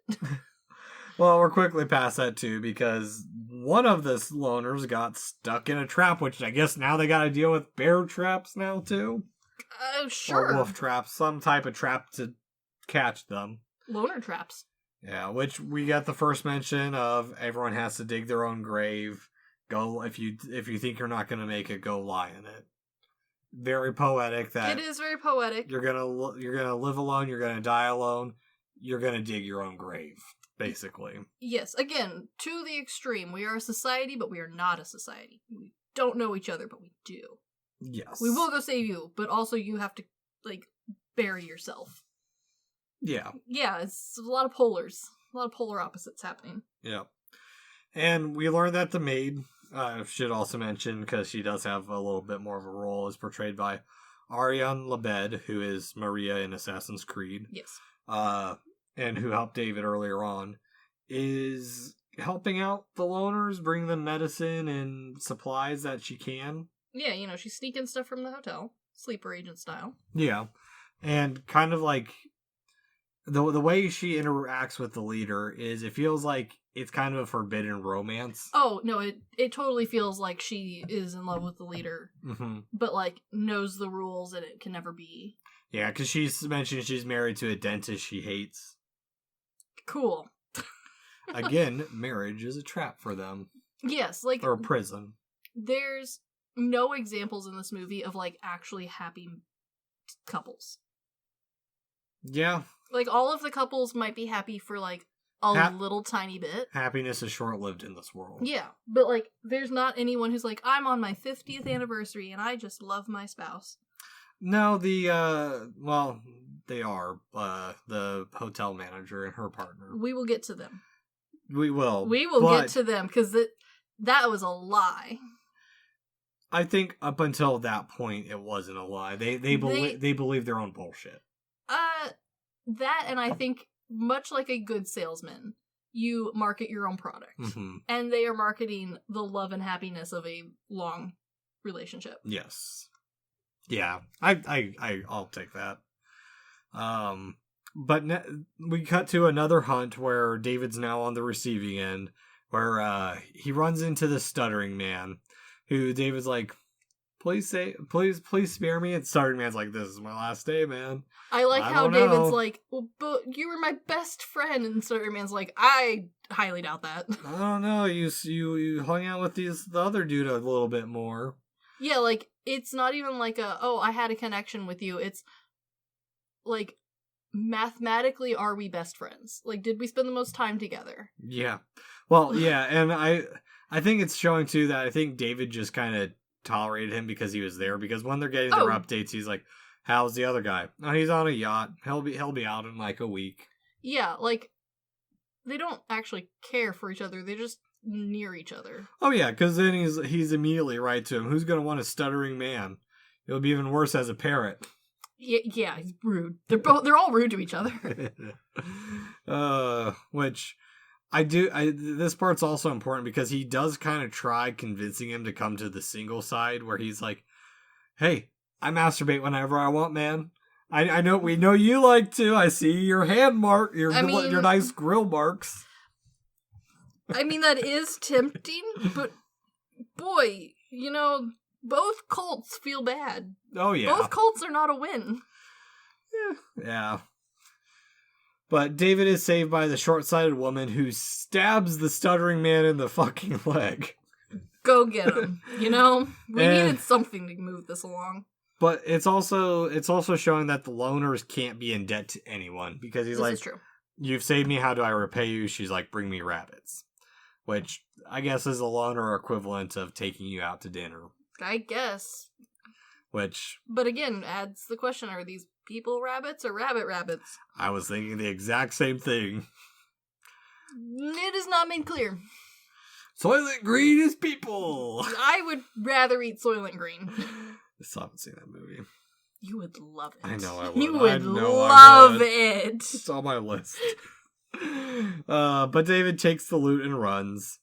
Well, we're quickly past that too because one of the loners got stuck in a trap, which I guess now they got to deal with bear traps now too. Sure. Or wolf traps, some type of trap to catch them. Loner traps. Yeah, which we get the first mention of everyone has to dig their own grave. Go if you think you're not going to make it, go lie in it. Very poetic. That it is very poetic. You're gonna live alone. You're gonna die alone. You're gonna dig your own grave, basically. Yes. Again, to the extreme. We are a society, but we are not a society. We don't know each other, but we do. Yes. We will go save you, but also you have to bury yourself. Yeah. Yeah, it's a lot of polars. A lot of polar opposites happening. Yeah. And we learned that the maid, should also mention, because she does have a little bit more of a role, is portrayed by Ariane Labed, who is Maria in Assassin's Creed. Yes. And who helped David earlier on, is helping out the loners, bring them medicine and supplies that she can. Yeah, she's sneaking stuff from the hotel. Sleeper agent style. Yeah. And kind of the way she interacts with the leader is it feels like it's kind of a forbidden romance. Oh, no, it totally feels like she is in love with the leader, but knows the rules and it can never be. Yeah, because she's mentioned she's married to a dentist she hates. Cool. Again, marriage is a trap for them. Yes, or a prison. There's no examples in this movie of actually happy couples. Yeah. All of the couples might be happy for a little tiny bit. Happiness is short-lived in this world. Yeah, but there's not anyone who's I'm on my 50th anniversary and I just love my spouse. No, they are, the hotel manager and her partner. We will get to them. We will. We will get to them, because that was a lie. I think up until that point, it wasn't a lie. They believe their own bullshit. That, and I think, much like a good salesman, you market your own product. And they are marketing the love and happiness of a long relationship. Yes. Yeah, I'll take that. But we cut to another hunt where David's now on the receiving end, where he runs into the stuttering man, who David's like, please spare me. And stuttering man's like, this is my last day, man. I like how David's like, well, but you were my best friend, and stuttering man's like, I highly doubt that. I don't know. You hung out with the other dude a little bit more. Yeah, it's not even I had a connection with you. It's mathematically, are we best friends? Did we spend the most time together? Yeah. Well, yeah, and I think it's showing too that I think David just kind of tolerated him because he was there, because when they're getting their updates, he's like, how's the other guy? Oh, he's on a yacht. He'll be out in a week. Yeah, they don't actually care for each other. They're just near each other. Oh yeah, because then he's immediately right to him. Who's gonna want a stuttering man? It'll be even worse as a parrot. Yeah, he's rude. They're all rude to each other. Which this part's also important because he does kind of try convincing him to come to the single side, where he's like, hey, I masturbate whenever I want, man. I know, we know you like to. I see your hand mark, your nice grill marks. I mean, that is tempting, but boy, both cults feel bad. Oh, yeah. Both cults are not a win. Yeah. But David is saved by the short-sighted woman who stabs the stuttering man in the fucking leg. Go get him. We needed something to move this along. But it's also showing that the loners can't be in debt to anyone, because he's this is true. You've saved me, how do I repay you? She's like, bring me rabbits. Which I guess is a loner equivalent of taking you out to dinner. I guess. But again, adds the question, are these people rabbits or rabbits? I was thinking the exact same thing. It is not made clear. Soylent Green is people! I would rather eat Soylent Green. I still haven't seen that movie. You would love it. I know I would. You would love it. It's on my list. But David takes the loot and runs.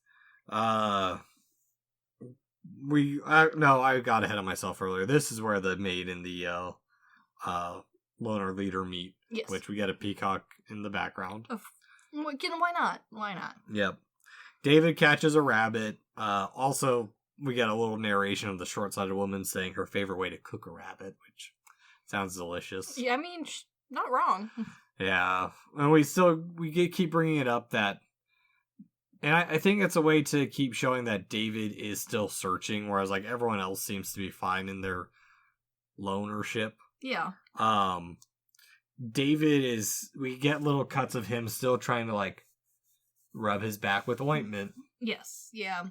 I got ahead of myself earlier. This is where the maid and the loner leader meet. Yes. Which we get a peacock in the background. Why not? Why not? Yep. David catches a rabbit. Also, we get a little narration of the short-sighted woman saying her favorite way to cook a rabbit, which sounds delicious. Yeah, I mean, not wrong. Yeah. And we keep bringing it up that, and I think it's a way to keep showing that David is still searching, whereas like everyone else seems to be fine in their lonership. Yeah. We get little cuts of him still trying to like rub his back with ointment. Yes. Yeah.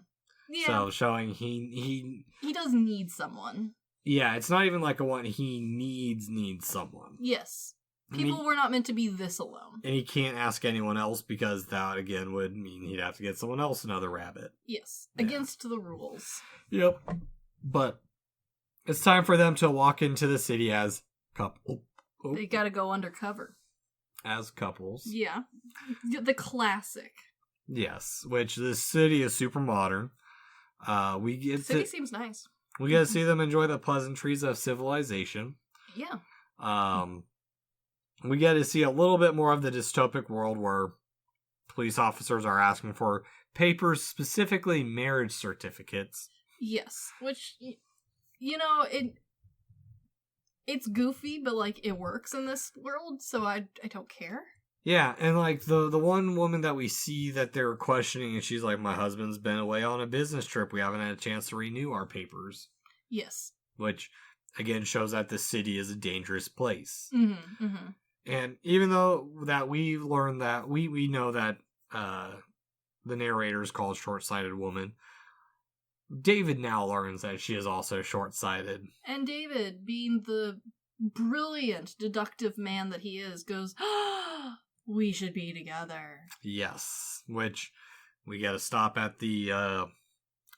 Yeah. So showing he does need someone. Yeah, it's not even like a one. He needs someone. Yes. People were not meant to be this alone. And he can't ask anyone else because that, again, would mean he'd have to get someone else another rabbit. Yes. Yeah. Against the rules. Yep. But it's time for them to walk into the city as couple. They gotta go undercover. As couples. Yeah. The classic. Yes. Which this city is super modern. The city seems nice. We get to see them enjoy the pleasantries of civilization. Yeah. We get to see a little bit more of the dystopic world where police officers are asking for papers, specifically marriage certificates. Yes, which, you know, it's goofy, but, like, it works in this world, so I don't care. Yeah, and, like, the one woman that we see that they're questioning, and she's like, my husband's been away on a business trip. We haven't had a chance to renew our papers. Yes. Which, again, shows that the city is a dangerous place. Mm-hmm, mm-hmm. And even though that we learned that, we know that the narrator is called Short-Sighted Woman, David now learns that she is also short-sighted. And David, being the brilliant deductive man that he is, goes, we should be together. Yes, which we gotta stop at the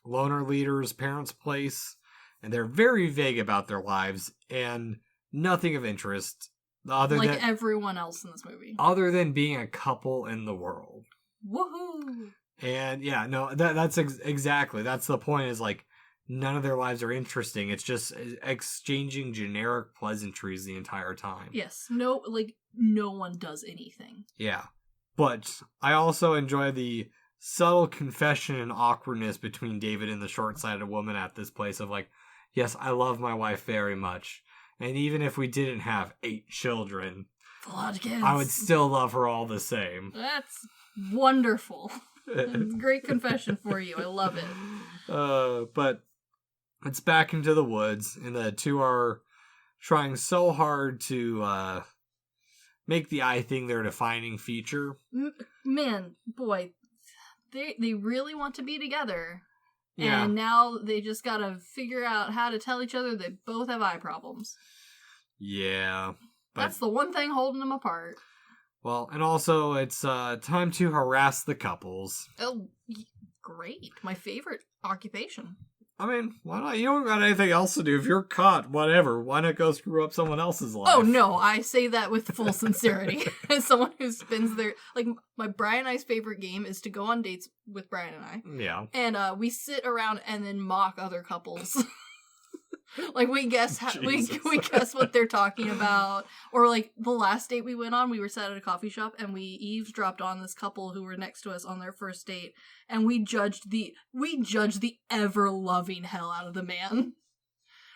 loner leader's parents' place, and they're very vague about their lives, and nothing of interest. Like everyone else in this movie. Other than being a couple in the world. Woohoo! And yeah, no, that's exactly. That's the point, is like, none of their lives are interesting. It's just exchanging generic pleasantries the entire time. Yes. No one does anything. Yeah. But I also enjoy the subtle confession and awkwardness between David and the short-sighted woman at this place of like, yes, I love my wife very much. And even if we didn't have 8 children, a lot of kids, I would still love her all the same. That's wonderful. Great confession for you. I love it. But it's back into the woods, and the two are trying so hard to make the eye thing their defining feature. Man, boy, they really want to be together. Yeah. And now they just gotta figure out how to tell each other they both have eye problems. Yeah. That's the one thing holding them apart. Well, and also it's time to harass the couples. Oh, great. My favorite occupation. I mean, why not? You don't got anything else to do. If you're caught, whatever. Why not go screw up someone else's life? Oh, no. I say that with full sincerity. As someone who spends their... Like, my Brian and I's favorite game is to go on dates with Brian and I. Yeah. And we sit around and then mock other couples. Like, we guess we guess what they're talking about. Or, like, the last date we went on, we were sat at a coffee shop and we eavesdropped on this couple who were next to us on their first date. And we judged the ever-loving hell out of the man.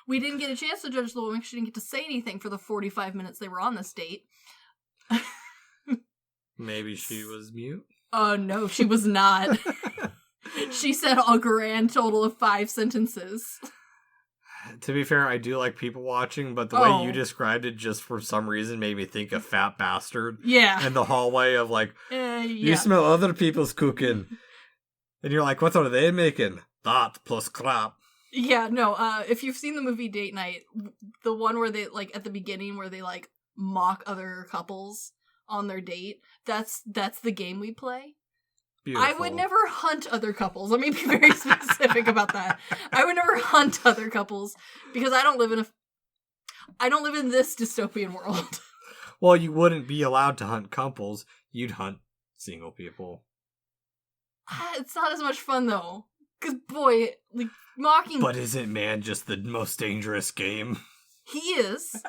We didn't get a chance to judge the woman because she didn't get to say anything for the 45 minutes they were on this date. Maybe she was mute? Oh, no, she was not. She said a grand total of 5 sentences. To be fair, I do like people watching, but the way you described it just for some reason made me think of Fat Bastard. Yeah. In the hallway of like, you smell other people's cooking. And you're like, what are they making? That plus crap. Yeah, no, if you've seen the movie Date Night, the one where they, like, at the beginning where they, like, mock other couples on their date, that's the game we play. Beautiful. I would never hunt other couples. Let me be very specific about that. I would never hunt other couples because I don't live in this dystopian world. Well, you wouldn't be allowed to hunt couples. You'd hunt single people. It's not as much fun though. Cause boy, like mocking. But isn't man just the most dangerous game? He is.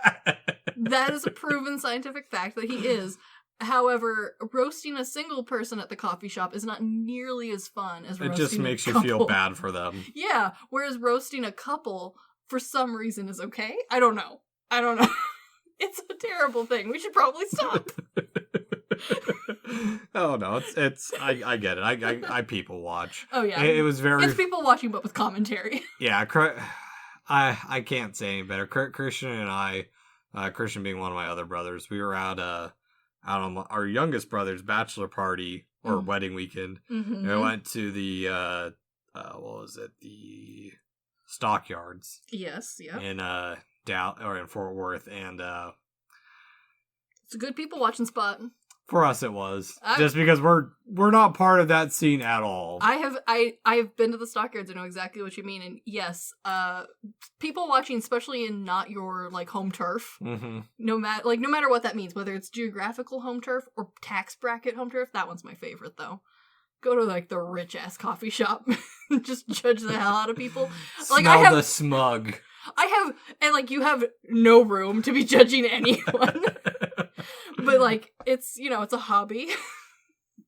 That is a proven scientific fact that he is. However, roasting a single person at the coffee shop is not nearly as fun as roasting It just makes a you couple. feel bad for them. Yeah, whereas roasting a couple, for some reason, is okay. I don't know. It's a terrible thing. We should probably stop. Oh no, I get it. I people watch. Oh yeah, It was very. It's people watching, but with commentary. Yeah, I can't say any better. Christian and I, Christian being one of my other brothers, we were out on our youngest brother's bachelor party or wedding weekend. Mm-hmm. And we went to the what was it? The Stockyards. Yes, yeah. In in Fort Worth, and it's a good people watching spot. for us it was just because we're not part of that scene at all. I have been to the Stockyards. I know exactly what you mean, and yes, people watching, especially in not your like home turf. Mm-hmm. No matter what that means, whether it's geographical home turf or tax bracket home turf. That one's my favorite though. Go to like the rich ass coffee shop, just judge the hell out of people. Like Smell the smug. You have no room to be judging anyone. But like it's a hobby.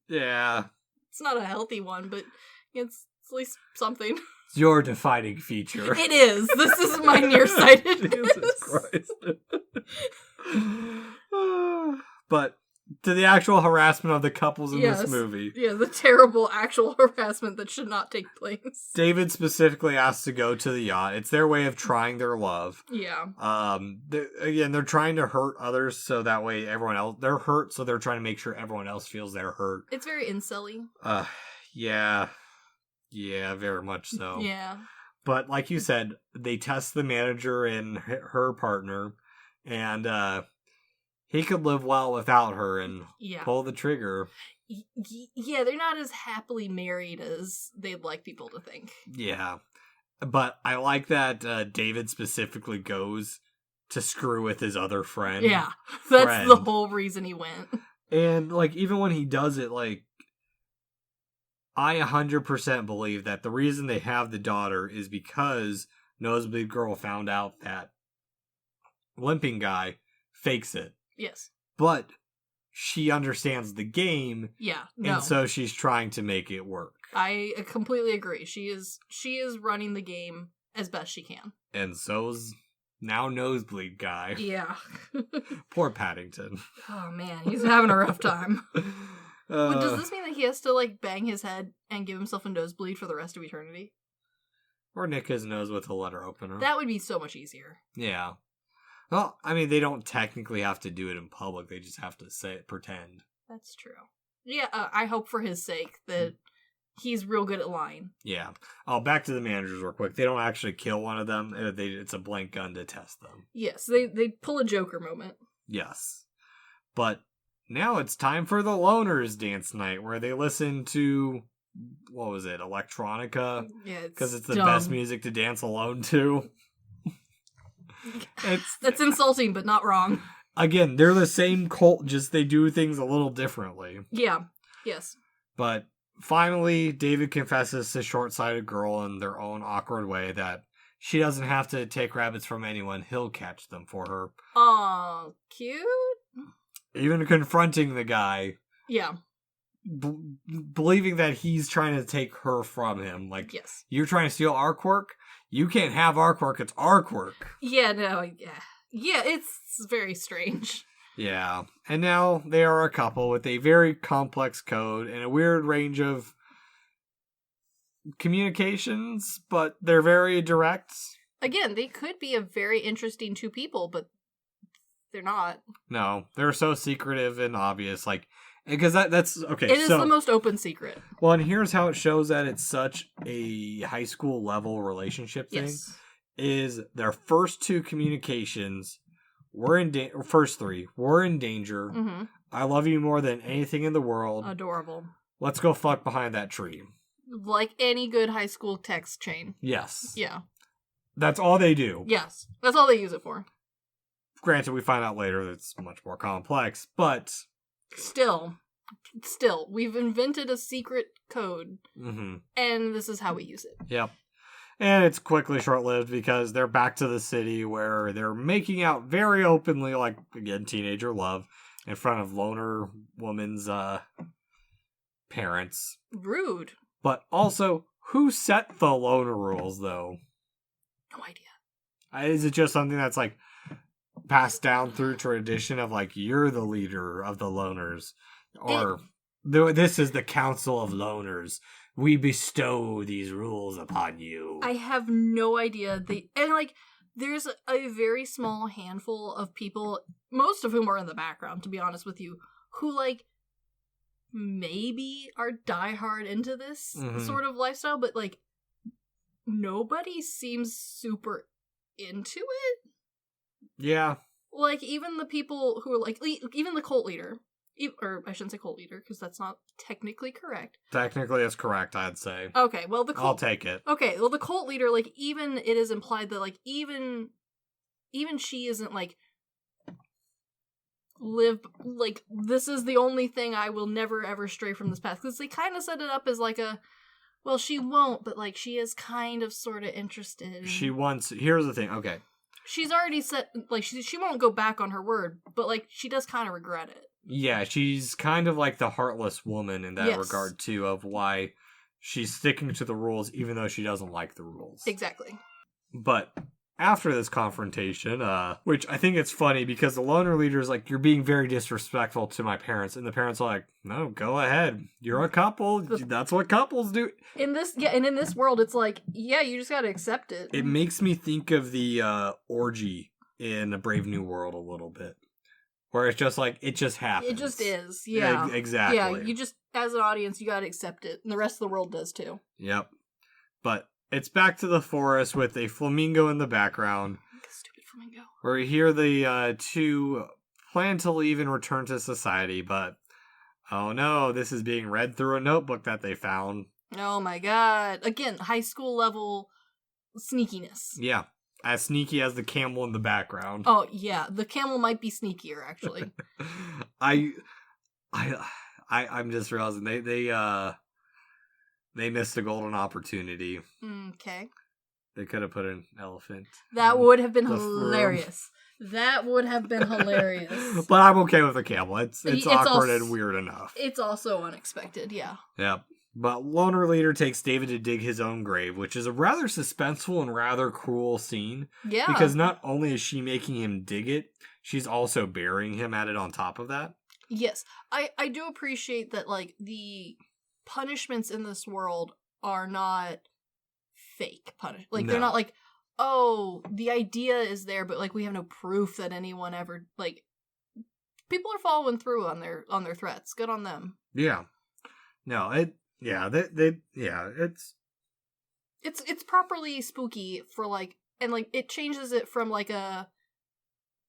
Yeah. It's not a healthy one, but it's at least something. It's your defining feature. It is. This is my nearsightedness. Jesus Christ. But to the actual harassment of the couples in this movie. Yeah, the terrible actual harassment that should not take place. David specifically asked to go to the yacht. It's their way of trying their love. Yeah. They're trying to hurt others so that way everyone else... They're hurt, so they're trying to make sure everyone else feels they're hurt. It's very incel-y. Yeah. Yeah, very much so. Yeah. But like you said, they test the manager and her partner, and he could live well without her and pull the trigger. Yeah, they're not as happily married as they'd like people to think. Yeah. But I like that David specifically goes to screw with his other friend. Yeah, that's the whole reason he went. And, like, even when he does it, like, I 100% believe that the reason they have the daughter is because Nosebleed Girl found out that limping guy fakes it. Yes. But she understands the game. Yeah. No. And so she's trying to make it work. I completely agree. She is running the game as best she can. And so's now Nosebleed guy. Yeah. Poor Paddington. Oh man, he's having a rough time. But does this mean that he has to like bang his head and give himself a nosebleed for the rest of eternity? Or nick his nose with a letter opener. That would be so much easier. Yeah. Well, I mean, they don't technically have to do it in public. They just have to pretend. That's true. Yeah, I hope for his sake that he's real good at lying. Yeah. Oh, back to the managers real quick. They don't actually kill one of them. It's a blank gun to test them. Yes, they pull a Joker moment. Yes. But now it's time for the Loners Dance Night, where they listen to, what was it, electronica? Yeah, because it's the best music to dance alone to. That's insulting, but not wrong. Again, they're the same cult, just they do things a little differently. Yeah. Yes. But finally, David confesses to Short-Sighted Girl in their own awkward way that she doesn't have to take rabbits from anyone. He'll catch them for her. Aw, cute. Even confronting the guy. Yeah. Believing that he's trying to take her from him. Like, yes. You're trying to steal our quirk? You can't have our quirk, it's our quirk. Yeah, no, yeah. Yeah, it's very strange. Yeah. And now they are a couple with a very complex code and a weird range of communications, but they're very direct. Again, they could be a very interesting two people, but they're not. No, they're so secretive and obvious, like, because that's okay. It is the most open secret. Well, and here's how it shows that it's such a high school level relationship thing. Yes. Is their first two communications were first three were in danger. Mm-hmm. I love you more than anything in the world. Adorable. Let's go fuck behind that tree. Like any good high school text chain. Yes. Yeah. That's all they do. Yes. That's all they use it for. Granted, we find out later that it's much more complex, but Still, we've invented a secret code, and this is how we use it. Yep. And it's quickly short-lived because they're back to the city where they're making out very openly, like, again, teenager love. in front of Loner Woman's parents. Rude. But also, who set the loner rules, though? No idea. Is it just something that's, like, passed down through tradition of, like, you're the leader of the loners? Or, this is the Council of Loners. We bestow these rules upon you. I have no idea. There's a very small handful of people, most of whom are in the background, to be honest with you, who, like, maybe are diehard into this sort of lifestyle, but, like, nobody seems super into it. Yeah. Like, even the people who are, like, even the cult leader, or I shouldn't say cult leader, because that's not technically correct. Technically, it's correct, I'd say. Okay, well, I'll take it. Okay, well, the cult leader, like, even it is implied that, like, even she isn't, like, this is the only thing I will never ever stray from this path. Because they kind of set it up as, like, well, she won't, but, like, she is kind of sort of interested. Here's the thing, okay. She's already set, like, she won't go back on her word, but, like, she does kind of regret it. Yeah, she's kind of like the heartless woman in that regard, too, of why she's sticking to the rules even though she doesn't like the rules. Exactly. But after this confrontation, which I think it's funny because the loner leader is like, you're being very disrespectful to my parents, and the parents are like, no, go ahead. You're a couple. That's what couples do. And in this world, it's like, yeah, you just gotta accept it. It makes me think of the orgy in A Brave New World a little bit. Where it's just like, it just happens. It just is, yeah. Exactly. Yeah, you just, as an audience, you gotta accept it. And the rest of the world does too. Yep. But it's back to the forest with a flamingo in the background. Stupid flamingo. Where we hear the two plan to leave and return to society, but oh no, this is being read through a notebook that they found. Oh my god. Again, high school level sneakiness. Yeah. As sneaky as the camel in the background. Oh, yeah. The camel might be sneakier, actually. I'm just realizing they missed a golden opportunity. Okay. They could have put an elephant. That would have been hilarious. That would have been hilarious. But I'm okay with the camel. It's awkward and weird enough. It's also unexpected, yeah. Yeah. But Loner Leader takes David to dig his own grave, which is a rather suspenseful and rather cruel scene. Yeah. Because not only is she making him dig it, she's also burying him at it on top of that. Yes. I do appreciate that, like, the punishments in this world are not fake punishment. Like, they're not like, oh, the idea is there, but, like, we have no proof that anyone ever, like, people are following through on their threats. Good on them. Yeah. No, it's properly spooky for, like, and, like, it changes it from, like, a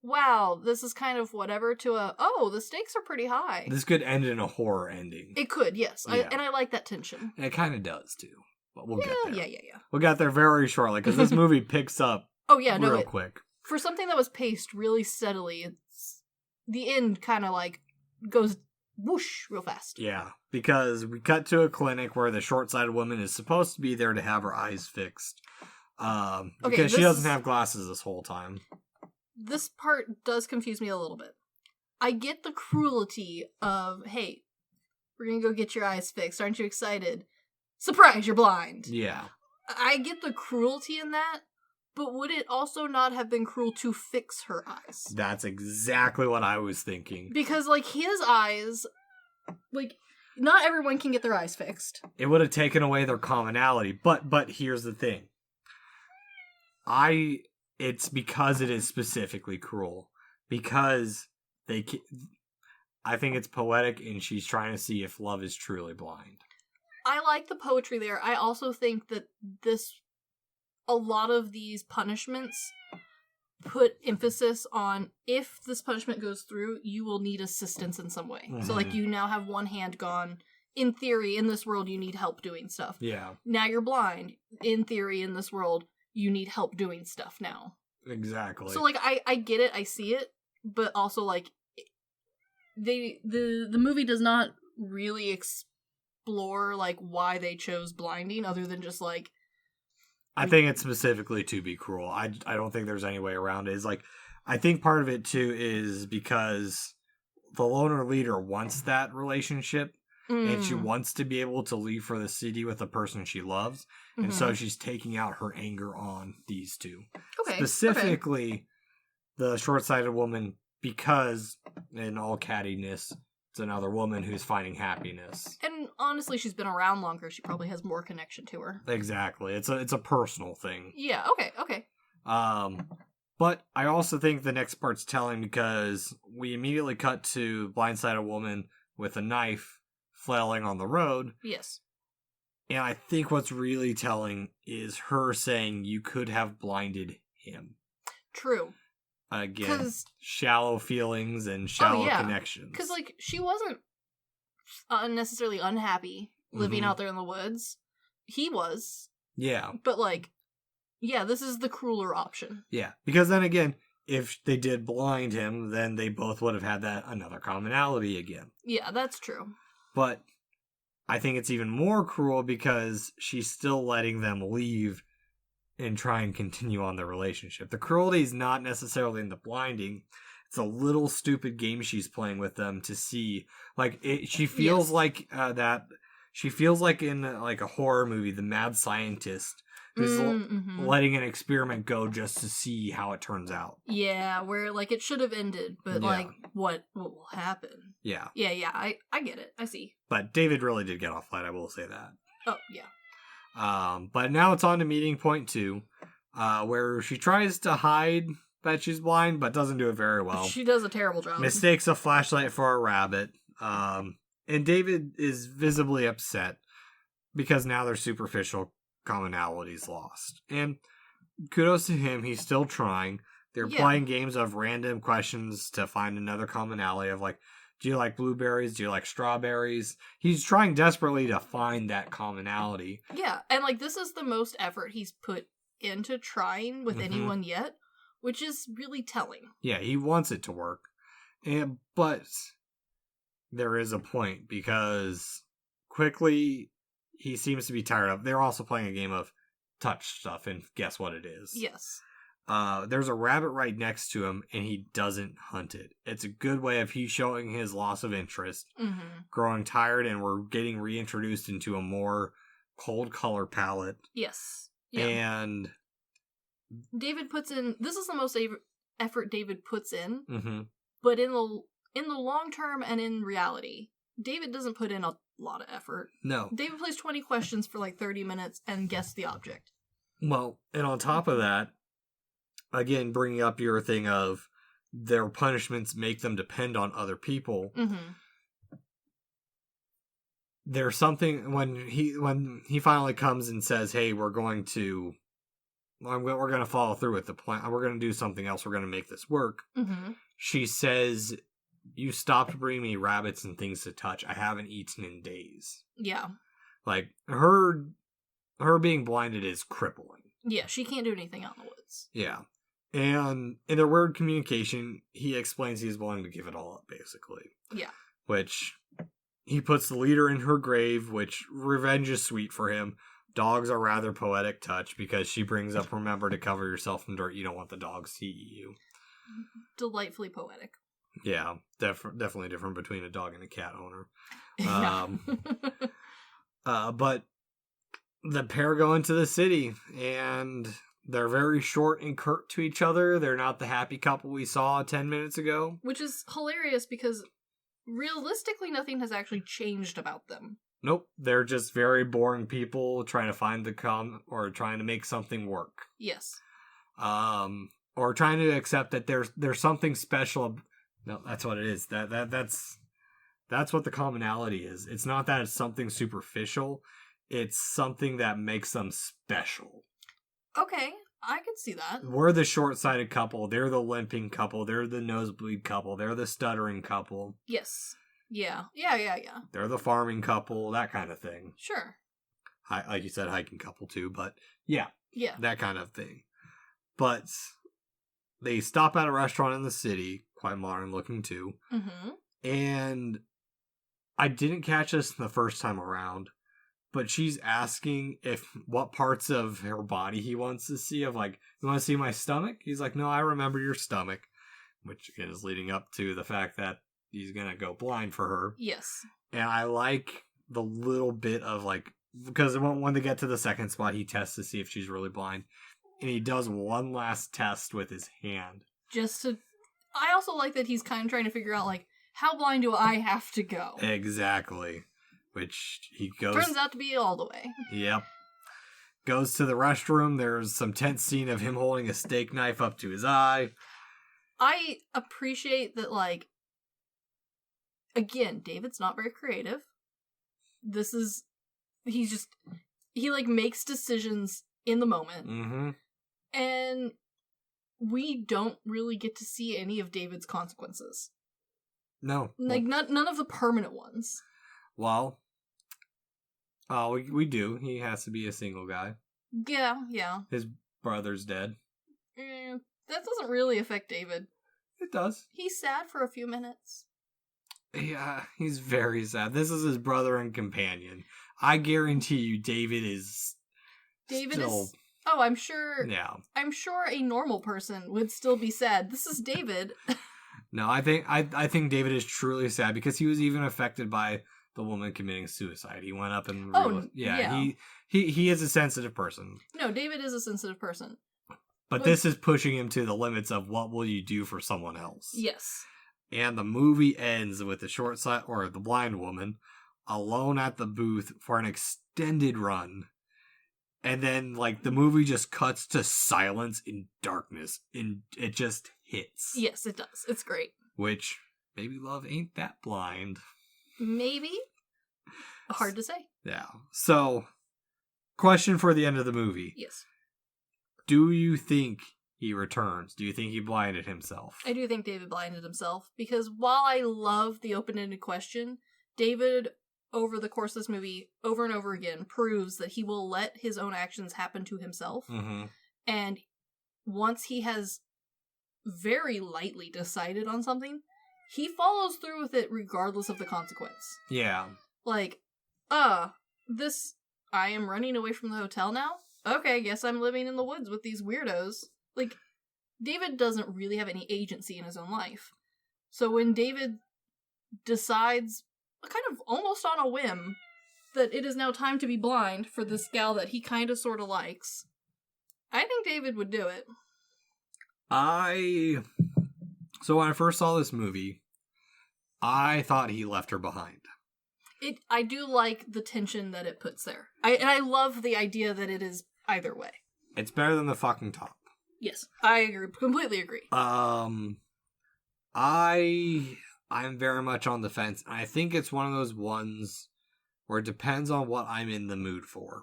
wow, this is kind of whatever to a oh, the stakes are pretty high. This could end in a horror ending. It could, yes. Yeah. I like that tension. And it kind of does too. But we'll get there. Yeah. We'll get there very shortly because this movie picks up real quick. For something that was paced really steadily, it's the end kind of like goes whoosh real fast. Yeah, because we cut to a clinic where the short-sighted woman is supposed to be there to have her eyes fixed. Because she doesn't have glasses this whole time. This part does confuse me a little bit. I get the cruelty of, hey, we're gonna go get your eyes fixed. Aren't you excited? Surprise, you're blind. Yeah. I get the cruelty in that, but would it also not have been cruel to fix her eyes? That's exactly what I was thinking. Because, like, his eyes, like, not everyone can get their eyes fixed. It would have taken away their commonality, but here's the thing. It's because it is specifically cruel. Because I think it's poetic and she's trying to see if love is truly blind. I like the poetry there. I also think that a lot of these punishments put emphasis on if this punishment goes through, you will need assistance in some way. Mm-hmm. So, like, you now have one hand gone. In theory, in this world, you need help doing stuff. Yeah. Now you're blind. In theory, in this world, you need help doing stuff now. Exactly. So, like, I get it, I see it, but also, like, the movie does not really explore, like, why they chose blinding, other than just, like... I think it's specifically to be cruel. I don't think there's any way around it. It's like, I think part of it, too, is because the loner leader wants that relationship, and she wants to be able to leave for the city with the person she loves, and so she's taking out her anger on these two. Okay. Specifically, the short-sighted woman, because, in all cattiness, it's another woman who's finding happiness. And honestly, she's been around longer. She probably has more connection to her. Exactly. It's a personal thing. Yeah, okay. But I also think the next part's telling because we immediately cut to blindsided woman with a knife flailing on the road. Yes. And I think what's really telling is her saying you could have blinded him. True. Again, shallow feelings and shallow connections. Because, like, she wasn't necessarily unhappy living out there in the woods. He was. Yeah. But, like, yeah, this is the crueler option. Yeah. Because then again, if they did blind him, then they both would have had that another commonality again. Yeah, that's true. But I think it's even more cruel because she's still letting them leave and try and continue on their relationship. The cruelty is not necessarily in the blinding. It's a little stupid game she's playing with them to see. Like, she feels like that. She feels like in like a horror movie, the mad scientist who's letting an experiment go just to see how it turns out. Yeah, where like it should have ended, but like what will happen? Yeah. Yeah, I get it. I see. But David really did get off light, I will say that. Oh, yeah. But now it's on to meeting point 2, where she tries to hide that she's blind, but doesn't do it very well. She does a terrible job. Mistakes a flashlight for a rabbit. And David is visibly upset because now their superficial commonalities lost. And kudos to him, he's still trying. They're playing games of random questions to find another commonality of like, do you like blueberries? Do you like strawberries? He's trying desperately to find that commonality. Yeah, and like this is the most effort he's put into trying with anyone yet, which is really telling. Yeah, he wants it to work. But there is a point because quickly he seems to be tired of. They're also playing a game of touch stuff, and guess what it is? Yes. There's a rabbit right next to him, and he doesn't hunt it. It's a good way of he showing his loss of interest, growing tired, and we're getting reintroduced into a more cold color palette. Yes. Yeah. And David puts in. This is the most effort David puts in, but in the long term and in reality, David doesn't put in a lot of effort. No. David plays 20 questions for like 30 minutes and guess the object. Well, and on top of that, again, bringing up your thing of their punishments make them depend on other people. There's something when he finally comes and says, "Hey, we're going to follow through with the plan. We're going to do something else. We're going to make this work." She says, "You stopped bringing me rabbits and things to touch. I haven't eaten in days." Yeah, like her being blinded is crippling. Yeah, she can't do anything out in the woods. Yeah. And in their word communication, he explains he's willing to give it all up, basically. Yeah. Which, he puts the leader in her grave, which revenge is sweet for him. Dogs are rather poetic touch, because she brings up, remember to cover yourself in dirt, you don't want the dogs to eat you. Delightfully poetic. Yeah, definitely different between a dog and a cat owner. But the pair go into the city, and they're very short and curt to each other. They're not the happy couple we saw 10 minutes ago. Which is hilarious because realistically nothing has actually changed about them. Nope. They're just very boring people trying to find or trying to make something work. Yes. Or trying to accept that there's something special. No, that's what it is. That's what the commonality is. It's not that it's something superficial. It's something that makes them special. Okay, I can see that. We're the short-sighted couple. They're the limping couple. They're the nosebleed couple. They're the stuttering couple. Yes. Yeah. They're the farming couple, that kind of thing. Sure. Like you said, hiking couple too, but yeah. Yeah. That kind of thing. But they stop at a restaurant in the city, quite modern looking too. And I didn't catch this the first time around, but she's asking what parts of her body he wants to see. Of like, you want to see my stomach? He's like, no, I remember your stomach. Which again is leading up to the fact that he's gonna go blind for her. Yes. And I like the little bit of like, because when they get to the second spot, he tests to see if she's really blind, and he does one last test with his hand. I also like that he's kind of trying to figure out, like, how blind do I have to go? Exactly. Which he goes... Turns out to be all the way. Yep. Goes to the restroom. There's some tense scene of him holding a steak knife up to his eye. I appreciate that, like, again, David's not very creative. He like makes decisions in the moment. Mm-hmm. And we don't really get to see any of David's consequences. No. Like, none of the permanent ones. Well, we do. He has to be a single guy. Yeah. His brother's dead. That doesn't really affect David. It does. He's sad for a few minutes. Yeah, he's very sad. This is his brother and companion. I guarantee you David is still... Oh, I'm sure... Yeah. I'm sure a normal person would still be sad. This is David. No, I think David is truly sad because he was even affected by the woman committing suicide. He went up and... He is a sensitive person. No, David is a sensitive person. But this is pushing him to the limits of what will you do for someone else. Yes. And the movie ends with the blind woman alone at the booth for an extended run. And then, like, the movie just cuts to silence in darkness. And it just hits. Yes, it does. It's great. Which, maybe love ain't that blind. Maybe. Hard to say. Yeah. So, question for the end of the movie. Yes. Do you think he returns? Do you think he blinded himself? I do think David blinded himself. Because while I love the open-ended question, David, over the course of this movie, over and over again, proves that he will let his own actions happen to himself. Mm-hmm. And once he has very lightly decided on something, he follows through with it regardless of the consequence. Yeah. Like, I am running away from the hotel now? Okay, guess I'm living in the woods with these weirdos. Like, David doesn't really have any agency in his own life. So when David decides, kind of almost on a whim, that it is now time to be blind for this gal that he kind of sort of likes, I think David would do it. So when I first saw this movie, I thought he left her behind. I do like the tension that it puts there. I love the idea that it is either way. It's better than the fucking top. Yes, I agree. Completely agree. I'm very much on the fence. I think it's one of those ones where it depends on what I'm in the mood for.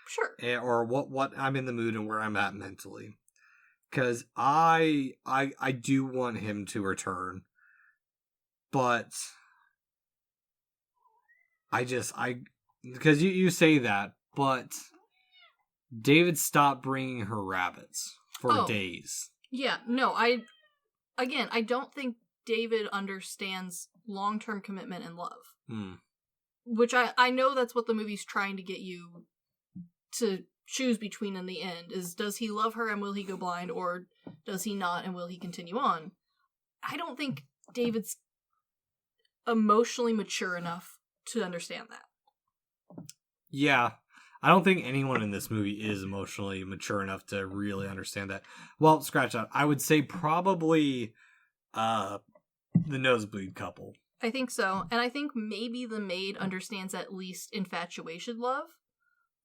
Sure. Or what I'm in the mood and where I'm at mentally. Because I do want him to return. But because you say that, but David stopped bringing her rabbits for days. Yeah, no, I don't think David understands long-term commitment and love. Which I know that's what the movie's trying to get you to choose between in the end, is does he love her and will he go blind, or does he not and will he continue on? I don't think David's emotionally mature enough to understand that. Yeah. I don't think anyone in this movie is emotionally mature enough to really understand that. Well, scratch that. I would say probably the nosebleed couple. I think so. And I think maybe the maid understands at least infatuation love.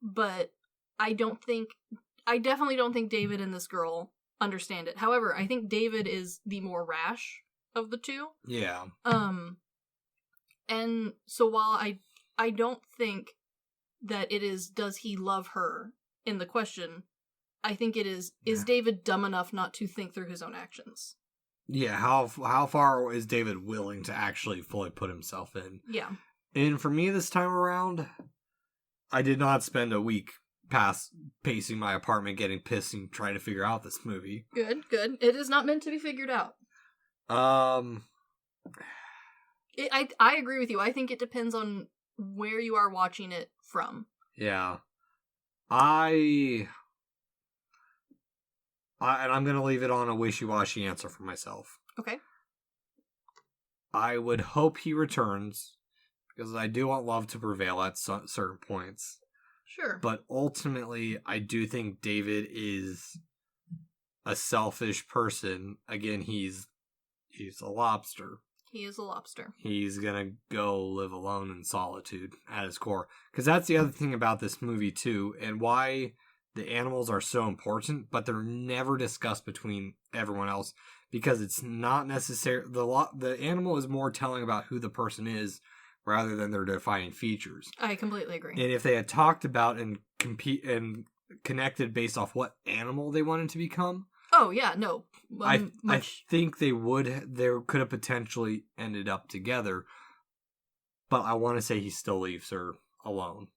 But I definitely don't think David and this girl understand it. However, I think David is the more rash of the two. Yeah. And so while I don't think that it is, does he love her in the question, I think it is David dumb enough not to think through his own actions? Yeah, how far is David willing to actually fully put himself in? Yeah. And for me this time around, I did not spend a week pacing my apartment getting pissed and trying to figure out this movie. Good. It is not meant to be figured out. I agree with you. I think it depends on where you are watching it from. Yeah. And I'm going to leave it on a wishy-washy answer for myself. Okay. I would hope he returns, because I do want love to prevail at certain points. Sure. But ultimately, I do think David is a selfish person. Again, he's a lobster. He is a lobster. He's gonna go live alone in solitude at his core. Because that's the other thing about this movie, too, and why the animals are so important, but they're never discussed between everyone else, because it's not necessary. The animal is more telling about who the person is rather than their defining features. I completely agree. And if they had talked about and connected based off what animal they wanted to become, oh yeah, no, I think they could have potentially ended up together. But I want to say he still leaves her alone.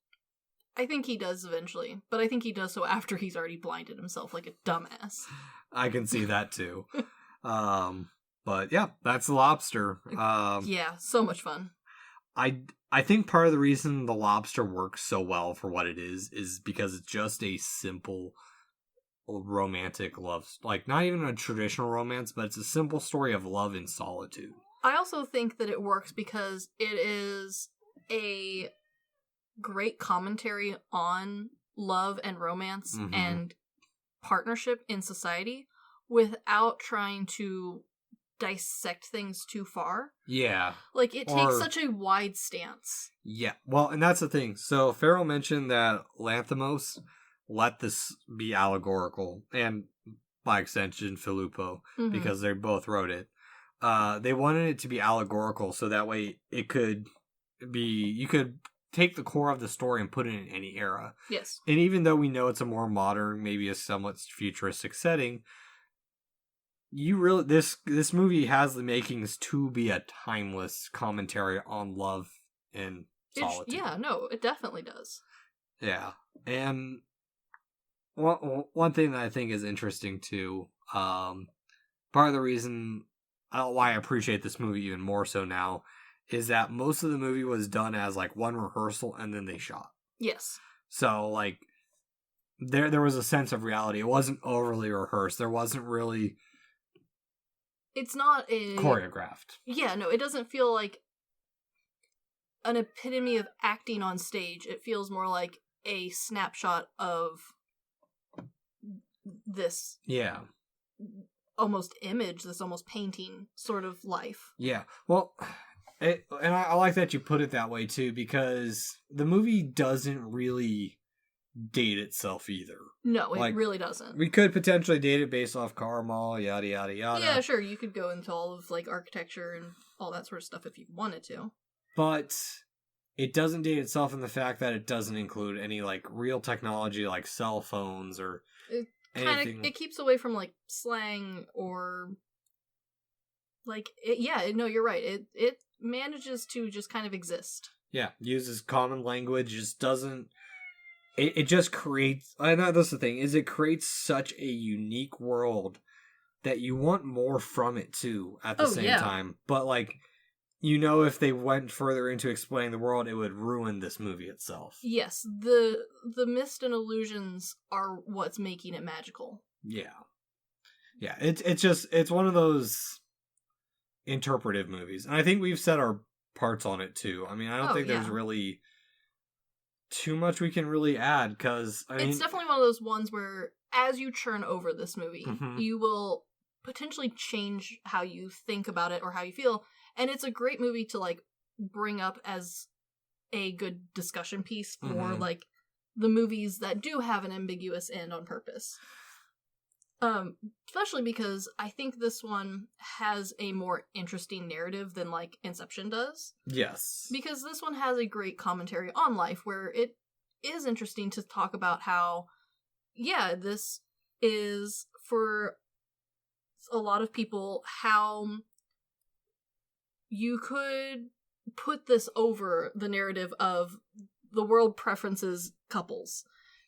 I think he does eventually, but I think he does so after he's already blinded himself like a dumbass. I can see that too. But yeah, that's the Lobster. Yeah, so much fun. I think part of the reason the Lobster works so well for what it is because it's just a simple romantic love, like not even a traditional romance, but it's a simple story of love and solitude. I also think that it works because it is a great commentary on love and romance and partnership in society without trying to dissect things too far. Yeah. Like, it takes such a wide stance. Yeah. Well, and that's the thing. So, Farrell mentioned that Lanthimos let this be allegorical, and by extension, Filippo, because they both wrote it. They wanted it to be allegorical so that way it could be, you could take the core of the story and put it in any era. Yes. And even though we know it's a more modern, maybe a somewhat futuristic setting, this movie has the makings to be a timeless commentary on love and solitude. Yeah, no, it definitely does. Yeah. And one thing that I think is interesting too, part of the reason why I appreciate this movie even more so now is that most of the movie was done as like one rehearsal and then they shot. Yes. So like there was a sense of reality. It wasn't overly rehearsed. There wasn't really, it's not a choreographed. Yeah, no, it doesn't feel like an epitome of acting on stage. It feels more like a snapshot of this almost image, this almost painting sort of life. Yeah. Well, and I like that you put it that way too, because the movie doesn't really date itself either. No, it really doesn't. We could potentially date it based off Carmel, yada yada yada. Yeah, sure, you could go into all of like architecture and all that sort of stuff if you wanted to. But it doesn't date itself in the fact that it doesn't include any like real technology like cell phones or anything. It keeps away from like slang or like no, you're right. It manages to just kind of exist. Yeah, uses common language, just doesn't. It just creates. I know that's the thing, is it creates such a unique world that you want more from it too. At the same time, but like, you know, if they went further into explaining the world, it would ruin this movie itself. Yes, the mist and illusions are what's making it magical. Yeah, it's one of those interpretive movies, and I think we've set our parts on it too. I mean, I don't think there's really too much we can really add, because it's definitely one of those ones where as you churn over this movie, you will potentially change how you think about it or how you feel, and it's a great movie to like bring up as a good discussion piece for like the movies that do have an ambiguous end on purpose. Especially because I think this one has a more interesting narrative than like Inception does. Yes. Because this one has a great commentary on life where it is interesting to talk about how, this is for a lot of people how you could put this over the narrative of the world preferences couples.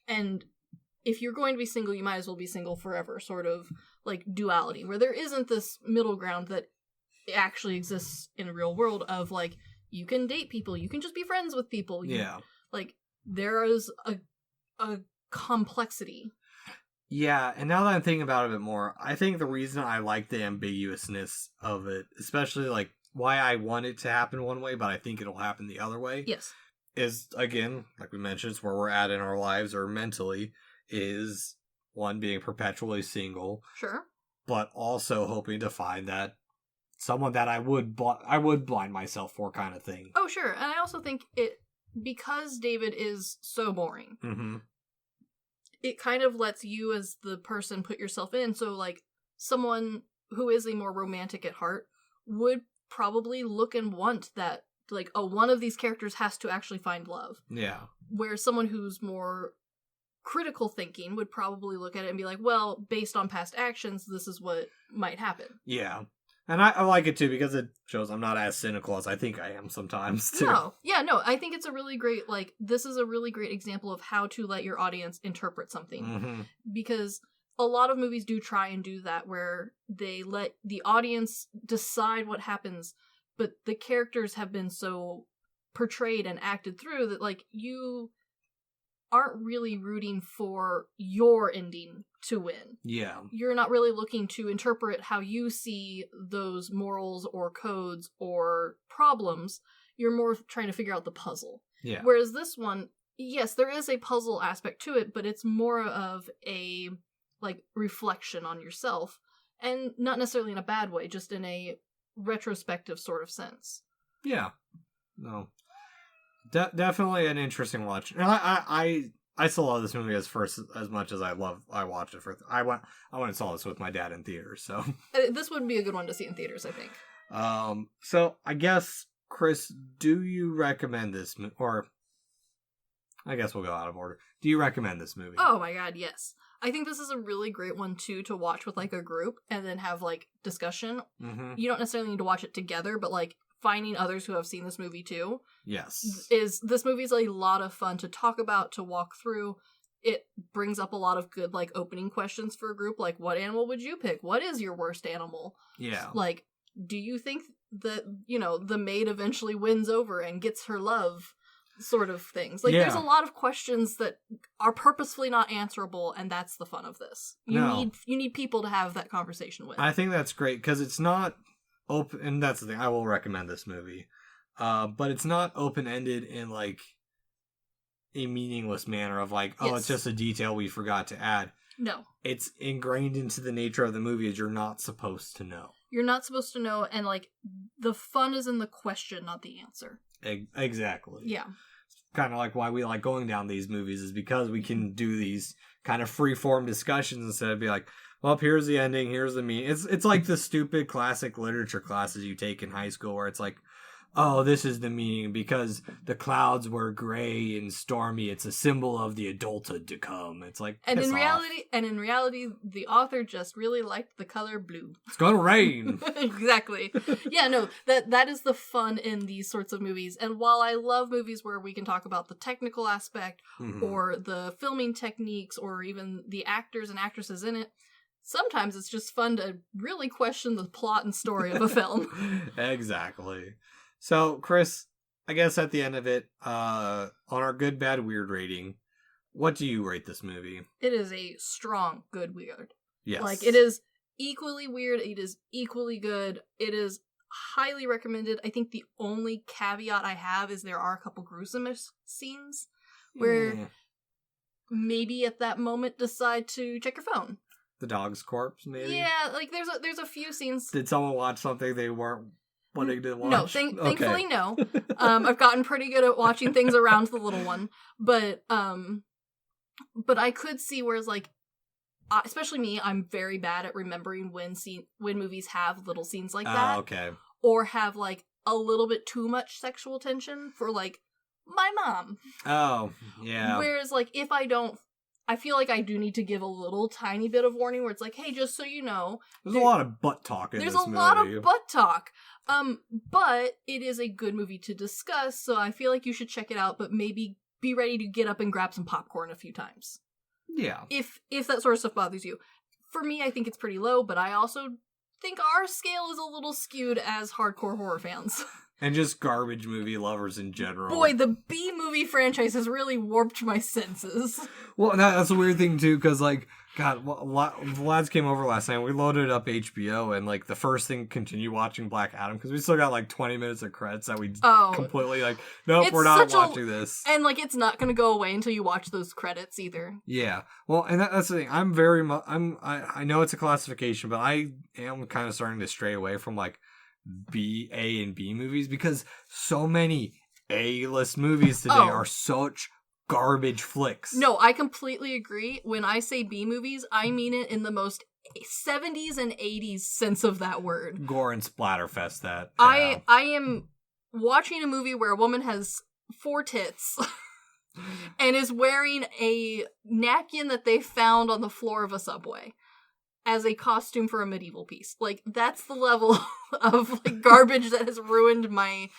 And if you're going to be single, you might as well be single forever, sort of like duality, where there isn't this middle ground that actually exists in the real world of like, you can date people, you can just be friends with people. Like, there is a complexity. Yeah, and now that I'm thinking about it a bit more, I think the reason I like the ambiguousness of it, especially like why I want it to happen one way, but I think it'll happen the other way. Yes. Is, again, like we mentioned, it's where we're at in our lives or mentally, is one, being perpetually single. Sure. But also hoping to find that someone that I would blind myself for, kind of thing. Oh, sure. And I also think because David is so boring, it kind of lets you as the person put yourself in. So, like, someone who is a more romantic at heart would probably look and want that, like, one of these characters has to actually find love. Yeah. Where someone who's more critical thinking would probably look at it and be like, well, based on past actions, this is what might happen. Yeah. And I like it too, because it shows I'm not as cynical as I think I am sometimes, too. No. Yeah, no, I think it's a really great, like, this is a really great example of how to let your audience interpret something. Because a lot of movies do try and do that, where they let the audience decide what happens, but the characters have been so portrayed and acted through that, like, you aren't really rooting for your ending to win. Yeah. You're not really looking to interpret how you see those morals or codes or problems. You're more trying to figure out the puzzle. Yeah. Whereas this one, yes, there is a puzzle aspect to it, but it's more of a, like, reflection on yourself. And not necessarily in a bad way, just in a retrospective sort of sense. Yeah. No. Definitely an interesting watch. And I still love this movie as much as I watched it for. I went and saw this with my dad in theaters, so this would be a good one to see in theaters, I think. So I guess, Chris, do you recommend this or I guess we'll go out of order. Do you recommend this movie? Oh my god, yes. I think this is a really great one too to watch with, like, a group and then have, like, discussion. You don't necessarily need to watch it together, but, like, finding others who have seen this movie too. Yes. This movie's a lot of fun to talk about, to walk through. It brings up a lot of good, like, opening questions for a group, like, what animal would you pick? What is your worst animal? Yeah. Like, do you think that, the maid eventually wins over and gets her love? Sort of things. Like, there's a lot of questions that are purposefully not answerable, and that's the fun of this. You need people to have that conversation with. I think that's great, because it's not open, and that's the thing, I will recommend this movie. But it's not open-ended in, like, a meaningless manner of, like, it's just a detail we forgot to add. No. It's ingrained into the nature of the movie as you're not supposed to know. You're not supposed to know, and, like, the fun is in the question, not the answer. Exactly. Yeah. Kind of like why we like going down these movies, is because we can do these kind of free-form discussions instead of be like, well, here's the ending, here's the meaning. It's like the stupid classic literature classes you take in high school where it's like, oh, this is the meaning because the clouds were gray and stormy. It's a symbol of the adulthood to come. It's like, and in reality, the author just really liked the color blue. It's gonna rain. Exactly. Yeah, no, that is the fun in these sorts of movies. And while I love movies where we can talk about the technical aspect or the filming techniques or even the actors and actresses in it, sometimes it's just fun to really question the plot and story of a film. Exactly. So, Chris, I guess at the end of it, on our good, bad, weird rating, what do you rate this movie? It is a strong, good, weird. Yes. Like, it is equally weird, it is equally good, it is highly recommended. I think the only caveat I have is there are a couple gruesome scenes where maybe at that moment decide to check your phone. The dog's corpse, maybe? Yeah, like, there's a few scenes. Did someone watch something they weren't wanting to watch? No, thankfully no. I've gotten pretty good at watching things around the little one, but I could see where it's like, especially me, I'm very bad at remembering when movies have little scenes like that. Oh, okay. Or have, like, a little bit too much sexual tension for, like, my mom. Oh, yeah. Whereas, like, if I don't, I feel like I do need to give a little tiny bit of warning where it's like, hey, just so you know. There's a lot of butt talk in this movie. There's a lot of butt talk. But it is a good movie to discuss, so I feel like you should check it out, but maybe be ready to get up and grab some popcorn a few times. Yeah. If that sort of stuff bothers you. For me, I think it's pretty low, but I also think our scale is a little skewed as hardcore horror fans. And just garbage movie lovers in general. Boy, the B-movie franchise has really warped my senses. Well, that's a weird thing, too, because, like, God, the lads came over last night. We loaded up HBO, and like the first thing, continue watching Black Adam because we still got like 20 minutes of credits that we completely like. Nope, we're not watching this. And like, it's not going to go away until you watch those credits either. Yeah, well, and that's the thing. I'm very much. I know it's a classification, but I am kind of starting to stray away from like A and B movies because so many A-list movies today are such garbage flicks. No, I completely agree. When I say B movies, I mean it in the most 70s and 80s sense of that word. Gore and splatterfest that. I am watching a movie where a woman has 4 tits and is wearing a napkin that they found on the floor of a subway as a costume for a medieval piece. Like, that's the level of like garbage that has ruined my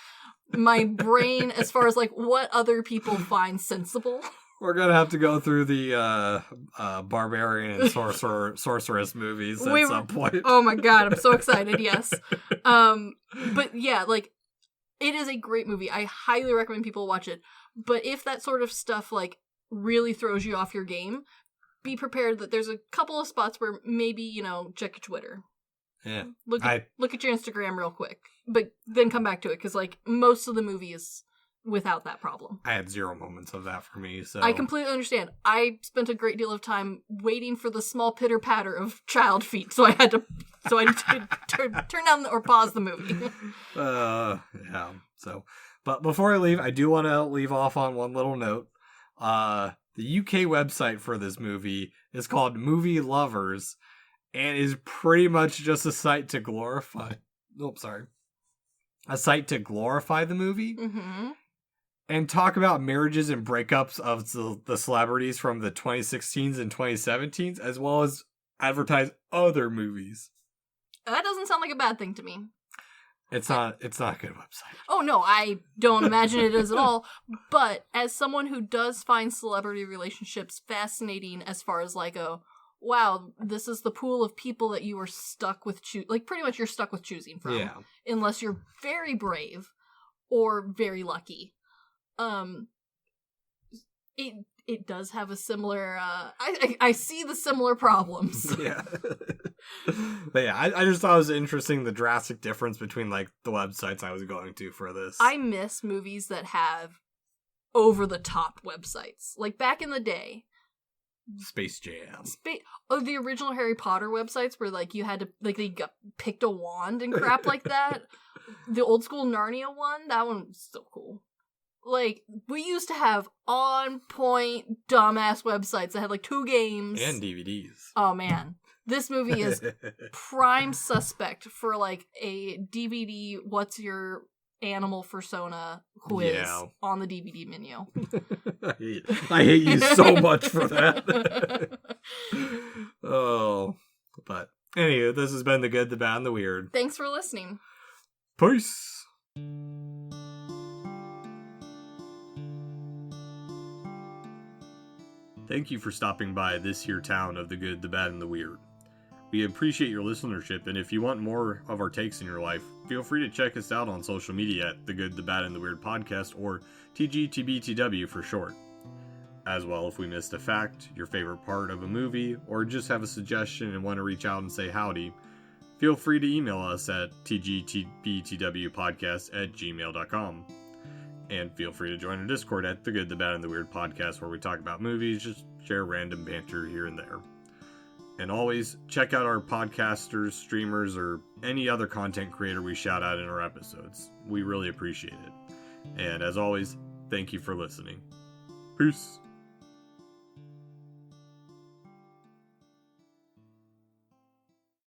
brain as far as like what other people find sensible. We're gonna have to go through the barbarian and sorceress movies at some point. Oh my god, I'm so excited. Yes, but yeah, like it is a great movie. I highly recommend people watch it. But if that sort of stuff like really throws you off your game, be prepared that there's a couple of spots where maybe check your Twitter. Yeah, look at your Instagram real quick, but then come back to it because like most of the movie is without that problem. I had 0 moments of that for me, so I completely understand. I spent a great deal of time waiting for the small pitter patter of child feet, so I had to turn down or pause the movie. Yeah. So, but before I leave, I do want to leave off on one little note. The UK website for this movie is called Movie Lovers. And is pretty much just a site to glorify. A site to glorify the movie, and talk about marriages and breakups of the celebrities from the 2016s and 2017s, as well as advertise other movies. That doesn't sound like a bad thing to me. It's not a good website. Oh no, I don't imagine it is at all. But as someone who does find celebrity relationships fascinating, as far as like wow, this is the pool of people that you are stuck with pretty much you're stuck with choosing from. Yeah. Unless you're very brave or very lucky. It does have a similar I see the similar problems. Yeah. But yeah, I just thought it was interesting the drastic difference between like the websites I was going to for this. I miss movies that have over the top websites. Like back in the day, Space Jam. The original Harry Potter websites where like you had to like they picked a wand and crap like that. The old school Narnia one, that one was so cool. Like we used to have on point dumbass websites that had like 2 games and DVDs. Oh man, this movie is prime suspect for like a DVD. What's your animal persona quiz on the DVD menu. I hate you so much for that. Oh, but anyway, this has been The Good, the Bad, and the Weird. Thanks for listening. Peace. Thank you for stopping by this here town of The Good, the Bad, and the Weird. We appreciate your listenership, and if you want more of our takes in your life, feel free to check us out on social media at The Good, the Bad, and the Weird Podcast, or TGTBTW for short. As well, if we missed a fact, your favorite part of a movie, or just have a suggestion and want to reach out and say howdy, feel free to email us at tgtbtwpodcast@gmail.com. And feel free to join our Discord at The Good, the Bad, and the Weird Podcast, where we talk about movies, just share random banter here and there. And always, check out our podcasters, streamers, or any other content creator we shout out in our episodes. We really appreciate it. And as always, thank you for listening. Peace.